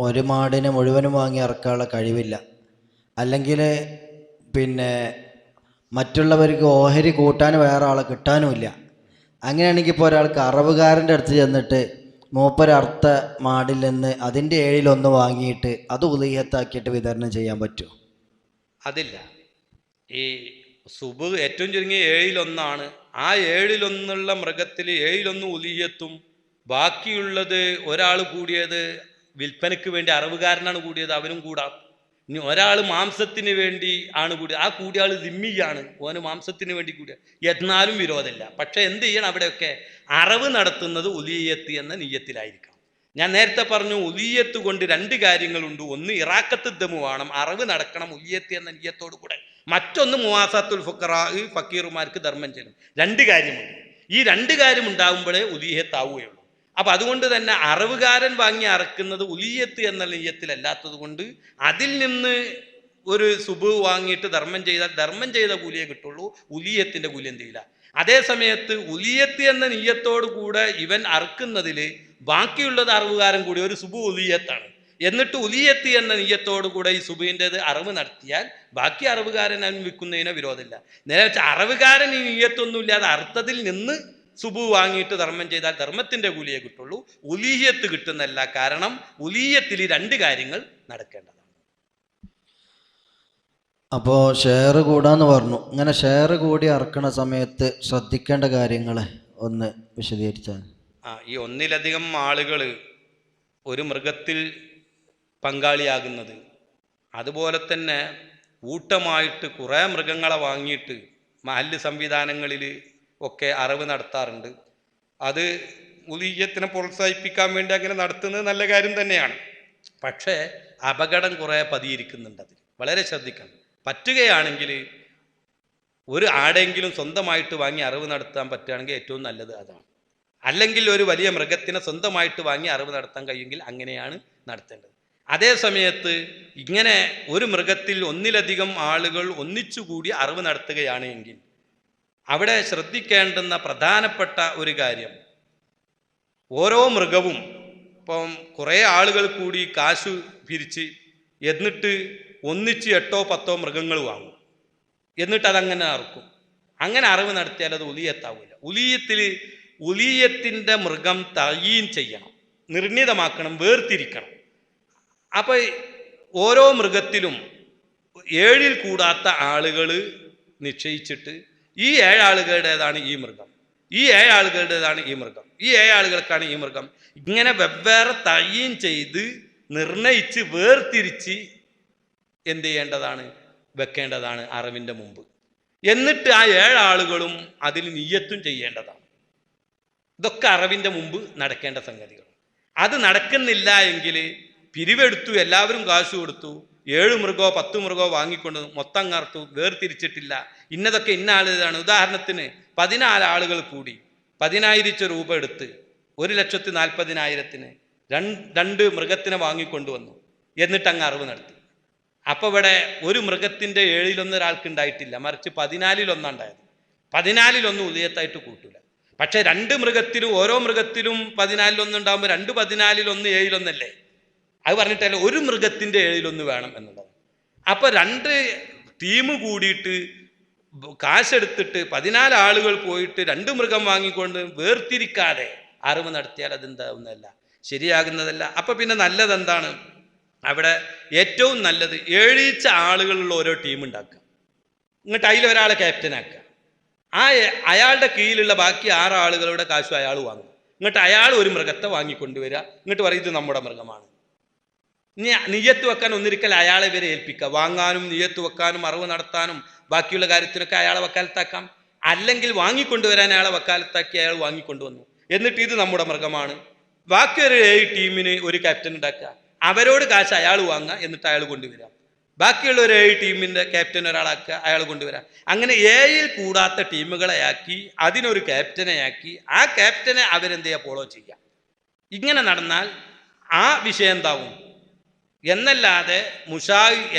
ഒരു മാടിനെ മുഴുവനും വാങ്ങി ഇറക്കാനുള്ള കഴിവില്ല, അല്ലെങ്കിൽ പിന്നെ മറ്റുള്ളവർക്ക് ഓഹരി കൂട്ടാൻ വേറെ ആളെ കിട്ടാനുമില്ല. അങ്ങനെയാണെങ്കിൽ ഇപ്പോൾ ഒരാൾക്ക് അറവുകാരൻ്റെ അടുത്ത് ചെന്നിട്ട് മൂപ്പരർത്ത മാടിൽ നിന്ന് അതിൻ്റെ 7-1 വാങ്ങിയിട്ട് അത് ഉളിഹത്താക്കിയിട്ട് വിതരണം ചെയ്യാൻ പറ്റുമോ? അതില്ല. ഈ സുബ്ഹ് ഏറ്റവും ചുരുങ്ങിയ 7-1 ആ 7-1 മൃഗത്തിൽ 7-1 ഉലിഹത്തും ബാക്കിയുള്ളത് ഒരാൾ കൂടിയത് വിൽപ്പനയ്ക്ക് വേണ്ടി അറവുകാരനാണ് കൂടിയത്, അവനും കൂടാം. ഇനി ഒരാൾ മാംസത്തിന് വേണ്ടി ആണ് കൂടി, ആ കൂടിയ ആൾ ദിമ്മിയാണ്, ഓന് മാംസത്തിന് വേണ്ടി കൂടിയ, എന്നാലും വിരോധമില്ല. പക്ഷെ എന്ത് ചെയ്യണം, അവിടെയൊക്കെ അറവ് നടത്തുന്നത് ഉലിയത്ത് എന്ന നിയ്യത്തിലായിരിക്കണം. ഞാൻ നേരത്തെ പറഞ്ഞു ഉലിയത്ത് കൊണ്ട് രണ്ട് കാര്യങ്ങളുണ്ട്. ഒന്ന് ഇറാഖത്ത് ദമു വേണം, അറവ് നടക്കണം ഉലിയത്ത് എന്ന നിയ്യത്തോടു കൂടെ. മറ്റൊന്ന് മുവാസാത്തുൽ ഫുഖറാ, ഫക്കീറുമാർക്ക് ധർമ്മം ചെയ്യണം. രണ്ട് കാര്യമുണ്ട്. ഈ രണ്ട് കാര്യം ഉണ്ടാകുമ്പോഴേ ഉലിയത്താവുകയുള്ളൂ. അപ്പം അതുകൊണ്ട് തന്നെ അറവുകാരൻ വാങ്ങി അറക്കുന്നത് ഉലിയത്ത് എന്ന നിയ്യത്തിലല്ലാത്തത് കൊണ്ട് അതിൽ നിന്ന് ഒരു സുബ് വാങ്ങിയിട്ട് ധർമ്മം ചെയ്താൽ ധർമ്മം ചെയ്ത കൂലിയെ കിട്ടുള്ളൂ, ഉലിയത്തിൻ്റെ കൂലി എന്ത് ചെയ്യില്ല. അതേ സമയത്ത് ഉലിയത്ത് എന്ന നിയ്യത്തോടു കൂടെ ഇവൻ അറുക്കുന്നതിൽ ബാക്കിയുള്ളത് അറവുകാരൻ കൂടി ഒരു സുബ് ഉലിയത്താണ്. എന്നിട്ട് ഉലിയത്ത് എന്ന നിയ്യത്തോടു കൂടെ ഈ സുബിൻ്റെത് അറവ് നടത്തിയാൽ ബാക്കി അറവുകാരൻ അവൻ വിൽക്കുന്നതിന് വിരോധമില്ല. നേരെ വെച്ചാൽ അറവുകാരൻ ഈ നിയ്യത്തൊന്നുമില്ലാതെ അർത്ഥത്തിൽ നിന്ന് സുബു വാങ്ങിയിട്ട് ധർമ്മം ചെയ്താൽ ധർമ്മത്തിൻ്റെ കൂലിയെ കിട്ടുള്ളൂ, ഉലീയത്ത് കിട്ടുന്നല്ല. കാരണം ഉലീയത്തിൽ രണ്ട് കാര്യങ്ങൾ നടക്കേണ്ടതാണ്. അപ്പോൾ ഷെയർ കൂടാന്ന് പറഞ്ഞു. ഇങ്ങനെ ഷെയർ കൂടി അറക്കണ സമയത്ത് ശ്രദ്ധിക്കേണ്ട കാര്യങ്ങൾ ഒന്ന് വിശദീകരിച്ചാൽ. ഈ ഒന്നിലധികം ആളുകൾ ഒരു മൃഗത്തിൽ പങ്കാളിയാകുന്നത്, അതുപോലെ തന്നെ കൂട്ടമായിട്ട് കുറേ മൃഗങ്ങളെ വാങ്ങിയിട്ട് മഹല്ല് സംവിധാനങ്ങളിൽ ഒക്കെ അറവ് നടത്താറുണ്ട്. അത് ഉലീയത്തിനെ പ്രോത്സാഹിപ്പിക്കാൻ വേണ്ടി അങ്ങനെ നടത്തുന്നത് നല്ല കാര്യം തന്നെയാണ്. പക്ഷേ അപകടം കുറേ പതിയിരിക്കുന്നുണ്ട്. അതിൽ വളരെ ശ്രദ്ധിക്കണം. പറ്റുകയാണെങ്കിൽ ഒരു ആടെങ്കിലും സ്വന്തമായിട്ട് വാങ്ങി അറിവ് നടത്താൻ പറ്റുകയാണെങ്കിൽ ഏറ്റവും നല്ലത് അതാണ്. അല്ലെങ്കിൽ ഒരു വലിയ മൃഗത്തിനെ സ്വന്തമായിട്ട് വാങ്ങി അറിവ് നടത്താൻ കഴിയുമെങ്കിൽ അങ്ങനെയാണ് നടത്തേണ്ടത്. അതേ സമയത്ത് ഇങ്ങനെ ഒരു മൃഗത്തിൽ ഒന്നിലധികം ആളുകൾ ഒന്നിച്ചുകൂടി അറിവ് നടത്തുകയാണ് എങ്കിൽ അവിടെ ശ്രദ്ധിക്കേണ്ടുന്ന പ്രധാനപ്പെട്ട ഒരു കാര്യം, ഓരോ മൃഗവും ഇപ്പം കുറേ ആളുകൾ കൂടി കാശ് പിരിച്ച് എന്നിട്ട് ഒന്നിച്ച് 8-10 മൃഗങ്ങൾ വാങ്ങും, എന്നിട്ട് അതങ്ങനെ അറക്കും. അങ്ങനെ അറിവ് നടത്തിയാൽ അത് ഉലിയത്താവില്ല. ഉലിയത്തിൻ്റെ മൃഗം തയീൻ ചെയ്യണം, നിർണിതമാക്കണം, വേർതിരിക്കണം. അപ്പം ഓരോ മൃഗത്തിലും 7 കൂടാത്ത ആളുകൾ നിശ്ചയിച്ചിട്ട് ഈ 7 ആളുകളുടേതാണ് ഈ മൃഗം, ഈ 7 ആളുകളുടേതാണ് ഈ മൃഗം, ഈ 7 ആളുകൾക്കാണ് ഈ മൃഗം. ഇങ്ങനെ വെവ്വേറെ തയ്യീൻ ചെയ്ത് നിർണയിച്ച് വേർതിരിച്ച് എന്ത് ചെയ്യേണ്ടതാണ്, വെക്കേണ്ടതാണ് അറിവിൻ്റെ മുമ്പ്. എന്നിട്ട് ആ 7 ആളുകളും അതിൽ നിയ്യത്തും ചെയ്യേണ്ടതാണ്. ഇതൊക്കെ അറിവിൻ്റെ മുമ്പ് നടക്കേണ്ട സംഗതികൾ. അത് നടക്കുന്നില്ല എങ്കിൽ പിരിവെടുത്തു, എല്ലാവരും കാശ് കൊടുത്തു, 7 മൃഗമോ 10 മൃഗമോ വാങ്ങിക്കൊണ്ട് മൊത്തം കറുത്തു, വേർതിരിച്ചിട്ടില്ല, ഇന്നതൊക്കെ ഇന്ന ആളുകളാണ്. ഉദാഹരണത്തിന് 14 ആളുകൾ കൂടി 10,000 രൂപ എടുത്ത് 1,40,000-ന് 2 മൃഗത്തിനെ വാങ്ങിക്കൊണ്ടുവന്നു, എന്നിട്ട് അങ്ങ് അറിവ് നടത്തി. അപ്പോൾ ഇവിടെ ഒരു മൃഗത്തിൻ്റെ 7-1 ഒരാൾക്ക് ഉണ്ടായിട്ടില്ല, മറിച്ച് 14-1 ഉണ്ടായത്. 14-1 ഉദയത്തായിട്ട് കൂട്ടില്ല. പക്ഷേ 2 മൃഗത്തിലും ഓരോ മൃഗത്തിലും 14-1 ഉണ്ടാകുമ്പോൾ 2 14-1 7-1 അല്ലേ? അത് പറഞ്ഞിട്ടല്ല, ഒരു മൃഗത്തിൻ്റെ 7-1 വേണം എന്നുള്ളത്. അപ്പോൾ 2 ടീം കൂടിയിട്ട് കാശെടുത്തിട്ട് 14 ആളുകൾ പോയിട്ട് 2 മൃഗം വാങ്ങിക്കൊണ്ട് വേർതിരിക്കാതെ അറിവ് നടത്തിയാൽ അതെന്താവുന്നതല്ല, ശരിയാകുന്നതല്ല. അപ്പം പിന്നെ നല്ലതെന്താണ്, അവിടെ ഏറ്റവും നല്ലത് 7 ആളുകളുള്ള ഓരോ ടീം ഉണ്ടാക്കുക, എന്നിട്ട് അതിലൊരാളെ ക്യാപ്റ്റനാക്കുക. അയാളുടെ കീഴിലുള്ള ബാക്കി 6 ആളുകളുടെ കാശും അയാൾ വാങ്ങും. എന്നിട്ട് അയാൾ ഒരു മൃഗത്തെ വാങ്ങിക്കൊണ്ടുവരിക, എന്നിട്ട് പറയും ഇത് നമ്മുടെ മൃഗമാണ്. നിയ്യത്ത് വെക്കാൻ ഒന്നിരിക്കൽ അയാളെ ഇവരെ ഏൽപ്പിക്കുക. വാങ്ങാനും നിയ്യത്ത് വെക്കാനും അറിവ് നടത്താനും ബാക്കിയുള്ള കാര്യത്തിനൊക്കെ അയാളെ വക്കാലത്താക്കാം. അല്ലെങ്കിൽ വാങ്ങിക്കൊണ്ടുവരാൻ അയാളെ വക്കാലത്താക്കി അയാൾ വാങ്ങിക്കൊണ്ടുവന്നു, എന്നിട്ട് ഇത് നമ്മുടെ മൃഗമാണ്. ബാക്കി ഒരു 7 ടീമിന് ഒരു ക്യാപ്റ്റൻ ഉണ്ടാക്കുക, അവരോട് കാശ് അയാൾ വാങ്ങുക, എന്നിട്ട് അയാൾ കൊണ്ടുവരാം. ബാക്കിയുള്ള ഒരു 7 ടീമിൻ്റെ ക്യാപ്റ്റൻ ഒരാളാക്കുക, അയാൾ കൊണ്ടുവരാം. അങ്ങനെ 7 കൂടാത്ത ടീമുകളെ ആക്കി അതിനൊരു ക്യാപ്റ്റനെ ആക്കി ആ ക്യാപ്റ്റനെ അവരെന്ത് ചെയ്യുക, ഫോളോ ചെയ്യുക. ഇങ്ങനെ നടന്നാൽ ആ വിഷയം എന്താവും എന്നല്ലാതെ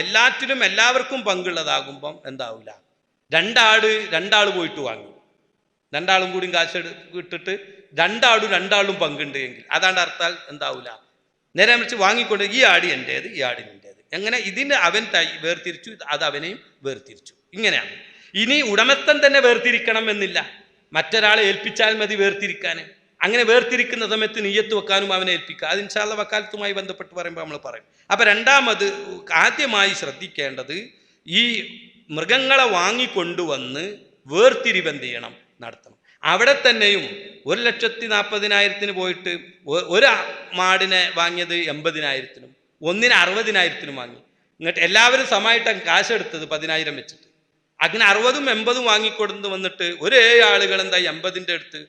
എല്ലാറ്റിലും എല്ലാവർക്കും പങ്കുള്ളതാകുമ്പം എന്താവില്ല. 2 പോയിട്ട് വാങ്ങി, 2 ആളും കൂടി കാശ് ഇട്ടിട്ട് 2 ആളും പങ്കുണ്ട് എങ്കിൽ അതാണ്ട് അർത്ഥം എന്താവില്ല. നേരെ മറിച്ച് വാങ്ങിക്കൊണ്ട് ഈ ആടി എൻ്റേത്, ഈ ആടിനെൻ്റേത്, എങ്ങനെ ഇതിന് അവൻ വേർതിരിച്ചു, അത് അവനെയും വേർതിരിച്ചു. ഇങ്ങനെയാണ്. ഇനി ഉടമസ്ഥൻ തന്നെ വേർതിരിക്കണം എന്നില്ല, മറ്റൊരാളെ ഏൽപ്പിച്ചാൽ മതി വേർതിരിക്കാൻ. അങ്ങനെ വേർതിരിക്കുന്ന സമയത്ത് നിയ്യത്ത് വെക്കാനും അവനെ ഏൽപ്പിക്കുക. അത് ഇൻഷാ അല്ലാഹ് വക്കാലത്തുമായി ബന്ധപ്പെട്ട് പറയുമ്പോൾ നമ്മൾ പറയും. അപ്പം രണ്ടാമത് ആദ്യമായി ശ്രദ്ധിക്കേണ്ടത് ഈ മൃഗങ്ങളെ വാങ്ങിക്കൊണ്ടുവന്ന് വേർതിരിവെന്ത് ചെയ്യണം, നടത്തണം. അവിടെ തന്നെയും 1,40,000-ന് പോയിട്ട് ഒരു മാടിനെ വാങ്ങിയത് 80,000-നും ഒന്നിന് 60,000-നും വാങ്ങി. എന്നിട്ട് എല്ലാവരും സമമായിട്ടാണ് കാശ് എടുത്തത് 10,000 വെച്ചിട്ട്. അങ്ങനെ 60ഉം 80ഉം വാങ്ങിക്കൊടുത്ത് വന്നിട്ട് ഒരു 7 ആളുകൾ എന്താ 80ൻ്റെ അടുത്ത്,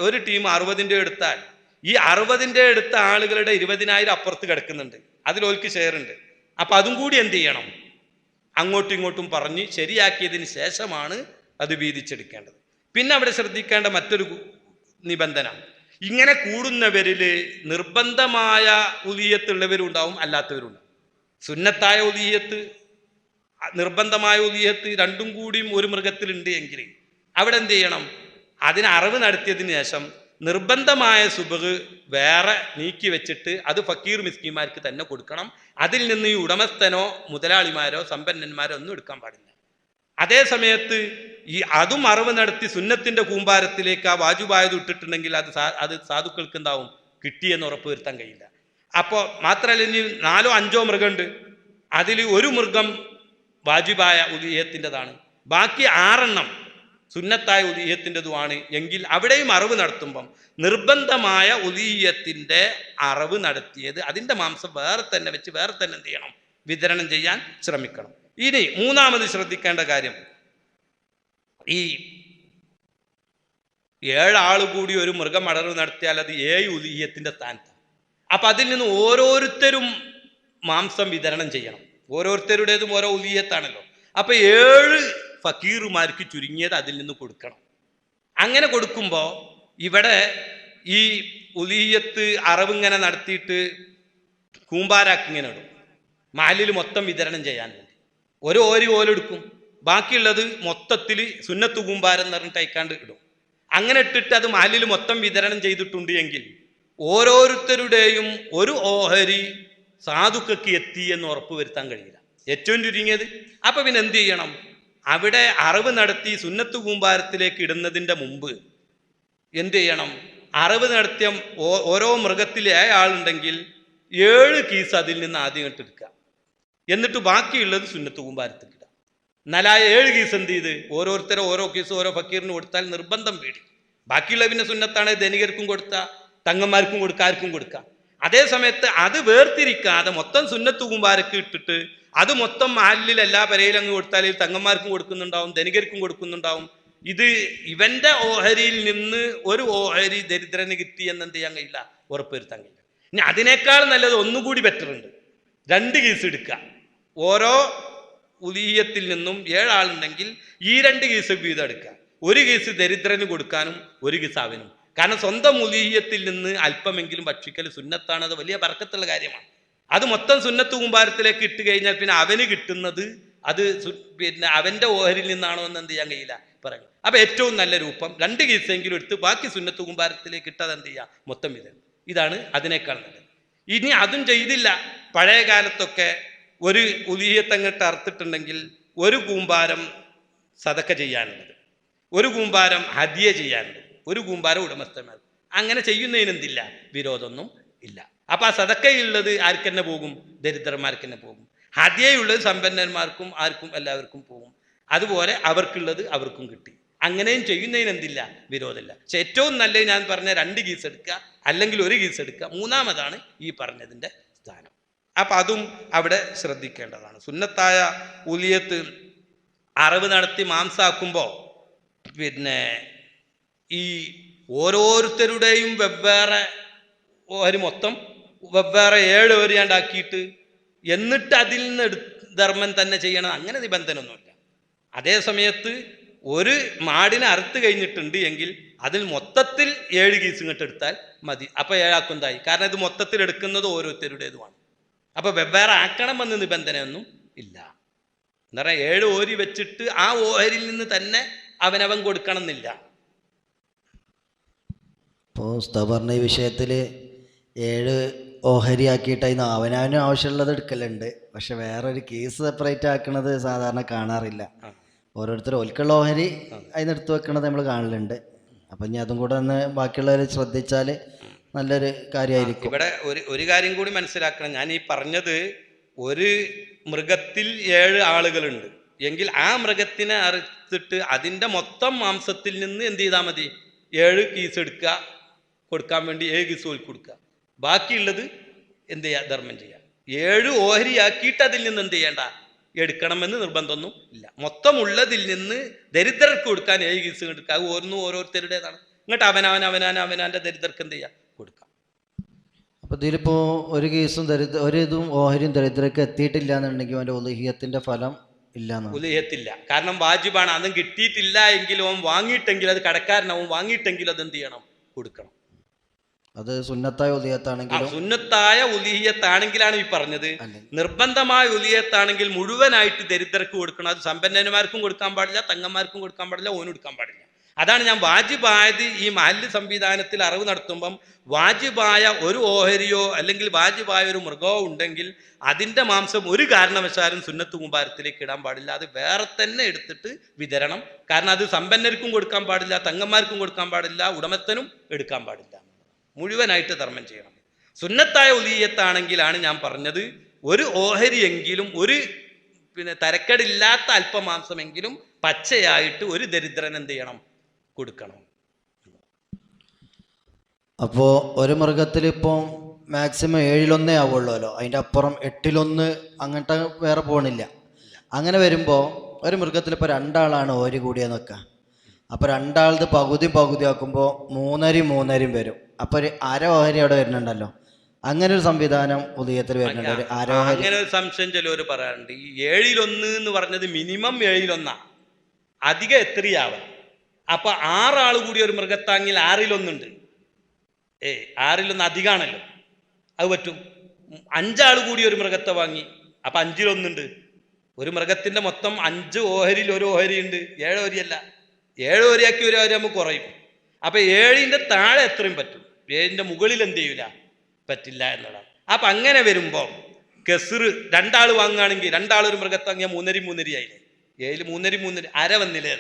ഒരു ടീം 60ൻ്റെ എടുത്താൽ ഈ 60ൻ്റെ എടുത്ത ആളുകളുടെ 20,000 അപ്പുറത്ത് കിടക്കുന്നുണ്ട്, അതിലോൽക്ക് ഷെയർ ഉണ്ട്. അപ്പം അതും കൂടി എന്ത് ചെയ്യണം, അങ്ങോട്ടും ഇങ്ങോട്ടും പറഞ്ഞ് ശരിയാക്കിയതിന് ശേഷമാണ് അത് വീതിച്ചെടുക്കേണ്ടത്. പിന്നെ അവിടെ ശ്രദ്ധിക്കേണ്ട മറ്റൊരു നിബന്ധന, ഇങ്ങനെ കൂടുന്നവരിൽ നിർബന്ധമായ ഉദിയത്തുള്ളവരും ഉണ്ടാവും, അല്ലാത്തവരുണ്ടാവും. സുന്നത്തായ ഉദിയത്ത്, നിർബന്ധമായ ഉദിയത്ത് രണ്ടും കൂടിയും ഒരു മൃഗത്തിലുണ്ട് എങ്കിൽ അവിടെ എന്ത് ചെയ്യണം, അതിന് അറിവ് നടത്തിയതിന് ശേഷം നിർബന്ധമായ സുബഹ് വേറെ നീക്കി വെച്ചിട്ട് അത് ഫക്കീർ മിസ്കിന്മാർക്ക് തന്നെ കൊടുക്കണം. അതിൽ നിന്ന് ഈ ഉടമസ്ഥനോ മുതലാളിമാരോ സമ്പന്നന്മാരോ ഒന്നും എടുക്കാൻ പാടില്ല. അതേ സമയത്ത് അതും അറിവ് നടത്തി സുന്നത്തിന്റെ കൂമ്പാരത്തിലേക്ക് ആ വാജുബായത് ഇട്ടിട്ടുണ്ടെങ്കിൽ അത് സാധുക്കൾക്ക് എന്താവും, കിട്ടിയെന്ന് ഉറപ്പ് വരുത്താൻ കഴിയില്ല. അപ്പോൾ മാത്രമല്ല, ഇനി 4ഓ 5ഓ മൃഗമുണ്ട്, അതിൽ ഒരു മൃഗം വാജിബായ ഉദിയത്തിൻ്റെതാണ്, ബാക്കി 6 സുന്നത്തായ ഉദിയത്തിൻ്റെതുമാണ് എങ്കിൽ അവിടെയും അറിവ് നടത്തുമ്പം നിർബന്ധമായ ഉദിയത്തിൻ്റെ അറിവ് നടത്തിയത് അതിൻ്റെ മാംസം വേറെ തന്നെ വെച്ച് വേറെ തന്നെ എന്ത് ചെയ്യണം, വിതരണം ചെയ്യാൻ ശ്രമിക്കണം. ഇനി മൂന്നാമത് ശ്രദ്ധിക്കേണ്ട കാര്യം, ഈ 7 ആൾ കൂടി ഒരു മൃഗം അടർവ് നടത്തിയാൽ അത് 7 ഉദിയത്തിൻ്റെ സ്ഥാനത്താണ്. അപ്പം അതിൽ നിന്ന് ഓരോരുത്തരും മാംസം വിതരണം ചെയ്യണം. ഓരോരുത്തരുടേതും ഓരോ ഉദിയത്താണല്ലോ. അപ്പം 7 ഫക്കീറുമാർക്ക് ചുരുങ്ങിയത് അതിൽ നിന്ന് കൊടുക്കണം. അങ്ങനെ കൊടുക്കുമ്പോൾ ഇവിടെ ഈ ഉദിയത്ത് അറിവിങ്ങനെ നടത്തിയിട്ട് കൂമ്പാരാക്കി ഇങ്ങനെ ഇടും, മാലിൽ മൊത്തം വിതരണം ചെയ്യാൻ വേണ്ടി ഒരു ഓരി ഓലെടുക്കും, ബാക്കിയുള്ളത് മൊത്തത്തിൽ സുന്നത്ത് കൂമ്പാരം എന്ന് പറഞ്ഞിട്ട് അയക്കാണ്ട് ഇടും. അങ്ങനെ ഇട്ടിട്ട് അത് മാലിൽ മൊത്തം വിതരണം ചെയ്തിട്ടുണ്ട് എങ്കിൽ ഓരോരുത്തരുടെയും ഒരു ഓഹരി സാധുക്കൾക്ക് എത്തി എന്ന് ഉറപ്പ് വരുത്താൻ കഴിയില്ല, ഏറ്റവും ചുരുങ്ങിയത്. അപ്പൊ പിന്നെ എന്ത് ചെയ്യണം, അവിടെ അറിവ് നടത്തി സുന്നത്ത് കൂമ്പാരത്തിലേക്ക് ഇടുന്നതിൻ്റെ മുമ്പ് എന്ത് ചെയ്യണം, അറിവ് നടത്തിയ ഓരോ മൃഗത്തിൽ 7 ആളുണ്ടെങ്കിൽ 7 കീസ് അതിൽ നിന്ന് ആദ്യം ഇട്ടെടുക്കുക, എന്നിട്ട് ബാക്കിയുള്ളത് സുന്നത്ത് കൂമ്പാരത്തിൽ ഇടുക. എന്നാൽ ആ 7 കീസ് എന്ത് ചെയ്ത് ഓരോരുത്തരും ഓരോ കീസ് ഓരോ ഫക്കീറിന് കൊടുത്താൽ നിർബന്ധം പേടി. ബാക്കിയുള്ള പിന്നെ സുന്നത്താണ്, ധനികർക്കും കൊടുക്കുക, തങ്ങന്മാർക്കും കൊടുക്കുക, ആർക്കും കൊടുക്കുക. അതേ സമയത്ത് അത് വേർതിരിക്കാതെ മൊത്തം സുന്നത്ത് കൂമ്പാരക്ക് ഇട്ടിട്ട് അത് മൊത്തം മാലിൽ എല്ലാ പെരയിലും അങ്ങ് കൊടുത്താൽ തങ്ങന്മാർക്കും കൊടുക്കുന്നുണ്ടാവും, ധനികർക്കും കൊടുക്കുന്നുണ്ടാവും. ഇത് ഇവന്റെ ഓഹരിയിൽ നിന്ന് ഒരു ഓഹരി ദരിദ്രന് കിട്ടി എന്ന് എന്ത് ചെയ്യാൻ കഴിയില്ല, ഉറപ്പുവരുത്താൻ കഴിയില്ല. ഇനി അതിനേക്കാൾ നല്ലത് ഒന്നുകൂടി ബെറ്റർ ഉണ്ട്, 2 കീസ് എടുക്കുക. ഓരോ ഉദീയത്തിൽ നിന്നും 7 ആളുണ്ടെങ്കിൽ ഈ 2 കീസ് വീതം എടുക്കുക. ഒരു കേസ് ദരിദ്രന് കൊടുക്കാനും ഒരു കേസ് അവനും. കാരണം സ്വന്തം ഉദീയത്തിൽ നിന്ന് അല്പമെങ്കിലും ഭക്ഷിക്കൽ സുന്നത്താണ്, അത് വലിയ ബർക്കത്തുള്ള കാര്യമാണ്. അത് മൊത്തം സുന്നത്ത് കൂമ്പാരത്തിലേക്ക് ഇട്ട് കഴിഞ്ഞാൽ പിന്നെ അവന് കിട്ടുന്നത് അത് പിന്നെ അവൻ്റെ ഓഹരിൽ നിന്നാണോ എന്ന് എന്ത് ചെയ്യാൻ കഴിയില്ല പറയും. അപ്പം ഏറ്റവും നല്ല രൂപം 2 കേസെങ്കിലും എടുത്ത് ബാക്കി സുന്നത്ത് കൂമ്പാരത്തിലേക്ക് ഇട്ടത് എന്ത് ചെയ്യുക, മൊത്തം ഇതാണ് അതിനേക്കാൾ നല്ലത്. ഇനി അതും ചെയ്തില്ല, പഴയ കാലത്തൊക്കെ ഒരു ഉദീയത്തങ്ങട്ട് അറുത്തിട്ടുണ്ടെങ്കിൽ ഒരു കൂമ്പാരം സദക്ക ചെയ്യാനുള്ളത്, ഒരു കൂമ്പാരം ഹദിയ ചെയ്യാനുള്ളത്, ഒരു കൂമ്പാരം ഉടമസ്ഥന്മാർ. അങ്ങനെ ചെയ്യുന്നതിനെന്തില്ല, വിരോധമൊന്നും ഇല്ല. അപ്പം ആ സദക്കയുള്ളത് ആർക്ക് തന്നെ പോകും, ദരിദ്രന്മാർക്ക് തന്നെ പോകും. ഹദിയയുള്ളത് സമ്പന്നന്മാർക്കും ആർക്കും എല്ലാവർക്കും പോകും. അതുപോലെ അവർക്കുള്ളത് അവർക്കും കിട്ടി. അങ്ങനെയും ചെയ്യുന്നതിനെന്തില്ല, വിരോധമില്ല. പക്ഷെ ഏറ്റവും നല്ലത് ഞാൻ പറഞ്ഞ 2 കേസ് എടുക്കുക, അല്ലെങ്കിൽ 1 കേസ് എടുക്കുക. മൂന്നാമതാണ് ഈ പറഞ്ഞതിൻ്റെ സ്ഥാനം. അപ്പം അതും അവിടെ ശ്രദ്ധിക്കേണ്ടതാണ്. സുന്നത്തായ ഉലിയത്ത് അറിവ് നടത്തി മാംസാക്കുമ്പോൾ പിന്നെ ഈ ഓരോരുത്തരുടെയും വെവ്വേറെ ഒരു മൊത്തം വെവ്വേറെ 7 ഓരിയാണ്ടാക്കിയിട്ട് എന്നിട്ട് അതിൽ നിന്ന് ധർമ്മം തന്നെ ചെയ്യണം, അങ്ങനെ നിബന്ധനയൊന്നുമില്ല. അതേ സമയത്ത് ഒരു മാടിനെ അറുത്ത് കഴിഞ്ഞിട്ടുണ്ട് എങ്കിൽ അതിൽ മൊത്തത്തിൽ 7 കേസ് ഇങ്ങോട്ട് എടുത്താൽ മതി. അപ്പോൾ 7 ആക്കും എന്തായി, കാരണം ഇത് മൊത്തത്തിൽ എടുക്കുന്നത് ഓരോരുത്തരുടേതുമാണ്. അപ്പോൾ വെവ്വേറെ ആക്കണമെന്ന് നിബന്ധനയൊന്നും ഇല്ല. എന്താ പറയുക, 7 ഓരി വെച്ചിട്ട് ആ ഓഹരിയിൽ നിന്ന് തന്നെ അവനവൻ കൊടുക്കണം എന്നില്ല. ഇപ്പോൾ ഉസ്താദ് പറഞ്ഞ ഈ വിഷയത്തിൽ 7 ഓഹരി ആക്കിയിട്ടായിരുന്നു അവനവനും ആവശ്യമുള്ളത് എടുക്കലുണ്ട്. പക്ഷെ വേറൊരു കേസ് സെപ്പറേറ്റ് ആക്കുന്നത് സാധാരണ കാണാറില്ല. ഓരോരുത്തർ ഒൽക്കുള്ള ഓഹരി അതിന് എടുത്ത് വെക്കണത് നമ്മൾ കാണലുണ്ട്. അപ്പം ഇനി അതും കൂടെ ഒന്ന് ബാക്കിയുള്ളവർ ശ്രദ്ധിച്ചാൽ നല്ലൊരു കാര്യമായിരിക്കും. ഇവിടെ ഒരു കാര്യം കൂടി മനസ്സിലാക്കണം. ഞാൻ ഈ പറഞ്ഞത് ഒരു മൃഗത്തിൽ 7 ആളുകളുണ്ട് എങ്കിൽ ആ മൃഗത്തിനെ അറുത്തിട്ട് അതിൻ്റെ മൊത്തം മാംസത്തിൽ നിന്ന് എന്ത് ചെയ്താൽ മതി, 7 കേസ് എടുക്കുക, കൊടുക്കാൻ വേണ്ടി 7 കേസ് കൊടുക്കുക, ബാക്കിയുള്ളത് എന്ത് ചെയ്യുക, ധർമ്മം ചെയ്യുക. 7 ഓഹരിയാക്കിയിട്ട് അതിൽ നിന്ന് എന്ത് ചെയ്യേണ്ട, എടുക്കണമെന്ന് നിർബന്ധമൊന്നും ഇല്ല. മൊത്തമുള്ളതിൽ നിന്ന് ദരിദ്രർക്ക് കൊടുക്കാൻ 7 കേസ് എടുക്കുക. അത് ഓരോരുത്തരുടേതാണ്. എന്നിട്ട് അവനാൻ്റെ ദരിദ്രർക്ക് എന്ത് ചെയ്യാം, കൊടുക്കാം. അപ്പോൾ ഇതിലിപ്പോൾ ഒരു കേസും ഒരു ഇതും ഓഹരിയും ദരിദ്രർക്ക് എത്തിയിട്ടില്ല എന്നുണ്ടെങ്കിൽ അവൻ്റെ ഉലഹിയത്തിൻ്റെ ഫലം ഇല്ല. ഉലഹിയത്തില്ല. കാരണം വാജിബാണ്. അതും കിട്ടിയിട്ടില്ല എങ്കിലും അവൻ വാങ്ങിയിട്ടെങ്കിൽ, അത് കടക്കാരനവൻ വാങ്ങിയിട്ടെങ്കിൽ അത് എന്ത് ചെയ്യണം, കൊടുക്കണം. അത് സുന്നത്തായ ഉലിയത്താണെങ്കിലും, സുന്നത്തായ ഉലിയത്താണെങ്കിലാണ് ഈ പറഞ്ഞത്. നിർബന്ധമായ ഉലിയത്താണെങ്കിൽ മുഴുവനായിട്ട് ദരിദ്രർക്ക് കൊടുക്കണം. അത് സമ്പന്നന്മാർക്കും കൊടുക്കാൻ പാടില്ല, തങ്ങന്മാർക്കും കൊടുക്കാൻ പാടില്ല, ഓനും കൊടുക്കാൻ പാടില്ല. അതാണ് ഞാൻ വാജിബായത് ഈ മഹല്ല് സംവിധാനത്തിൽ അറിവ് നടത്തുമ്പം വാജിബായ ഒരു ഓഹരിയോ അല്ലെങ്കിൽ വാജിബായ ഒരു മൃഗമോ ഉണ്ടെങ്കിൽ അതിൻ്റെ മാംസം ഒരു കാരണവശാലും സുന്നത്ത് കൂമ്പാരത്തിലേക്ക് ഇടാൻ പാടില്ല. അത് വേറെ തന്നെ എടുത്തിട്ട് വിതരണം. കാരണം അത് സമ്പന്നർക്കും കൊടുക്കാൻ പാടില്ല, തങ്ങന്മാർക്കും കൊടുക്കാൻ പാടില്ല, ഉടമസ്ഥനും എടുക്കാൻ പാടില്ല. മുഴുവനായിട്ട് ധർമ്മം ചെയ്യണം. സുന്നത്തായ ഉലിയത്താണെങ്കിലാണ് ഞാൻ പറഞ്ഞത് ഒരു ഓഹരിയെങ്കിലും, ഒരു തരക്കേടില്ലാത്ത അല്പമാംസമെങ്കിലും പച്ചയായിട്ട് ഒരു ദരിദ്രൻ എന്ത് ചെയ്യണം, കൊടുക്കണം. അപ്പോൾ ഒരു മൃഗത്തിൽ ഇപ്പോൾ മാക്സിമം 7-1 ആവുള്ളൂല്ലോ, അതിൻ്റെ അപ്പുറം 8-1 അങ്ങോട്ട് വേറെ പോകണില്ല. അങ്ങനെ വരുമ്പോൾ ഒരു മൃഗത്തിൽ ഇപ്പോൾ 2 ആളാണ് ഓഹരി കൂടിയെന്ന് വെക്കുക. അപ്പോൾ 2 ആളത് പകുതി ആക്കുമ്പോൾ 3.5 വരും. അപ്പോൾ ഒരു അര ഓഹരി അവിടെ വരുന്നുണ്ടല്ലോ. അങ്ങനെ ഒരു സംവിധാനം ഉദയത്തിൽ വരുന്നുണ്ട്. ഒരു അര ഓഹരി. അങ്ങനെ ഒരു സംശയം ചിലവർ പറയാറുണ്ട്. ഈ 7-1 എന്ന് പറഞ്ഞത് മിനിമം 7-1, അധികം എത്രയാവാം. അപ്പൊ 6 ആൾ കൂടി ഒരു മൃഗത്താങ്ങിൽ 6-1 ഉണ്ട്. 6-1 അധികമാണല്ലോ, അത് പറ്റും. 5 ആൾ കൂടി ഒരു മൃഗത്തെ വാങ്ങി, അപ്പൊ 5-1 ഉണ്ട്. ഒരു മൃഗത്തിന്റെ മൊത്തം 5 ഓഹരിയിൽ ഒരു ഓഹരി ഉണ്ട്. 7 ഓഹരിയല്ല, 7 ഓഹരിയാക്കി ഒരു ഓഹരി നമുക്ക് കുറയും. അപ്പൊ 7ന്റെ താഴെ എത്രയും പറ്റും, 7ന്റെ മുകളിൽ എന്ത് ചെയ്യൂല, പറ്റില്ല എന്നുള്ളതാണ്. അപ്പൊ അങ്ങനെ വരുമ്പോൾ കെസറ് 2 ആൾ വാങ്ങുകയാണെങ്കിൽ 2 ആൾ ഒരു മൃഗത്തെ വാങ്ങിയാൽ 3.5 ആയില്ലേ. 7 3.5 അര വന്നില്ലേ.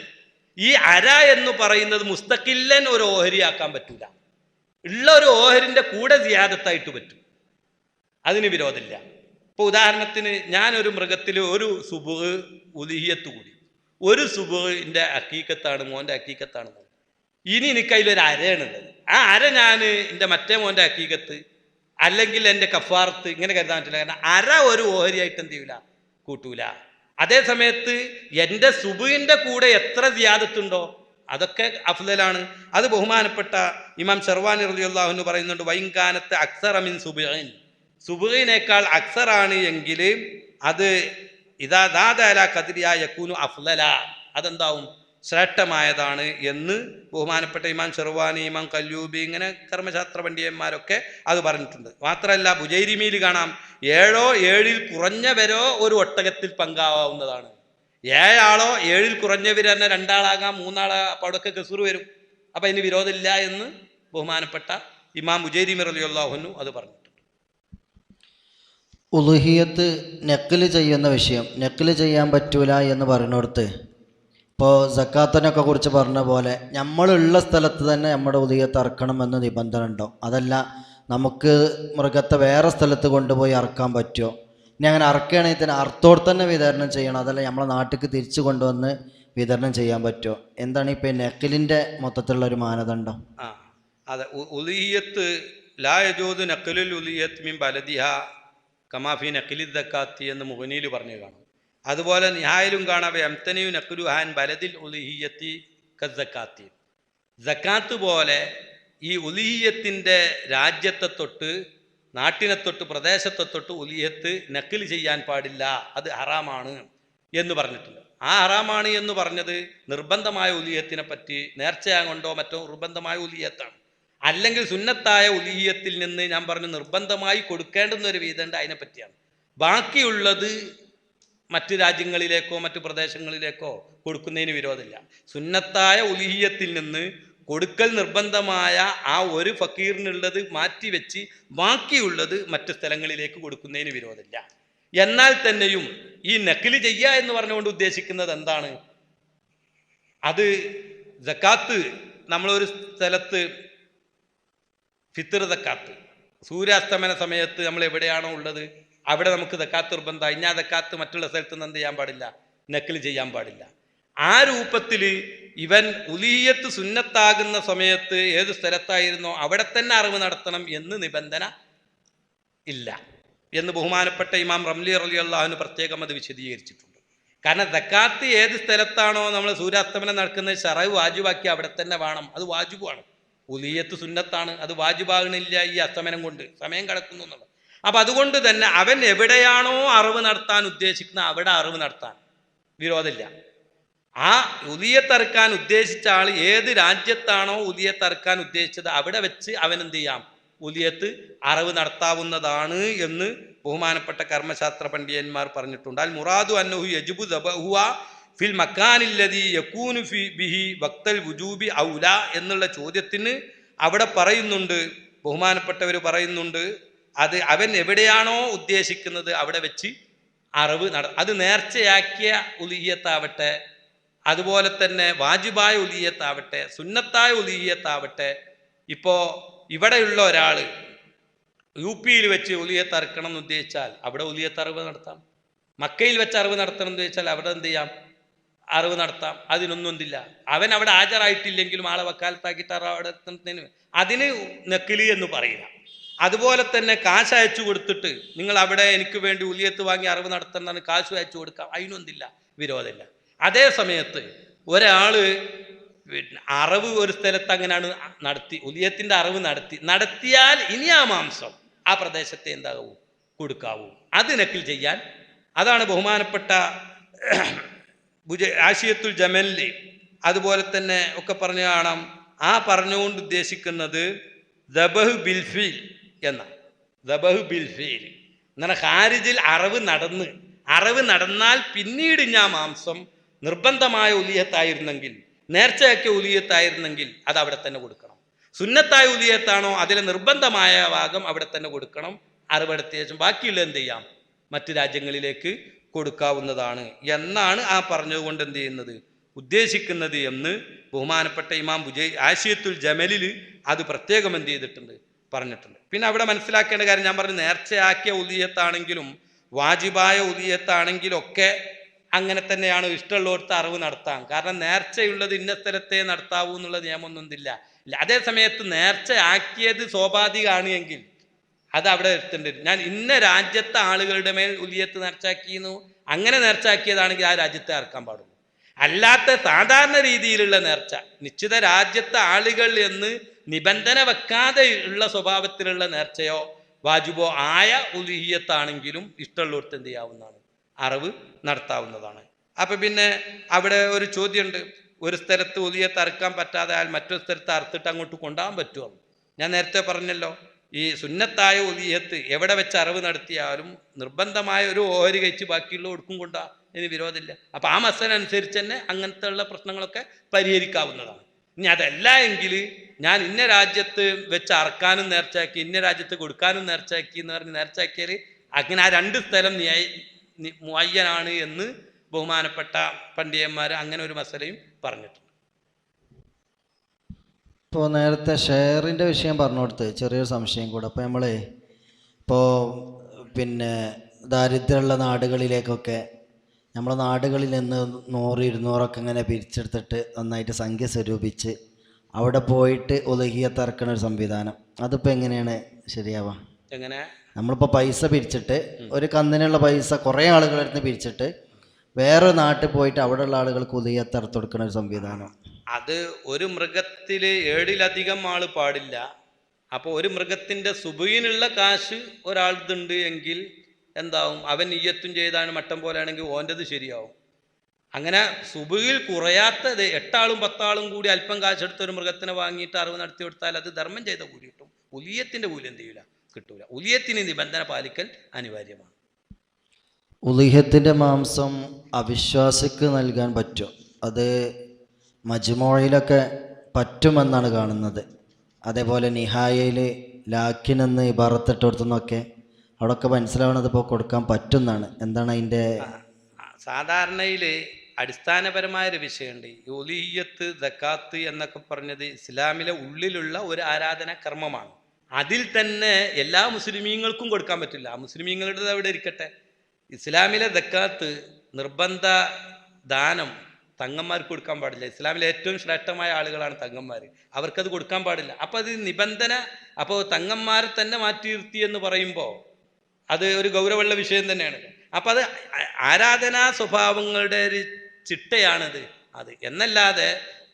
ഈ അര എന്ന് പറയുന്നത് മുസ്തഖില്ലൻ ഒരു ഓഹരി ആക്കാൻ പറ്റൂല. ഉള്ള ഒരു ഓഹരിന്റെ കൂടെ സിയാദത്തായിട്ട് പറ്റും, അതിന് വിരോധമില്ല. ഇപ്പൊ ഉദാഹരണത്തിന് ഞാനൊരു മൃഗത്തിൽ ഒരു സുബഹ് ഉലിഹിയത്ത് കൂടി, ഒരു സുബഹിന്റെ അക്കീക്കത്താണ്, മോന്റെ അക്കീക്കത്താണ്. ഇനി എനിക്കതിലൊരു അരയാണുള്ളത്. ആ അര ഞാൻ എൻ്റെ മറ്റേ മോന്റെ അക്കീക്കത്ത് അല്ലെങ്കിൽ എൻ്റെ കഫാറത്ത് ഇങ്ങനെ കരുതാൻ പറ്റില്ല. കാരണം അര ഒരു ഓഹരിയായിട്ട് എന്ത് ചെയ്യൂല, കൂട്ടൂല. അതേ സമയത്ത് എൻ്റെ സുബഹിന്റെ കൂടെ എത്ര സിയാദത്തുണ്ടോ അതൊക്കെ അഫ്ദലാണ്. അത് ബഹുമാനപ്പെട്ട ഇമാം ഷർവാനി റളിയല്ലാഹു അൻഹു പറയുന്നുണ്ട്, വൈൻകാനത്ത് അക്സറ മിൻ സുബ്ഹിൻ, സുബ്ഹിനേക്കാൾ അക്സറാണ് എങ്കിൽ അത് ഇദാ ദാദ അലാ ഖദ്രിയ യകൂനു അഫ്ദല, അതെന്താവും, ശ്രേഷ്ഠമായതാണ് എന്ന് ബഹുമാനപ്പെട്ട ഇമാം ഷർവാനി, ഇമാം കല്ലൂബി, ഇങ്ങനെ കർമ്മശാസ്ത്ര പണ്ഡിതന്മാരൊക്കെ അത് പറഞ്ഞിട്ടുണ്ട്. മാത്രമല്ല ബുജൈരിമിയിൽ കാണാം 7 കുറഞ്ഞവരോ ഒരു ഒട്ടകത്തിൽ പങ്കാവുന്നതാണ്. 7 ആളോ 7 കുറഞ്ഞവർ തന്നെ 2 ആളാകാം, 3 ആളാകാം. അപ്പോൾ അവിടെയൊക്കെ കസൂറ് വരും. അപ്പം അതിന് വിരോധമില്ല എന്ന് ബഹുമാനപ്പെട്ട ഇമാം ബുജൈരിമി റളിയല്ലാഹു അൻഹു അത് പറഞ്ഞിട്ടുണ്ട്. ഉലുഹിയത്ത് നഖ്ല് ചെയ്യുന്ന വിഷയം, നഖ്ല് ചെയ്യാൻ പറ്റൂല എന്ന് പറയുന്നിടത്ത് ഇപ്പോൾ സക്കാത്തിനൊക്കെ കുറിച്ച് പറഞ്ഞ പോലെ നമ്മളുള്ള സ്ഥലത്ത് തന്നെ നമ്മുടെ ഉലുഹിയത്ത് അറക്കണമെന്ന് നിബന്ധന ഉണ്ടോ? അതല്ല നമുക്ക് മൃഗത്തെ വേറെ സ്ഥലത്ത് കൊണ്ടുപോയി അറക്കാൻ പറ്റുമോ? ഇനി അങ്ങനെ അറക്കുകയാണെങ്കിൽ തന്നെ അർത്ഥത്തോടെ തന്നെ വിതരണം ചെയ്യണം, അതല്ല നമ്മളെ നാട്ടിലേക്ക് തിരിച്ചു കൊണ്ടുവന്ന് വിതരണം ചെയ്യാൻ പറ്റുമോ? എന്താണ് ഇപ്പം നഖ്ലിൻ്റെ മൊത്തത്തിലുള്ള ഒരു മാനദണ്ഡം? അതെ, ഉലുഹിയത്ത് ലാ യജൂദു നഖ്ലുൽ ഉലുഹിയത്ത് മിൻ ബലദിഹ കമാഫി നഖ്ലി ദക്കാത്തി എന്ന് മുഗ്നിയിൽ പറഞ്ഞു കാണും. അതുപോലെ നിഹായിലും കാണാം എംതനിയു നഖ്ലുഹാൻ ബലദിൽ ഉലുഹിയത്തി കസ്സക്കാത്തി. സക്കാത്ത് പോലെ ഈ ഉലുഹിയത്തിൻ്റെ രാജ്യത്തെ തൊട്ട്, നാട്ടിനെ തൊട്ട്, പ്രദേശത്തെ തൊട്ട് ഉലുഹിയത്ത് നഖ്ല് ചെയ്യാൻ പാടില്ല, അത് ഹറാമാണ് എന്ന് പറഞ്ഞിട്ടുണ്ട്. ആ ഹറാമാണ് എന്ന് പറഞ്ഞത് നിർബന്ധമായ ഉലുഹിയത്തിനെ പറ്റി, നേർച്ചയാ കൊണ്ടോ മറ്റോ നിർബന്ധമായ ഉലുഹിയത്താണ്. അല്ലെങ്കിൽ സുന്നത്തായ ഉലുഹിയത്തിൽ നിന്ന് ഞാൻ പറഞ്ഞു നിർബന്ധമായി കൊടുക്കേണ്ടുന്ന ഒരു വീതമുണ്ട്, അതിനെപ്പറ്റിയാണ്. ബാക്കിയുള്ളത് മറ്റ് രാജ്യങ്ങളിലേക്കോ മറ്റു പ്രദേശങ്ങളിലേക്കോ കൊടുക്കുന്നതിന് വിരോധമില്ല. സുന്നത്തായ ഉലുഹിയത്തിൽ നിന്ന് കൊടുക്കൽ നിർബന്ധമായ ആ ഒരു ഫക്കീറിനുള്ളത് മാറ്റിവെച്ച് ബാക്കിയുള്ളത് മറ്റു സ്ഥലങ്ങളിലേക്ക് കൊടുക്കുന്നതിന് വിരോധമില്ല. എന്നാൽ തന്നെയും ഈ നഖ്ല് ചെയ്യുക എന്ന് പറഞ്ഞുകൊണ്ട് ഉദ്ദേശിക്കുന്നത് എന്താണ്? അത് സക്കാത്ത് നമ്മളൊരു സ്ഥലത്ത് ഫിത്ർ സക്കാത്ത്, സൂര്യാസ്തമന സമയത്ത് നമ്മൾ എവിടെയാണോ ഉള്ളത് അവിടെ നമുക്ക് സക്കാത്ത് നിർബന്ധം. ഇഞ്ഞാ സക്കാത്ത് മറ്റുള്ള സ്ഥലത്ത് നിന്ന് എന്ത് ചെയ്യാൻ പാടില്ല, നഖ്ല് ചെയ്യാൻ പാടില്ല. ആ രൂപത്തിൽ ഇവൻ ഉലുഹിയത്ത് സുന്നത്താകുന്ന സമയത്ത് ഏത് സ്ഥലത്തായിരുന്നോ അവിടെ തന്നെ അറിവ് നടത്തണം എന്ന് നിബന്ധന ഇല്ല. എന്ന് ബഹുമാനപ്പെട്ട ഇമാം റംലി റളിയല്ലാഹു അൻഹു പ്രത്യേകം അത് വിശദീകരിച്ചിട്ടുണ്ട്. കാരണം സക്കാത്ത് ഏത് സ്ഥലത്താണോ നമ്മൾ സൂര്യാസ്തമനം നടക്കുന്നത് ശറഅ് വാജിബാക്കി അവിടെ തന്നെ വേണം, അത് വാജിബാണ്. ഉലിയത്ത് സുന്നത്താണ്, അത് വാജിബാകണില്ല ഈ അസ്തമനം കൊണ്ട്, സമയം കിടക്കുന്നു എന്നുള്ളത്. അപ്പം അതുകൊണ്ട് തന്നെ അവൻ എവിടെയാണോ അറിവ് നടത്താൻ ഉദ്ദേശിക്കുന്നത് അവിടെ അറിവ് നടത്താൻ വിരോധമില്ല. ആ ഉലിയത്തറുക്കാൻ ഉദ്ദേശിച്ച ആൾ ഏത് രാജ്യത്താണോ ഉലിയത്തറുക്കാൻ ഉദ്ദേശിച്ചത് അവിടെ വെച്ച് അവൻ എന്ത് ചെയ്യാം, ഉലിയത്ത് അറിവ് നടത്താവുന്നതാണ് എന്ന് ബഹുമാനപ്പെട്ട കർമ്മശാസ്ത്ര പണ്ഡിതന്മാർ പറഞ്ഞിട്ടുണ്ട്. അൽ മുറാദു അന്നഹു യജിബു ദബഹുവ ഫിൽ മക്കാനില്ലദി യകൂനു ഫി ബിഹി വക്തൽ വുജൂബി ഔല എന്നുള്ള ചോദ്യത്തിന് അവിടെ പറയുന്നുണ്ട്, ബഹുമാനപ്പെട്ടവർ പറയുന്നുണ്ട്, അത് അവൻ എവിടെയാണോ ഉദ്ദേശിക്കുന്നത് അവിടെ വെച്ച് അറിവ് അത് നേർച്ചയാക്കിയ ഉലിയത്താവട്ടെ, അതുപോലെ തന്നെ വാജിബായ ഉലിയത്താവട്ടെ, സുന്നത്തായ ഉലിയത്താവട്ടെ. ഇപ്പോൾ ഇവിടെയുള്ള ഒരാൾ യുപിയിൽ വെച്ച് ഉലിയത്ത് അറുക്കണം എന്ന് ഉദ്ദേശിച്ചാൽ അവിടെ ഉലിയത്ത് അറിവ് നടത്താം. മക്കയിൽ വെച്ച് അറിവ് നടത്തണം എന്ന് ചോദിച്ചാൽ അവിടെ എന്ത് ചെയ്യാം, അറിവ് നടത്താം. അതിനൊന്നും എന്തില്ല. അവൻ അവിടെ ഹാജരായിട്ടില്ലെങ്കിലും ആളെ വക്കാലത്താക്കിയിട്ട് അവിടെ എത്തുന്നതിന് അതിന് നക്കിലി എന്ന് പറയുക. അതുപോലെ തന്നെ കാശ് അയച്ചു കൊടുത്തിട്ട് നിങ്ങൾ അവിടെ എനിക്ക് വേണ്ടി ഉലിയത്ത് വാങ്ങി അറിവ് നടത്തുന്നതാണ്, കാശ് അയച്ചു കൊടുക്കാം, അതിനൊന്നില്ല, വിരോധമില്ല. അതേ സമയത്ത് ഒരാൾ അറിവ് ഒരു സ്ഥലത്ത് അങ്ങനെയാണ് നടത്തി, ഉലിയത്തിൻ്റെ അറിവ് നടത്തിയാൽ ഇനി ആ മാംസം ആ പ്രദേശത്തെ എന്താകൂ, കൊടുക്കാവൂ. അത് നക്കിൽ ചെയ്യാൻ, അതാണ് ബഹുമാനപ്പെട്ട ആശിയത്തുൽ ജമലിൽ അതുപോലെ തന്നെ ഒക്കെ പറഞ്ഞു കാണാം. ആ പറഞ്ഞുകൊണ്ട് ഉദ്ദേശിക്കുന്നത് ദബഹ് ബിൽഫീൽ എന്ന ദബഹ് ബിൽഫീൽ എന്നാൽ ഹാരിജിൽ അറിവ് നടന്നാൽ പിന്നീട് ഞാൻ മാംസം നിർബന്ധമായ ഉലിയത്തായിരുന്നെങ്കിൽ, നേർച്ചയാക്കിയ ഉലിയത്തായിരുന്നെങ്കിൽ അത് അവിടെ തന്നെ കൊടുക്കണം. സുന്നത്തായ ഉലിയത്താണോ അതിലെ നിർബന്ധമായ ഭാഗം അവിടെ തന്നെ കൊടുക്കണം. അറിവെടുത്ത ശേഷം ബാക്കിയുള്ള എന്ത് ചെയ്യാം, മറ്റ് രാജ്യങ്ങളിലേക്ക് കൊടുക്കാവുന്നതാണ് എന്നാണ് ആ പറഞ്ഞതുകൊണ്ട് എന്ത് ചെയ്യുന്നത് ഉദ്ദേശിക്കുന്നത് എന്ന് ബഹുമാനപ്പെട്ട ഇമാം ആശിയത്തുൽ ജമലിൽ അത് പ്രത്യേകം എന്ത് ചെയ്തിട്ടുണ്ട്, പറഞ്ഞിട്ടുണ്ട്. പിന്നെ അവിടെ മനസ്സിലാക്കേണ്ട കാര്യം, ഞാൻ പറഞ്ഞു നേർച്ചയാക്കിയ ഉലിയത്താണെങ്കിലും വാജിബായ ഉലിയത്താണെങ്കിലും ഒക്കെ അങ്ങനെ തന്നെയാണ്. ഇഷ്ടമുള്ളവർക്ക് അറിവ് നടത്താം. കാരണം നേർച്ചയുള്ളത് ഇന്ന സ്ഥലത്തെ നടത്താവൂ എന്നുള്ള നിയമമൊന്നും ഇല്ല. അതേ സമയത്ത് നേർച്ച ആക്കിയത് സ്വാഭാവികമാണ് എങ്കിൽ അത് അവിടെ എത്തേണ്ടി വരും. ഞാൻ ഇന്ന രാജ്യത്തെ ആളുകളുടെ മേൽ ഉലിയത്ത് നേർച്ചാക്കിയെന്നു അങ്ങനെ നേർച്ചാക്കിയതാണെങ്കിൽ ആ രാജ്യത്തെ ഇറക്കാൻ പാടുള്ളൂ. അല്ലാത്ത സാധാരണ രീതിയിലുള്ള നേർച്ച, നിശ്ചിത രാജ്യത്തെ ആളുകൾ എന്ന് നിബന്ധന വെക്കാതെ ഉള്ള സ്വഭാവത്തിലുള്ള നേർച്ചയോ വാജിബോ ആയ ഉലിയത്താണെങ്കിലും ഇഷ്ടമുള്ളവർക്ക് എന്ത് ചെയ്യാവുന്നതാണ്, അറിവ് നടത്താവുന്നതാണ്. അപ്പം പിന്നെ അവിടെ ഒരു ചോദ്യമുണ്ട്, ഒരു സ്ഥലത്ത് ഉലിയത്ത് അറുക്കാൻ പറ്റാതെ ആയാൽ മറ്റൊരു സ്ഥലത്ത് അറുത്തിട്ട് അങ്ങോട്ട് കൊണ്ടുപോകാൻ പറ്റുമോ? ഞാൻ നേരത്തെ പറഞ്ഞല്ലോ, ഈ സുന്നത്തായ ഉലിയത്ത് എവിടെ വെച്ച് അറിവ് നടത്തിയാലും നിർബന്ധമായ ഒരു ഓഹരി കഴിച്ച് ബാക്കിയുള്ള ഒടുക്കും കൊണ്ടാ ഇതിന് വിരോധമില്ല. അപ്പം ആ മസല അനുസരിച്ച് തന്നെ അങ്ങനത്തെ ഉള്ള പ്രശ്നങ്ങളൊക്കെ പരിഹരിക്കാവുന്നതാണ്. ഇനി അതല്ല എങ്കിൽ ഞാൻ ഇന്ന രാജ്യത്ത് വെച്ച് അറക്കാനും നേർച്ചാക്കി ഇന്ന രാജ്യത്ത് കൊടുക്കാനും നേർച്ചാക്കി എന്ന് പറഞ്ഞ് നേർച്ചാക്കിയാൽ അങ്ങനെ ആ രണ്ട് സ്ഥലം മുഅയ്യനാണ് എന്ന് ബഹുമാനപ്പെട്ട പണ്ഡിതന്മാർ അങ്ങനെ ഒരു മസലയും പറഞ്ഞിട്ടുണ്ട്. ഇപ്പോൾ നേരത്തെ ഷെയറിൻ്റെ വിഷയം പറഞ്ഞു കൊടുത്ത് ചെറിയൊരു സംശയം കൂടെ. അപ്പോൾ നമ്മൾ ഇപ്പോൾ പിന്നെ ദാരിദ്ര്യമുള്ള നാടുകളിലേക്കൊക്കെ നമ്മളെ നാടുകളിൽ നിന്ന് 100-200 ഇങ്ങനെ പിരിച്ചെടുത്തിട്ട് നന്നായിട്ട് സംഖ്യ സ്വരൂപിച്ച് അവിടെ പോയിട്ട് ഉലഹിയത്ത് ഇറക്കണ ഒരു സംവിധാനം, അതിപ്പോൾ എങ്ങനെയാണ് ശരിയാവുക? എങ്ങനെ? നമ്മളിപ്പോൾ പൈസ പിരിച്ചിട്ട് ഒരു കന്നിനുള്ള പൈസ കുറേ ആളുകളുടെ അടുത്ത് പിരിച്ചിട്ട് വേറൊരു നാട്ടിൽ പോയിട്ട് അവിടെയുള്ള ആളുകൾക്ക് ഉലഹിയത്ത് ഇറത്ത് കൊടുക്കുന്ന ഒരു സംവിധാനം. അത് ഒരു മൃഗത്തിൽ 7-ലധികം ആൾ പാടില്ല. അപ്പോൾ ഒരു മൃഗത്തിൻ്റെ സുബീനുള്ള കാശ് ഒരാളുണ്ട് എങ്കിൽ എന്താവും, അവൻ നിയ്യത്തും ചെയ്താണ് മട്ടം പോലെയാണെങ്കിൽ ഓൻ്റെത് ശരിയാവും. അങ്ങനെ സുബഹിൽ കുറയാത്തത് 8 ആളും 10 ആളും കൂടി അല്പം കാശെടുത്ത് ഒരു മൃഗത്തിനെ വാങ്ങിയിട്ട് അറിവ് നടത്തി കൊടുത്താൽ അത് ധർമ്മം ചെയ്ത കൂലി കിട്ടും. ഉലിയത്തിൻ്റെ കൂലി എന്ത് ചെയ്യില്ല, കിട്ടൂല. ഉലിയത്തിന് നിബന്ധന പാലിക്കൽ അനിവാര്യമാണ്. ഉലിഹത്തിൻ്റെ മാംസം അവിശ്വാസിക്ക് നൽകാൻ പറ്റും? അത് മജ്മുഅയിലൊക്കെ പറ്റുമെന്നാണ് കാണുന്നത്. അതേപോലെ നിഹായയിൽ ലാക്കിനെന്ന് ഇബാറത്തിട്ട് കൊടുത്തുന്നൊക്കെ അവിടെയൊക്കെ മനസ്സിലാവണത് ഇപ്പോൾ കൊടുക്കാൻ പറ്റുമെന്നാണ്. എന്താണ് അതിൻ്റെ? സാധാരണയിൽ അടിസ്ഥാനപരമായൊരു വിഷയമുണ്ട്. ഉലിയ്യത്ത്, സക്കാത്ത് എന്നൊക്കെ പറഞ്ഞത് ഇസ്ലാമിലെ ഉള്ളിലുള്ള ഒരു ആരാധനാ കർമ്മമാണ്. അതിൽ തന്നെ എല്ലാ മുസ്ലിമീങ്ങൾക്കും കൊടുക്കാൻ പറ്റില്ല. മുസ്ലിമീങ്ങളുടെ അവിടെ ഇരിക്കട്ടെ. ഇസ്ലാമിലെ സക്കാത്ത് നിർബന്ധ ദാനം തങ്ങന്മാർക്ക് കൊടുക്കാൻ പാടില്ല. ഇസ്ലാമിലെ ഏറ്റവും ശ്രേഷ്ഠമായ ആളുകളാണ് തങ്ങന്മാർ, അവർക്കത് കൊടുക്കാൻ പാടില്ല. അപ്പോൾ അത് നിബന്ധന. അപ്പോൾ തങ്ങന്മാരെ തന്നെ മാറ്റി നിർത്തി എന്ന് പറയുമ്പോൾ അത് ഒരു ഗൗരവമുള്ള വിഷയം തന്നെയാണ്. അപ്പം അത് ആരാധനാ സ്വഭാവങ്ങളുടെ ഒരു ചിട്ടയാണത്. അത് എന്നല്ലാതെ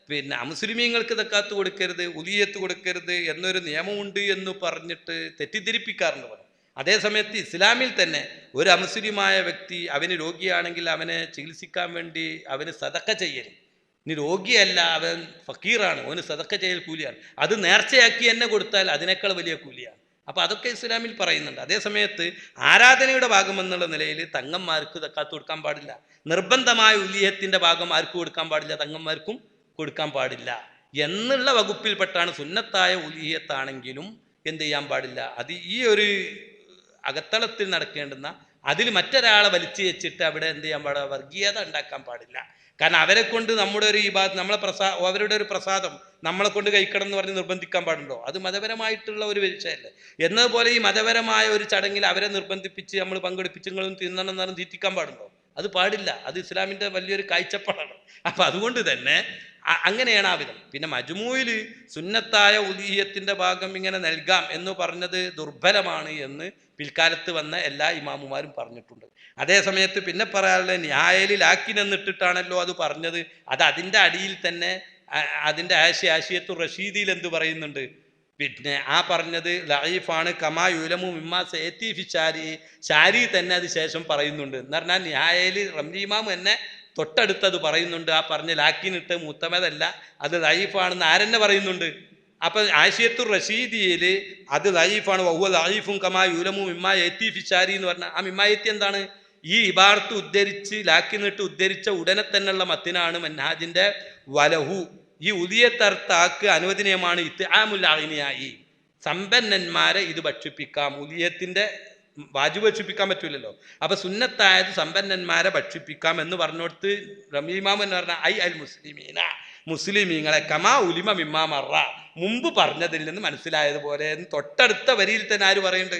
പിന്നെ അമുസ്ലിമീങ്ങൾക്ക് സക്കാത്ത് കൊടുക്കരുത്, ഉലിയത്ത് കൊടുക്കരുത് എന്നൊരു നിയമമുണ്ട് എന്ന് പറഞ്ഞിട്ട് തെറ്റിദ്ധരിപ്പിക്കാറുണ്ട് പറഞ്ഞു. അതേസമയത്ത് ഇസ്ലാമിൽ തന്നെ ഒരു അമുസ്ലിമായ വ്യക്തി അവന് രോഗിയാണെങ്കിൽ അവനെ ചികിത്സിക്കാൻ വേണ്ടി അവന് സദക്ക ചെയ്യരുത്. ഇനി രോഗിയല്ല, അവൻ ഫക്കീറാണ്, അവന് സദക്ക ചെയ്യൽ കൂലിയാണ്. അത് നേർച്ചയാക്കി തന്നെ കൊടുത്താൽ അതിനേക്കാൾ വലിയ കൂലിയാണ്. അപ്പോൾ അതൊക്കെ ഇസ്ലാമിൽ പറയുന്നുണ്ട്. അതേസമയത്ത് ആരാധനയുടെ ഭാഗമെന്നുള്ള നിലയിൽ തങ്ങന്മാർക്ക് സക്കാത്ത് കൊടുക്കാൻ പാടില്ല. നിർബന്ധമായ ഉലിയത്തിൻ്റെ ഭാഗം ആർക്ക് കൊടുക്കാൻ പാടില്ല? തങ്ങന്മാർക്കും കൊടുക്കാൻ പാടില്ല എന്നുള്ള വകുപ്പിൽപ്പെട്ടാണ്. സുന്നത്തായ ഉലിയത്താണെങ്കിലും എന്ത് ചെയ്യാൻ പാടില്ല, അത് ഈ ഒരു അകത്തളത്തിൽ നടക്കേണ്ടുന്ന, അതിൽ മറ്റൊരാളെ വലിച്ചു വെച്ചിട്ട് അവിടെ എന്ത് ചെയ്യാൻ പാടില്ല, വർഗീയത ഉണ്ടാക്കാൻ പാടില്ല. കാരണം അവരെ കൊണ്ട് നമ്മുടെ ഒരു നമ്മളെ അവരുടെ ഒരു പ്രസാദം നമ്മളെ കൊണ്ട് കഴിക്കണം എന്ന് പറഞ്ഞ് നിർബന്ധിക്കാൻ പാടുണ്ടോ? അത് മതപരമായിട്ടുള്ള ഒരു വിഷയമല്ലേ. എന്നതുപോലെ ഈ മതപരമായ ഒരു ചടങ്ങിൽ അവരെ നിർബന്ധിപ്പിച്ച് നമ്മൾ പങ്കെടുപ്പിച്ച് നിങ്ങളും തിന്നണം എന്ന് പറഞ്ഞ് തീറ്റിക്കാൻ പാടുണ്ടോ? അത് പാടില്ല. അത് ഇസ്ലാമിൻ്റെ വലിയൊരു കാഴ്ചപ്പാടാണ്. അപ്പം അതുകൊണ്ട് തന്നെ അങ്ങനെയാണ് ആ വിധം. പിന്നെ മജ്മൂയിൽ സുന്നത്തായ ഉലിയത്തിൻ്റെ ഭാഗം ഇങ്ങനെ നൽകാം എന്ന് പറഞ്ഞത് ദുർബലമാണ് എന്ന് പിൽക്കാലത്ത് വന്ന എല്ലാ ഇമാമുമാരും പറഞ്ഞിട്ടുണ്ട്. അതേ സമയത്ത് പിന്നെ പറയാനുള്ള ന്യായലിൽ ആക്കിനെന്നിട്ടിട്ടാണല്ലോ അത് പറഞ്ഞത്. അത് അതിൻ്റെ അടിയിൽ തന്നെ അതിൻ്റെ ആശയത്തു റഷീദിൽ എന്ത് പറയുന്നുണ്ട്, പിന്നെ ആ പറഞ്ഞത് ലഈഫാണ് കമാ യുലമു മിമ്മാ സയത്തി ഷാരി തന്നെ അത് ശേഷം പറയുന്നുണ്ട്. എന്ന് പറഞ്ഞാൽ ന്യായലിൽ റംലി ഇമാം തന്നെ തൊട്ടടുത്തത് പറയുന്നുണ്ട്. ആ പറഞ്ഞ ലാക്കിനിട്ട് മുത്തമതല്ല, അത് ലഈഫാണെന്ന് ആരെന്നെ പറയുന്നുണ്ട്. അപ്പം ആശയത്തു റഷീദിയിൽ അത് ലഈഫാണ്, വഹുവ ലഈഫുൻ കമാ യുലമു മിമ്മാ യത്തി ഫിഷാരി എന്ന് പറഞ്ഞാൽ ആ മിമ്മായത്തി എന്താണ്? ഈ ഇബാർത്ത് ഉദ്ധരിച്ച് ലാക്കിനിട്ട് ഉദ്ധരിച്ച ഉടനെ തന്നെയുള്ള മത്തിനാണ് മൻഹാജിൻ്റെ വലഹു. ഈ ഉലിയത്തർത്താക്ക് അനുവദനീയമാണ് ഇത്ആമുൽ അഗ്നിയായി, സമ്പന്നന്മാരെ ഇത് ഭക്ഷിപ്പിക്കാം. ഉലിയത്തിൻ്റെ വാജിബ് ഭക്ഷിപ്പിക്കാൻ പറ്റൂലല്ലോ. അപ്പൊ സുന്നത്തായത് സമ്പന്നന്മാരെ ഭക്ഷിപ്പിക്കാം എന്ന് പറഞ്ഞോടത്ത് റമീമാം എന്ന് പറഞ്ഞാൽ ഐ അൽ മുസ്ലിമീന, മുസ്ലിമീങ്ങളെ കമാ ഉലിമ മിമ്മാ മറ, മുമ്പ് പറഞ്ഞതിൽ നിന്ന് മനസ്സിലായതുപോലെ തൊട്ടടുത്ത വരിയിൽ തന്നെ ആര് പറയുന്നുണ്ട്?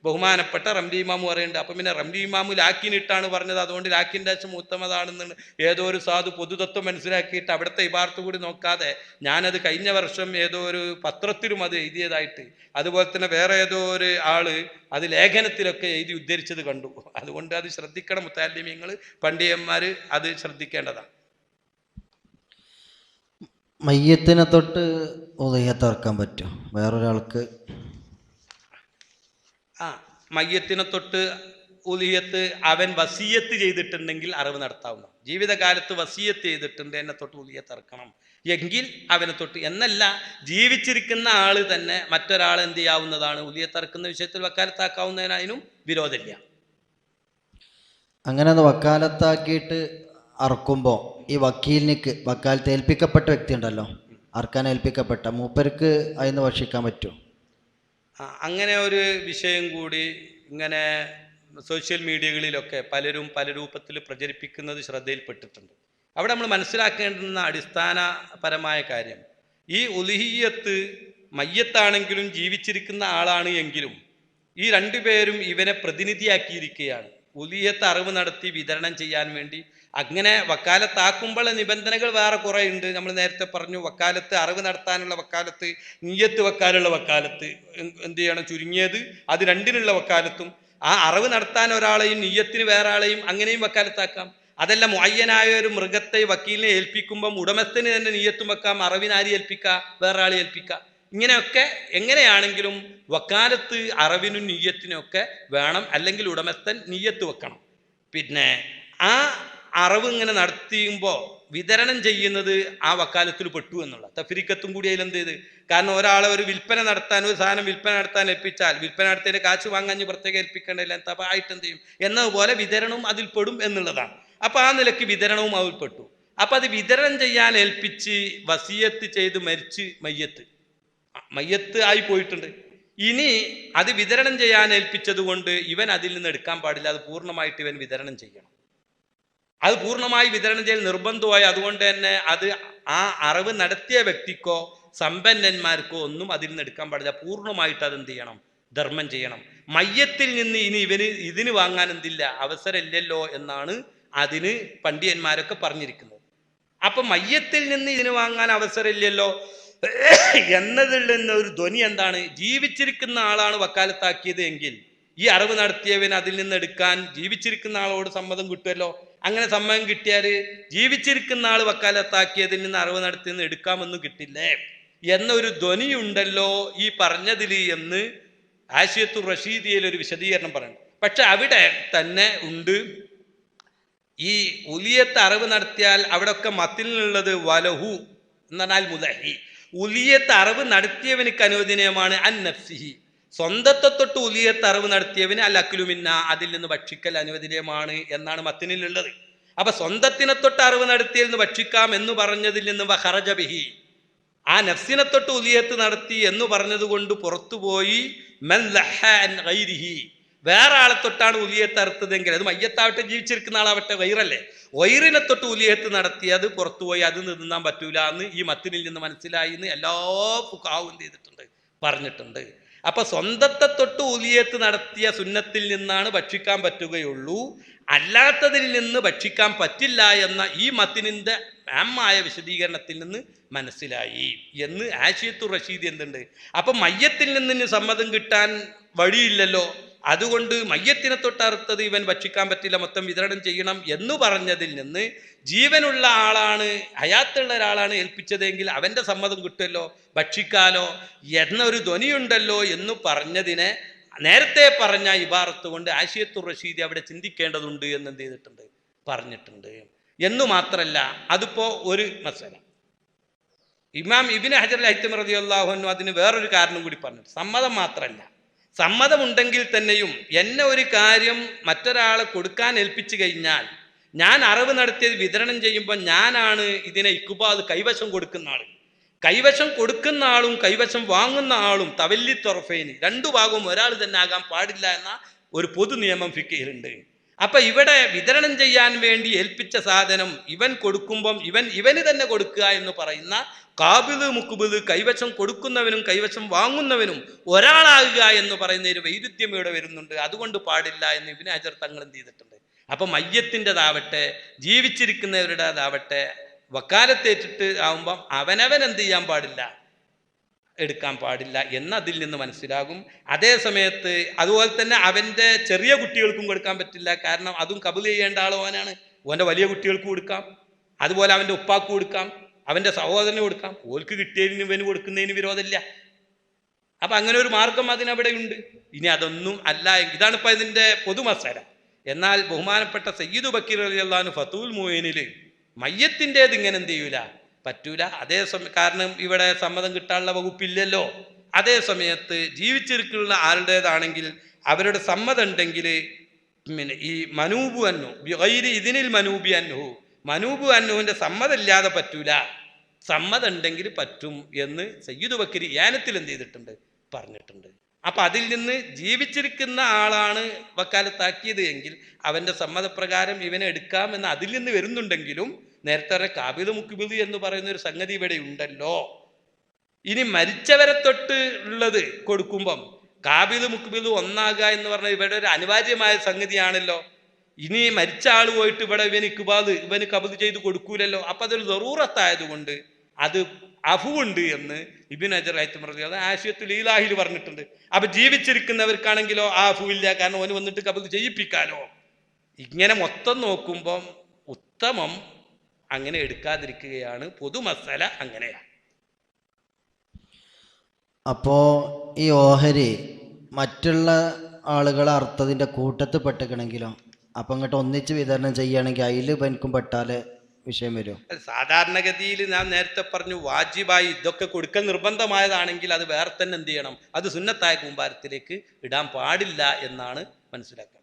ബഹുമാനപ്പെട്ട റംലി ഇമാമു പറയുന്നുണ്ട്. അപ്പം പിന്നെ റംലി ഇമാമു ലാക്കിനിട്ടാണ് പറഞ്ഞത്, അതുകൊണ്ട് ലാക്കിൻ്റെ അച്ഛൻ മൂത്തമതാണെന്ന് ഏതോ ഒരു സാധു പൊതുതത്വം മനസ്സിലാക്കിയിട്ട് അവിടുത്തെ ഇബാർത്ത് കൂടി നോക്കാതെ ഞാനത് കഴിഞ്ഞ വർഷം ഏതോ ഒരു പത്രത്തിലും അത് എഴുതിയതായിട്ട്, അതുപോലെ തന്നെ വേറെ ഏതോ ഒരു ആള് അത് ലേഖനത്തിലൊക്കെ എഴുതി ഉദ്ധരിച്ചത് കണ്ടു. അതുകൊണ്ട് അത് ശ്രദ്ധിക്കണം, മുത്തഅല്ലിമീങ്ങൾ പണ്ഡിതന്മാർ അത് ശ്രദ്ധിക്കേണ്ടതാണ്. മയ്യത്തിനെ തൊട്ട് ഉദയത്ത് ഇറക്കാൻ പറ്റും വേറൊരാൾക്ക്? മയ്യത്തിനെ തൊട്ട് ഉലിയത്ത് അവൻ വസീയത്ത് ചെയ്തിട്ടുണ്ടെങ്കിൽ അറിവ് നടത്താവുന്ന, ജീവിതകാലത്ത് വസീയത്ത് ചെയ്തിട്ടുണ്ട് എന്നെ തൊട്ട് ഉലിയത്ത് ഇറക്കണം എങ്കിൽ അവനെ തൊട്ട്, എന്നല്ല ജീവിച്ചിരിക്കുന്ന ആള് തന്നെ മറ്റൊരാൾ എന്ത് ചെയ്യാവുന്നതാണ്, ഉലിയത്ത് ഇറക്കുന്ന വിഷയത്തിൽ വക്കാലത്താക്കാവുന്നതിന് അതിനും വിരോധമില്ല. അങ്ങനെ വക്കാലത്താക്കിയിട്ട് അറക്കുമ്പോൾ ഈ വക്കാലത്ത് ഏൽപ്പിക്കപ്പെട്ട വ്യക്തി ഉണ്ടല്ലോ, അറക്കാൻ ഏൽപ്പിക്കപ്പെട്ട മൂപ്പർക്ക് അതിന് ഭക്ഷിക്കാൻ പറ്റുമോ? അങ്ങനെ ഒരു വിഷയം കൂടി ഇങ്ങനെ സോഷ്യൽ മീഡിയകളിലൊക്കെ പലരും പല രൂപത്തിൽ പ്രചരിപ്പിക്കുന്നത് ശ്രദ്ധയിൽപ്പെട്ടിട്ടുണ്ട്. അവിടെ നമ്മൾ മനസ്സിലാക്കേണ്ടുന്ന അടിസ്ഥാനപരമായ കാര്യം, ഈ ഉലുഹിയ്യത്ത് മയ്യത്താണെങ്കിലും ജീവിച്ചിരിക്കുന്ന ആളാണ് എങ്കിലും ഈ രണ്ടുപേരും ഇവനെ പ്രതിനിധിയാക്കിയിരിക്കുകയാണ്. ഉലുഹിയ്യത്ത് അറിവ് നടത്തി വിതരണം ചെയ്യാൻ വേണ്ടി. അങ്ങനെ വക്കാലത്താക്കുമ്പോൾ നിബന്ധനകൾ വേറെ കുറേ ഉണ്ട്. നമ്മൾ നേരത്തെ പറഞ്ഞു, വക്കാലത്ത് അറിവ് നടത്താനുള്ള വക്കാലത്ത്, നിയ്യത്ത് വെക്കാനുള്ള വക്കാലത്ത് എന്ത് ചെയ്യണം, ചുരുങ്ങിയത് അത് രണ്ടിനുള്ള വക്കാലത്തും, ആ അറിവ് നടത്താൻ ഒരാളെയും നിയ്യത്തിന് വേറെ ആളെയും അങ്ങനെയും വക്കാലത്താക്കാം. അതല്ല മുഅയ്യനായ ഒരു മൃഗത്തെ വക്കീലിനെ ഏൽപ്പിക്കുമ്പം ഉടമസ്ഥന് തന്നെ നിയ്യത്തും വെക്കാം, അറിവിനാരി ഏൽപ്പിക്കുക, വേറെ ആളെ ഏൽപ്പിക്കുക. ഇങ്ങനെയൊക്കെ എങ്ങനെയാണെങ്കിലും വക്കാലത്ത് അറിവിനും നിയ്യത്തിനും ഒക്കെ വേണം, അല്ലെങ്കിൽ ഉടമസ്ഥൻ നിയ്യത്ത് വെക്കണം. പിന്നെ ആ അറിവ് ഇങ്ങനെ നടത്തിയുമ്പോൾ വിതരണം ചെയ്യുന്നത് ആ വക്കാലത്തിൽ പെട്ടു എന്നുള്ള തഫ്രീക്കത്തും കൂടി അതിൽ എന്ത് ചെയ്ത്, കാരണം ഒരാളെ ഒരു വിൽപ്പന നടത്താൻ, ഒരു സാധനം വിൽപ്പന നടത്താൻ ഏൽപ്പിച്ചാൽ വിൽപ്പന നടത്തിയതിൻ്റെ കാശ് വാങ്ങാൻ പ്രത്യേകം ഏൽപ്പിക്കേണ്ടതില്ല, അപ്പം ആയിട്ട് എന്ത് ചെയ്യും എന്നതുപോലെ വിതരണവും അതിൽ പെടും എന്നുള്ളതാണ്. അപ്പം ആ നിലയ്ക്ക് വിതരണവും അതിൽ പെട്ടു. അപ്പം അത് വിതരണം ചെയ്യാൻ ഏൽപ്പിച്ച് വസിയത്ത് ചെയ്ത് മരിച്ച് മയ്യത്ത് ആയി പോയിട്ടുണ്ട്. ഇനി അത് വിതരണം ചെയ്യാൻ ഏൽപ്പിച്ചത് കൊണ്ട് ഇവൻ അതിൽ നിന്ന് എടുക്കാൻ പാടില്ല, അത് പൂർണ്ണമായിട്ട് ഇവൻ വിതരണം ചെയ്യണം. അത് പൂർണ്ണമായി വിതരണം ചെയ്യൽ നിർബന്ധമായി. അതുകൊണ്ട് തന്നെ അത് ആ അറിവ് നടത്തിയ വ്യക്തിക്കോ സമ്പന്നന്മാർക്കോ ഒന്നും അതിൽ നിന്ന് എടുക്കാൻ പാടില്ല, പൂർണ്ണമായിട്ട് അതെന്ത് ചെയ്യണം, ധർമ്മം ചെയ്യണം. മയ്യത്തിൽ നിന്ന് ഇനി ഇതിന് വാങ്ങാൻ എന്തില്ല, അവസരമില്ലല്ലോ എന്നാണ് അതിന് പണ്ഡിതന്മാരൊക്കെ പറഞ്ഞിരിക്കുന്നത്. അപ്പൊ മയ്യത്തിൽ നിന്ന് ഇതിന് വാങ്ങാൻ അവസരമില്ലല്ലോ എന്നതിൽ നിന്ന് ഒരു ധ്വനി എന്താണ്, ജീവിച്ചിരിക്കുന്ന ആളാണ് വക്കാലത്താക്കിയത് എങ്കിൽ ഈ അറിവ് നടത്തിയവന് അതിൽ നിന്ന് എടുക്കാൻ ജീവിച്ചിരിക്കുന്ന ആളോട് സമ്മതം കിട്ടുമല്ലോ. അങ്ങനെ സമ്മതം കിട്ടിയാൽ ജീവിച്ചിരിക്കുന്ന ആൾ വക്കാലത്താക്കിയതിൽ നിന്ന് അറിവ് നടത്തിയെന്ന് എടുക്കാമെന്ന് കിട്ടില്ലേ എന്നൊരു ധ്വനിയുണ്ടല്ലോ ഈ പറഞ്ഞതിൽ എന്ന് ആശിയത്തുർ റഷീദിയയിൽ ഒരു വിശദീകരണം പറയുന്നു. പക്ഷെ അവിടെ തന്നെ ഉണ്ട് ഈ ഉലിയത്ത് അറിവ് നടത്തിയാൽ അവിടെയൊക്കെ മത്തിലുള്ളത് വലഹു എന്ന് പറഞ്ഞാൽ മുലഹി. ഉലിയത്ത് അറിവ് നടത്തിയവനിക്ക് അനുവദനീയമാണ് അൻ നഫ്സിഹി, സ്വന്തത്തെ തൊട്ട് ഉലിയത്ത് അറിവ് നടത്തിയവന് അൽ അക്ലുമിന്ന, അതിൽ നിന്ന് ഭക്ഷിക്കൽ അനുവദനീയമാണ് എന്നാണ് മത്തിനിലുള്ളത്. അപ്പൊ സ്വന്തത്തിനെ തൊട്ട് അറിവ് നടത്തിയതിൽ നിന്ന് ഭക്ഷിക്കാം എന്ന് പറഞ്ഞതിൽ നിന്ന് വഖറജ ബിഹി, ആ നഫ്സിനെ തൊട്ട് ഉലിയത്ത് നടത്തി എന്ന് പറഞ്ഞത് കൊണ്ട് പുറത്തുപോയി മൻ ലഹ അൻ ഗൈരിഹി, വേറെ ആളെ തൊട്ടാണ് ഉലിയത്ത് അറുത്തതെങ്കിൽ, അത് മയ്യത്താവട്ടെ ജീവിച്ചിരിക്കുന്ന ആളാവട്ടെ, വൈറല്ലേ, വൈറിനെ തൊട്ട് ഉലിയത്ത് നടത്തി അത് പുറത്തുപോയി അത് നിന്നാൻ പറ്റൂല എന്ന് ഈ മത്തിനിൽ നിന്ന് മനസ്സിലായി എന്ന് എല്ലാ ഫുഖാഹുവും ചെയ്തിട്ടുണ്ട്, പറഞ്ഞിട്ടുണ്ട്. അപ്പൊ സ്വന്തത്തെ തൊട്ട് ഉലിയത്ത് നടത്തിയ സുന്നത്തിൽ നിന്നാണ് ഭക്ഷിക്കാൻ പറ്റുകയുള്ളൂ, അല്ലാത്തതിൽ നിന്ന് ഭക്ഷിക്കാൻ പറ്റില്ല എന്ന ഈ മത്തിനിന്റെ ആമായ വിശദീകരണത്തിൽ നിന്ന് മനസ്സിലായി എന്ന് ആശിയത്തുർ റഷീദി എന്തുണ്ട്. അപ്പൊ മയ്യത്തിൽ നിന്ന് സമ്മതം കിട്ടാൻ വഴിയില്ലല്ലോ, അതുകൊണ്ട് മയ്യത്തിനെ തൊട്ടറുത്തത് ഇവൻ ഭക്ഷിക്കാൻ പറ്റില്ല, മൊത്തം വിതരണം ചെയ്യണം എന്ന് പറഞ്ഞതിൽ നിന്ന് ജീവനുള്ള ആളാണ്, ഹയാത്തുള്ള ഒരാളാണ് ഏൽപ്പിച്ചതെങ്കിൽ അവൻ്റെ സമ്മതം കിട്ടുമല്ലോ, ഭക്ഷിക്കാലോ എന്നൊരു ധ്വനിയുണ്ടല്ലോ എന്ന് പറഞ്ഞതിനെ നേരത്തെ പറഞ്ഞ ഇബാറത്ത് കൊണ്ട് ആശിയത്തുർ റഷീദി അവിടെ ചിന്തിക്കേണ്ടതുണ്ട് എന്ന് എന്ത് ചെയ്തിട്ടുണ്ട്, പറഞ്ഞിട്ടുണ്ട്. എന്നു മാത്രമല്ല, അതിപ്പോ ഒരു മസല ഇമാം ഇബ്നു ഹജർ അൽ ഹൈതമി റളിയല്ലാഹു അൻഹു അതിന് വേറൊരു കാരണം കൂടി പറഞ്ഞു. സമ്മതം മാത്രമല്ല, സമ്മതമുണ്ടെങ്കിൽ തന്നെയും എന്നെ ഒരു കാര്യം മറ്റൊരാളെ കൊടുക്കാൻ ഏൽപ്പിച്ചു കഴിഞ്ഞാൽ ഞാൻ അറിവ് നടത്തിയത് വിതരണം ചെയ്യുമ്പോൾ ഞാനാണ് ഇതിനെ ഇക്കുബാദ് കൈവശം കൊടുക്കുന്ന ആൾ. കൈവശം കൊടുക്കുന്ന ആളും കൈവശം വാങ്ങുന്ന ആളും തവല്ലി തൊറഫേന് രണ്ടു ഭാഗവും ഒരാൾ തന്നെ ആകാൻ പാടില്ല എന്ന ഒരു പൊതു നിയമം ഫിഖിലുണ്ട്. അപ്പൊ ഇവിടെ വിതരണം ചെയ്യാൻ വേണ്ടി ഏൽപ്പിച്ച സാധനം ഇവൻ കൊടുക്കുമ്പം ഇവന് തന്നെ കൊടുക്കുക എന്ന് പറയുന്ന കാബിദ് മുക്കുബിദ്, കൈവശം കൊടുക്കുന്നവനും കൈവശം വാങ്ങുന്നവനും ഒരാളാകുക എന്ന് പറയുന്ന ഒരു വൈരുദ്ധ്യം ഇവിടെ വരുന്നുണ്ട്. അതുകൊണ്ട് പാടില്ല എന്ന് ഇബ്നു ഹജർ തങ്ങൾ എന്ത് ചെയ്തിട്ടുണ്ട്. അപ്പൊ മയ്യത്തിൻ്റെതാവട്ടെ ജീവിച്ചിരിക്കുന്നവരുടേതാവട്ടെ വക്കാലത്തേറ്റിട്ട് ആവുമ്പം അവനവൻ എന്ത് ചെയ്യാൻ പാടില്ല, എടുക്കാൻ പാടില്ല എന്നതിൽ നിന്ന് മനസ്സിലാകും. അതേ സമയത്ത് അതുപോലെ തന്നെ അവൻ്റെ ചെറിയ കുട്ടികൾക്കും കൊടുക്കാൻ പറ്റില്ല, കാരണം അതും കബൂൽ ചെയ്യേണ്ട ആൾ ഓനാണ്. ഓൻ്റെ വലിയ കുട്ടികൾക്ക് കൊടുക്കാം, അതുപോലെ അവൻ്റെ ഉപ്പാക്ക് കൊടുക്കാം, അവൻ്റെ സഹോദരന് കൊടുക്കാം, ഓൽക്ക് കിട്ടിയതിന് ഇവന് കൊടുക്കുന്നതിന് വിരോധമില്ല. അപ്പം അങ്ങനെ ഒരു മാർഗം അതിനവിടെയുണ്ട്. ഇനി അതൊന്നും അല്ല, ഇതാണിപ്പോൾ ഇതിൻ്റെ പൊതുമസാല. എന്നാൽ ബഹുമാനപ്പെട്ട സയ്യിദ് ബക്കീർ റളിയല്ലാഹു അൻഹു ഫതുൽ മുഈനിൽ മയ്യത്തിൻ്റേത് ഇങ്ങനെ എന്ത് ചെയ്യൂല, പറ്റൂല. അതേ സമയം കാരണം ഇവിടെ സമ്മതം കിട്ടാനുള്ള വകുപ്പില്ലല്ലോ. അതേ സമയത്ത് ജീവിച്ചിരിക്കുന്ന ആരുടേതാണെങ്കിൽ അവരുടെ സമ്മതം ഉണ്ടെങ്കിൽ പിന്നെ ഈ മനൂബു അന്നു ബിഗൈരി ഇതിനിൽ മനൂബി അന്നുഹു, മനൂബു അന്നുവിൻ്റെ സമ്മതം ഇല്ലാതെ പറ്റൂല, സമ്മതം ഉണ്ടെങ്കിൽ പറ്റും എന്ന് സയ്യിദ് ബക്കരി യാനത്തിൽ എന്ത് ചെയ്തിട്ടുണ്ട്, പറഞ്ഞിട്ടുണ്ട്. അപ്പൊ അതിൽ നിന്ന് ജീവിച്ചിരിക്കുന്ന ആളാണ് വക്കാലത്താക്കിയത് എങ്കിൽ അവൻ്റെ സമ്മതപ്രകാരം ഇവനെ എടുക്കാമെന്ന് അതിൽ നിന്ന് വരുന്നുണ്ടെങ്കിലും നേരത്തെ കാബിദ് മുക്കുബിദ് എന്ന് പറയുന്ന ഒരു സംഗതി ഇവിടെ ഉണ്ടല്ലോ. ഇനി മരിച്ചവരെ തൊട്ട് ഉള്ളത് കൊടുക്കുമ്പം കാബിദ് മുക്കുബിദ് ഒന്നാകുക എന്ന് പറഞ്ഞാൽ ഇവിടെ ഒരു അനിവാര്യമായ സംഗതിയാണല്ലോ. ഇനി മരിച്ച ആൾ പോയിട്ട് ഇവിടെ ഇവന് കബദ് ചെയ്ത് കൊടുക്കൂലല്ലോ. അപ്പൊ അതൊരു ദറൂറത്തായതുകൊണ്ട് അത് അഫുവുണ്ട് എന്ന് ഇബ്നു ഹജർ ഹൈതമി റളിയല്ലാഹു ആശിയത്തുൽ ഇലാഹിൽ പറഞ്ഞിട്ടുണ്ട്. അപ്പൊ ജീവിച്ചിരിക്കുന്നവർക്കാണെങ്കിലോ ആ അഫുവില്ല, കാരണം ഓന് വന്നിട്ട് കബദ് ചെയ്യിപ്പിക്കാലോ. ഇങ്ങനെ മൊത്തം നോക്കുമ്പം ഉത്തമം അങ്ങനെ എടുക്കാതിരിക്കുകയാണ്, പൊതുമസല അങ്ങനെയാണ്. അപ്പോ ഈ ഓഹരി മറ്റുള്ള ആളുകളെ അർത്ഥത്തിൻ്റെ കൂട്ടത്തിൽ പെട്ടിക്കണമെങ്കിലോ അപ്പം ഇങ്ങോട്ട് ഒന്നിച്ച് വിതരണം ചെയ്യുകയാണെങ്കിൽ അതിൽ എനിക്കും പെട്ടാല് വിഷയം വരും. സാധാരണഗതിയിൽ ഞാൻ നേരത്തെ പറഞ്ഞു വാജിബായി ഇതൊക്കെ കൊടുക്കൽ നിർബന്ധമായതാണെങ്കിൽ അത് വേറെ തന്നെ എന്ത് ചെയ്യണം, അത് സുന്നത്തായ കൂമ്പാരത്തിലേക്ക് ഇടാൻ പാടില്ല എന്നാണ് മനസ്സിലാക്കേണ്ടത്.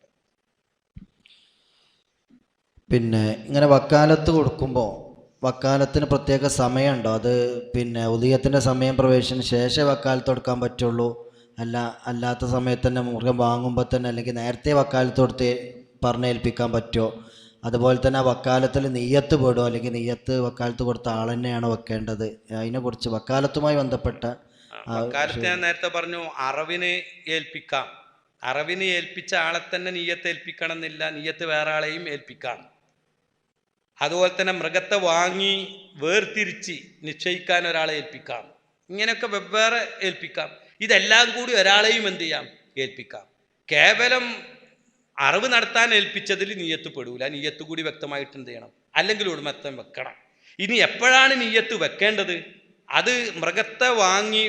പിന്നെ ഇങ്ങനെ വക്കാലത്ത് കൊടുക്കുമ്പോൾ വക്കാലത്തിന് പ്രത്യേക സമയമുണ്ടോ? അത് പിന്നെ ഉദയത്തിൻ്റെ സമയം പ്രവേശിച്ചതിന് ശേഷം വക്കാലത്ത് കൊടുക്കാൻ പറ്റുള്ളൂ, അല്ലാത്ത സമയത്ത് തന്നെ മൃഗം വാങ്ങുമ്പോൾ തന്നെ അല്ലെങ്കിൽ നേരത്തെ വക്കാലത്ത് കൊടുത്ത് പറഞ്ഞേൽപ്പിക്കാൻ പറ്റുമോ? അതുപോലെ തന്നെ ആ വക്കാലത്തിൽ നെയ്യത്ത് പെടുമോ, അല്ലെങ്കിൽ നെയ്യത്ത് വക്കാലത്ത് കൊടുത്ത ആൾ തന്നെയാണ് വെക്കേണ്ടത്? അതിനെക്കുറിച്ച് വക്കാലത്തുമായി ബന്ധപ്പെട്ട വക്കാലത്ത് ഞാൻ നേരത്തെ പറഞ്ഞു അറിവിന് ഏൽപ്പിക്കാം, അറിവിന് ഏൽപ്പിച്ച ആളെ തന്നെ നെയ്യത്ത് ഏൽപ്പിക്കണം എന്നില്ല, നെയ്യത്ത് വേറെ ആളെയും ഏൽപ്പിക്കാം. അതുപോലെ തന്നെ മൃഗത്തെ വാങ്ങി വേർതിരിച്ച് നിശ്ചയിക്കാൻ ഒരാളെ ഏൽപ്പിക്കാം, ഇങ്ങനെയൊക്കെ വെവ്വേറെ ഏൽപ്പിക്കാം. ഇതെല്ലാം കൂടി ഒരാളെയും എന്ത് ചെയ്യാം, ഏൽപ്പിക്കാം. കേവലം അറിവ് നടത്താൻ ഏൽപ്പിച്ചതിൽ നീയത്ത് പെടൂല. നീയത്ത് കൂടി വ്യക്തമായിട്ട് എന്ത് ചെയ്യണം, അല്ലെങ്കിൽ ഉടമസ്ഥൻ വെക്കണം. ഇനി എപ്പോഴാണ് നീയത്ത് വെക്കേണ്ടത്? അത് മൃഗത്തെ വാങ്ങി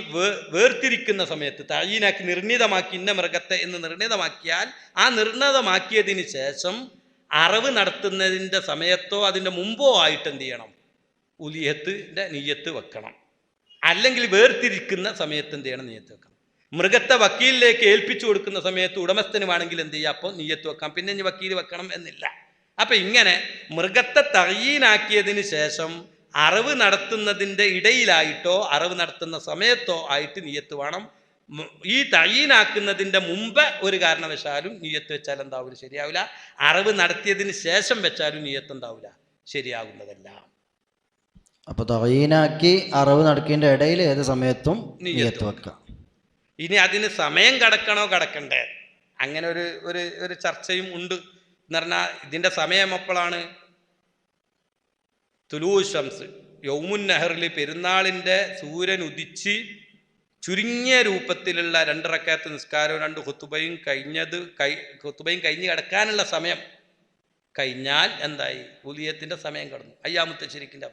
വേർതിരിക്കുന്ന സമയത്ത് തഈനാക്കി നിർണിതമാക്കി ഇന്ന മൃഗത്തെ എന്ന് നിർണിതമാക്കിയാൽ ആ നിർണിതമാക്കിയതിന് ശേഷം അറിവ് നടത്തുന്നതിൻ്റെ സമയത്തോ അതിൻ്റെ മുമ്പോ ആയിട്ട് എന്ത് ചെയ്യണം, ഉലിയത്തിൻ്റെ നീയത്ത് വെക്കണം. അല്ലെങ്കിൽ വേർതിരിക്കുന്ന സമയത്ത് എന്ത് ചെയ്യണം, നീയത്ത് വെക്കണം. മൃഗത്തെ വക്കീലിലേക്ക് ഏൽപ്പിച്ചു കൊടുക്കുന്ന സമയത്ത് ഉടമസ്ഥന് വേണമെങ്കിൽ എന്ത് ചെയ്യുക, അപ്പോൾ നീയത്ത് വെക്കാം. പിന്നെ ഇനി വക്കീൽ വെക്കണം എന്നില്ല. അപ്പം ഇങ്ങനെ മൃഗത്തെ തഈനാക്കിയതിന് ശേഷം അറിവ് നടത്തുന്നതിൻ്റെ ഇടയിലായിട്ടോ അറിവ് നടത്തുന്ന സമയത്തോ ആയിട്ട് നീയത്ത് വേണം. ഈ തഈനാക്കുന്നതിൻ്റെ മുമ്പ് ഒരു കാരണവശാലും നീയത്ത് വെച്ചാൽ എന്താവില്ല, ശരിയാവില്ല. അറിവ് നടത്തിയതിന് ശേഷം വെച്ചാലും നീയത്ത് എന്താവില്ല, ശരിയാകുന്നതല്ല. അപ്പോൾ തഈനാക്കി അറിവ് നടക്കേണ്ട ഇടയിൽ ഏത് സമയത്തും നീയത്ത് വെക്കാം. ഇനി അതിന് സമയം കടക്കണോ കടക്കണ്ടേ, അങ്ങനെ ഒരു ചർച്ചയും ഉണ്ട്. എന്ന് പറഞ്ഞാൽ ഇതിൻ്റെ സമയം എപ്പോഴാണ്? തുലൂ ശംസ് യൗമുൻ നഹറിൽ പെരുന്നാളിൻ്റെ സൂര്യൻ ഉദിച്ച് ചുരുങ്ങിയ രൂപത്തിലുള്ള 2 റക്അത്ത് നിസ്കാരവും 2 ഖുതുബയും കഴിഞ്ഞ് കിടക്കാനുള്ള സമയം കഴിഞ്ഞാൽ എന്തായി, ഉലിയത്തിൻ്റെ സമയം കടന്നു. അയ്യാമുത്തെ ശരിക്കിൻ്റെ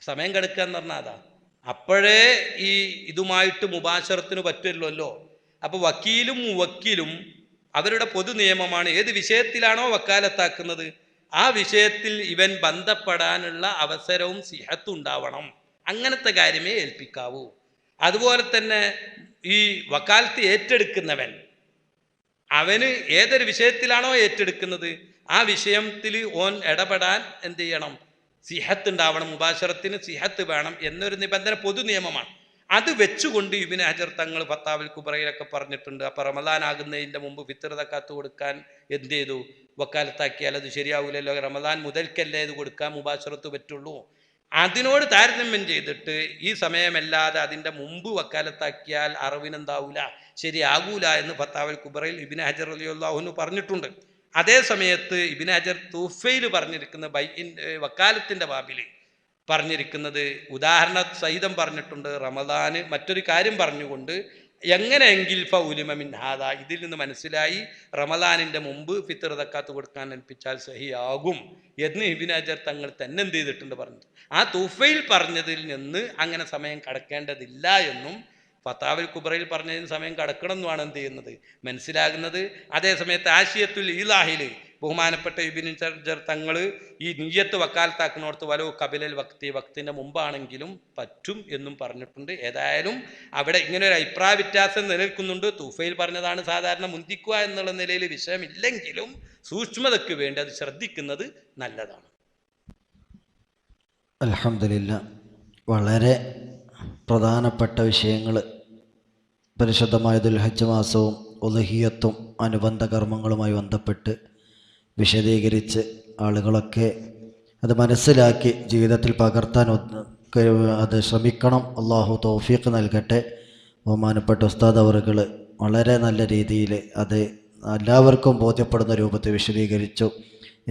സമയം കിടക്കുക എന്ന് പറഞ്ഞാൽ അതാ. അപ്പോഴേ ഈ ഇതുമായിട്ട് മുബാശറത്തിന് പറ്റുമല്ലോ. അപ്പോൾ വക്കീലും മുവക്കിലും അവരുടെ പൊതു നിയമമാണ്, ഏത് വിഷയത്തിലാണോ വക്കാലത്താക്കുന്നത് ആ വിഷയത്തിൽ ഇവൻ ബന്ധപ്പെടാനുള്ള അവസരവും സിഹത്തും ഉണ്ടാവണം. അങ്ങനത്തെ കാര്യമേ ഏൽപ്പിക്കാവൂ. അതുപോലെ തന്നെ ഈ വക്കാലത്ത് ഏറ്റെടുക്കുന്നവൻ അവന് ഏതൊരു വിഷയത്തിലാണോ ഏറ്റെടുക്കുന്നത് ആ വിഷയത്തിൽ ഓൻ ഇടപെടാൻ എന്ത് ചെയ്യണം, സിഹത്ത് ഉണ്ടാവണം. മുബാശറത്തിന് സിഹത്ത് വേണം എന്നൊരു നിബന്ധന പൊതു നിയമമാണ്. അത് വെച്ചുകൊണ്ട് ഇബ്നു ഹജർ തങ്ങൾ ഫത്താവിൽ കുബറയിലൊക്കെ പറഞ്ഞിട്ടുണ്ട്. അപ്പോൾ റമദാൻ ആകുന്നതിൻ്റെ മുമ്പ് ഫിത്ർ സക്കാത്ത് കൊടുക്കാൻ എന്ത് ചെയ്തു, വക്കാലത്താക്കിയാൽ അത് ശരിയാവില്ലല്ലോ. റമദാൻ മുതൽക്കല്ലേ ഇത് കൊടുക്കാൻ മുബാശറത്ത് പറ്റുള്ളൂ. അതിനോട് താരതമ്യം ചെയ്തിട്ട് ഈ സമയമല്ലാതെ അതിൻ്റെ മുമ്പ് വക്കാലത്താക്കിയാൽ അറിവിനെന്താവൂല, ശരിയാകൂല എന്ന് ഫത്താവിൽ കുബറയിൽ ഇബ്നു ഹജർ റളിയല്ലാഹു അൻഹു പറഞ്ഞിട്ടുണ്ട്. അതേ സമയത്ത് ഇബ്നു ഹജർ തൂഫയിൽ പറഞ്ഞിരിക്കുന്ന വക്കാലത്തിൻ്റെ ബാബിൽ പറഞ്ഞിരിക്കുന്നത് ഉദാഹരണ സഹിതം പറഞ്ഞിട്ടുണ്ട്. റമദാന് മറ്റൊരു കാര്യം പറഞ്ഞുകൊണ്ട് എങ്ങനെയെങ്കിൽ ഫൗലിമ മിൻ ഹാദാ, ഇതിൽ നിന്ന് മനസ്സിലായി റമദാനിൻ്റെ മുമ്പ് ഫിത്ർ സക്കാത്ത് കൊടുക്കാൻ ഏൽപ്പിച്ചാൽ സഹിയാകും എന്ന് ഇബ്നു ഹജർ തങ്ങൾ തന്നെ എന്ത് ചെയ്തിട്ടുണ്ട്, പറഞ്ഞത്. ആ തൂഫയിൽ പറഞ്ഞതിൽ നിന്ന് അങ്ങനെ സമയം കടക്കേണ്ടതില്ല എന്നും ഫത്താവിൽ കുബറയിൽ പറഞ്ഞതിന് സമയം കടക്കണം എന്നുമാണ് എന്ത് ചെയ്യുന്നത്, മനസ്സിലാകുന്നത്. അതേസമയത്ത് ആശിയത്തുൽ ഈലാഹിൽ ബഹുമാനപ്പെട്ട ഇബ്നു ഹജർ തങ്ങൾ ഈ നിയ്യത്ത് വക്കാലത്താക്കുന്നിടത്ത് വലോ കബിലൽ വക്തിൻ്റെ മുമ്പാണെങ്കിലും പറ്റും എന്നും പറഞ്ഞിട്ടുണ്ട്. ഏതായാലും അവിടെ ഇങ്ങനെ ഒരു അഭിപ്രായ വ്യത്യാസം നിലനിൽക്കുന്നുണ്ട്. തൂഫയിൽ പറഞ്ഞതാണ് സാധാരണ മുന്തിക്കുക എന്നുള്ള നിലയിൽ വിഷയമില്ലെങ്കിലും സൂക്ഷ്മതയ്ക്ക് വേണ്ടി അത് ശ്രദ്ധിക്കുന്നത് നല്ലതാണ്. അൽഹംദുലില്ലാ, വളരെ പ്രധാനപ്പെട്ട വിഷയങ്ങൾ പരിശുദ്ധമായ ദുൽഹജ്ജ് മാസവും ഉളുഹിയ്യത്തും അനുബന്ധ കർമ്മങ്ങളുമായി ബന്ധപ്പെട്ട് വിശദീകരിച്ച് ആളുകളൊക്കെ അത് മനസ്സിലാക്കി ജീവിതത്തിൽ പകർത്താൻ അത് ശ്രമിക്കണം. അള്ളാഹു തൗഫീഖ് നൽകട്ടെ. ബഹുമാനപ്പെട്ട ഉസ്താദ് അവറുകൾ വളരെ നല്ല രീതിയിൽ അത് എല്ലാവർക്കും ബോധ്യപ്പെടുന്ന രൂപത്തിൽ വിശദീകരിച്ചു.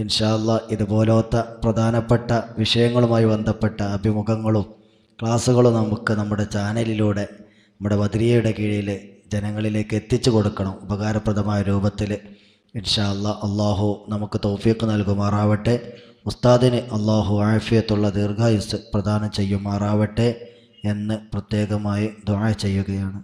ഇൻഷാ അല്ലാഹ് ഇതുപോലത്തെ പ്രധാനപ്പെട്ട വിഷയങ്ങളുമായി ബന്ധപ്പെട്ട അഭിമുഖങ്ങളും ക്ലാസ്സുകളും നമുക്ക് നമ്മുടെ ചാനലിലൂടെ നമ്മുടെ ബദ്രിയയുടെ കീഴിൽ ജനങ്ങളിലേക്ക് എത്തിച്ചു കൊടുക്കണം ഉപകാരപ്രദമായ രൂപത്തിൽ. ഇൻഷാ അല്ലാഹ് അള്ളാഹു നമുക്ക് തൗഫീഖ് നൽകുമാറാവട്ടെ. ഉസ്താദിന് അള്ളാഹു ആഫിയത്തുള്ള ദീർഘായുസ് പ്രദാനം ചെയ്യുമാറാവട്ടെ എന്ന് പ്രത്യേകമായി ദുആ ചെയ്യുകയാണ്.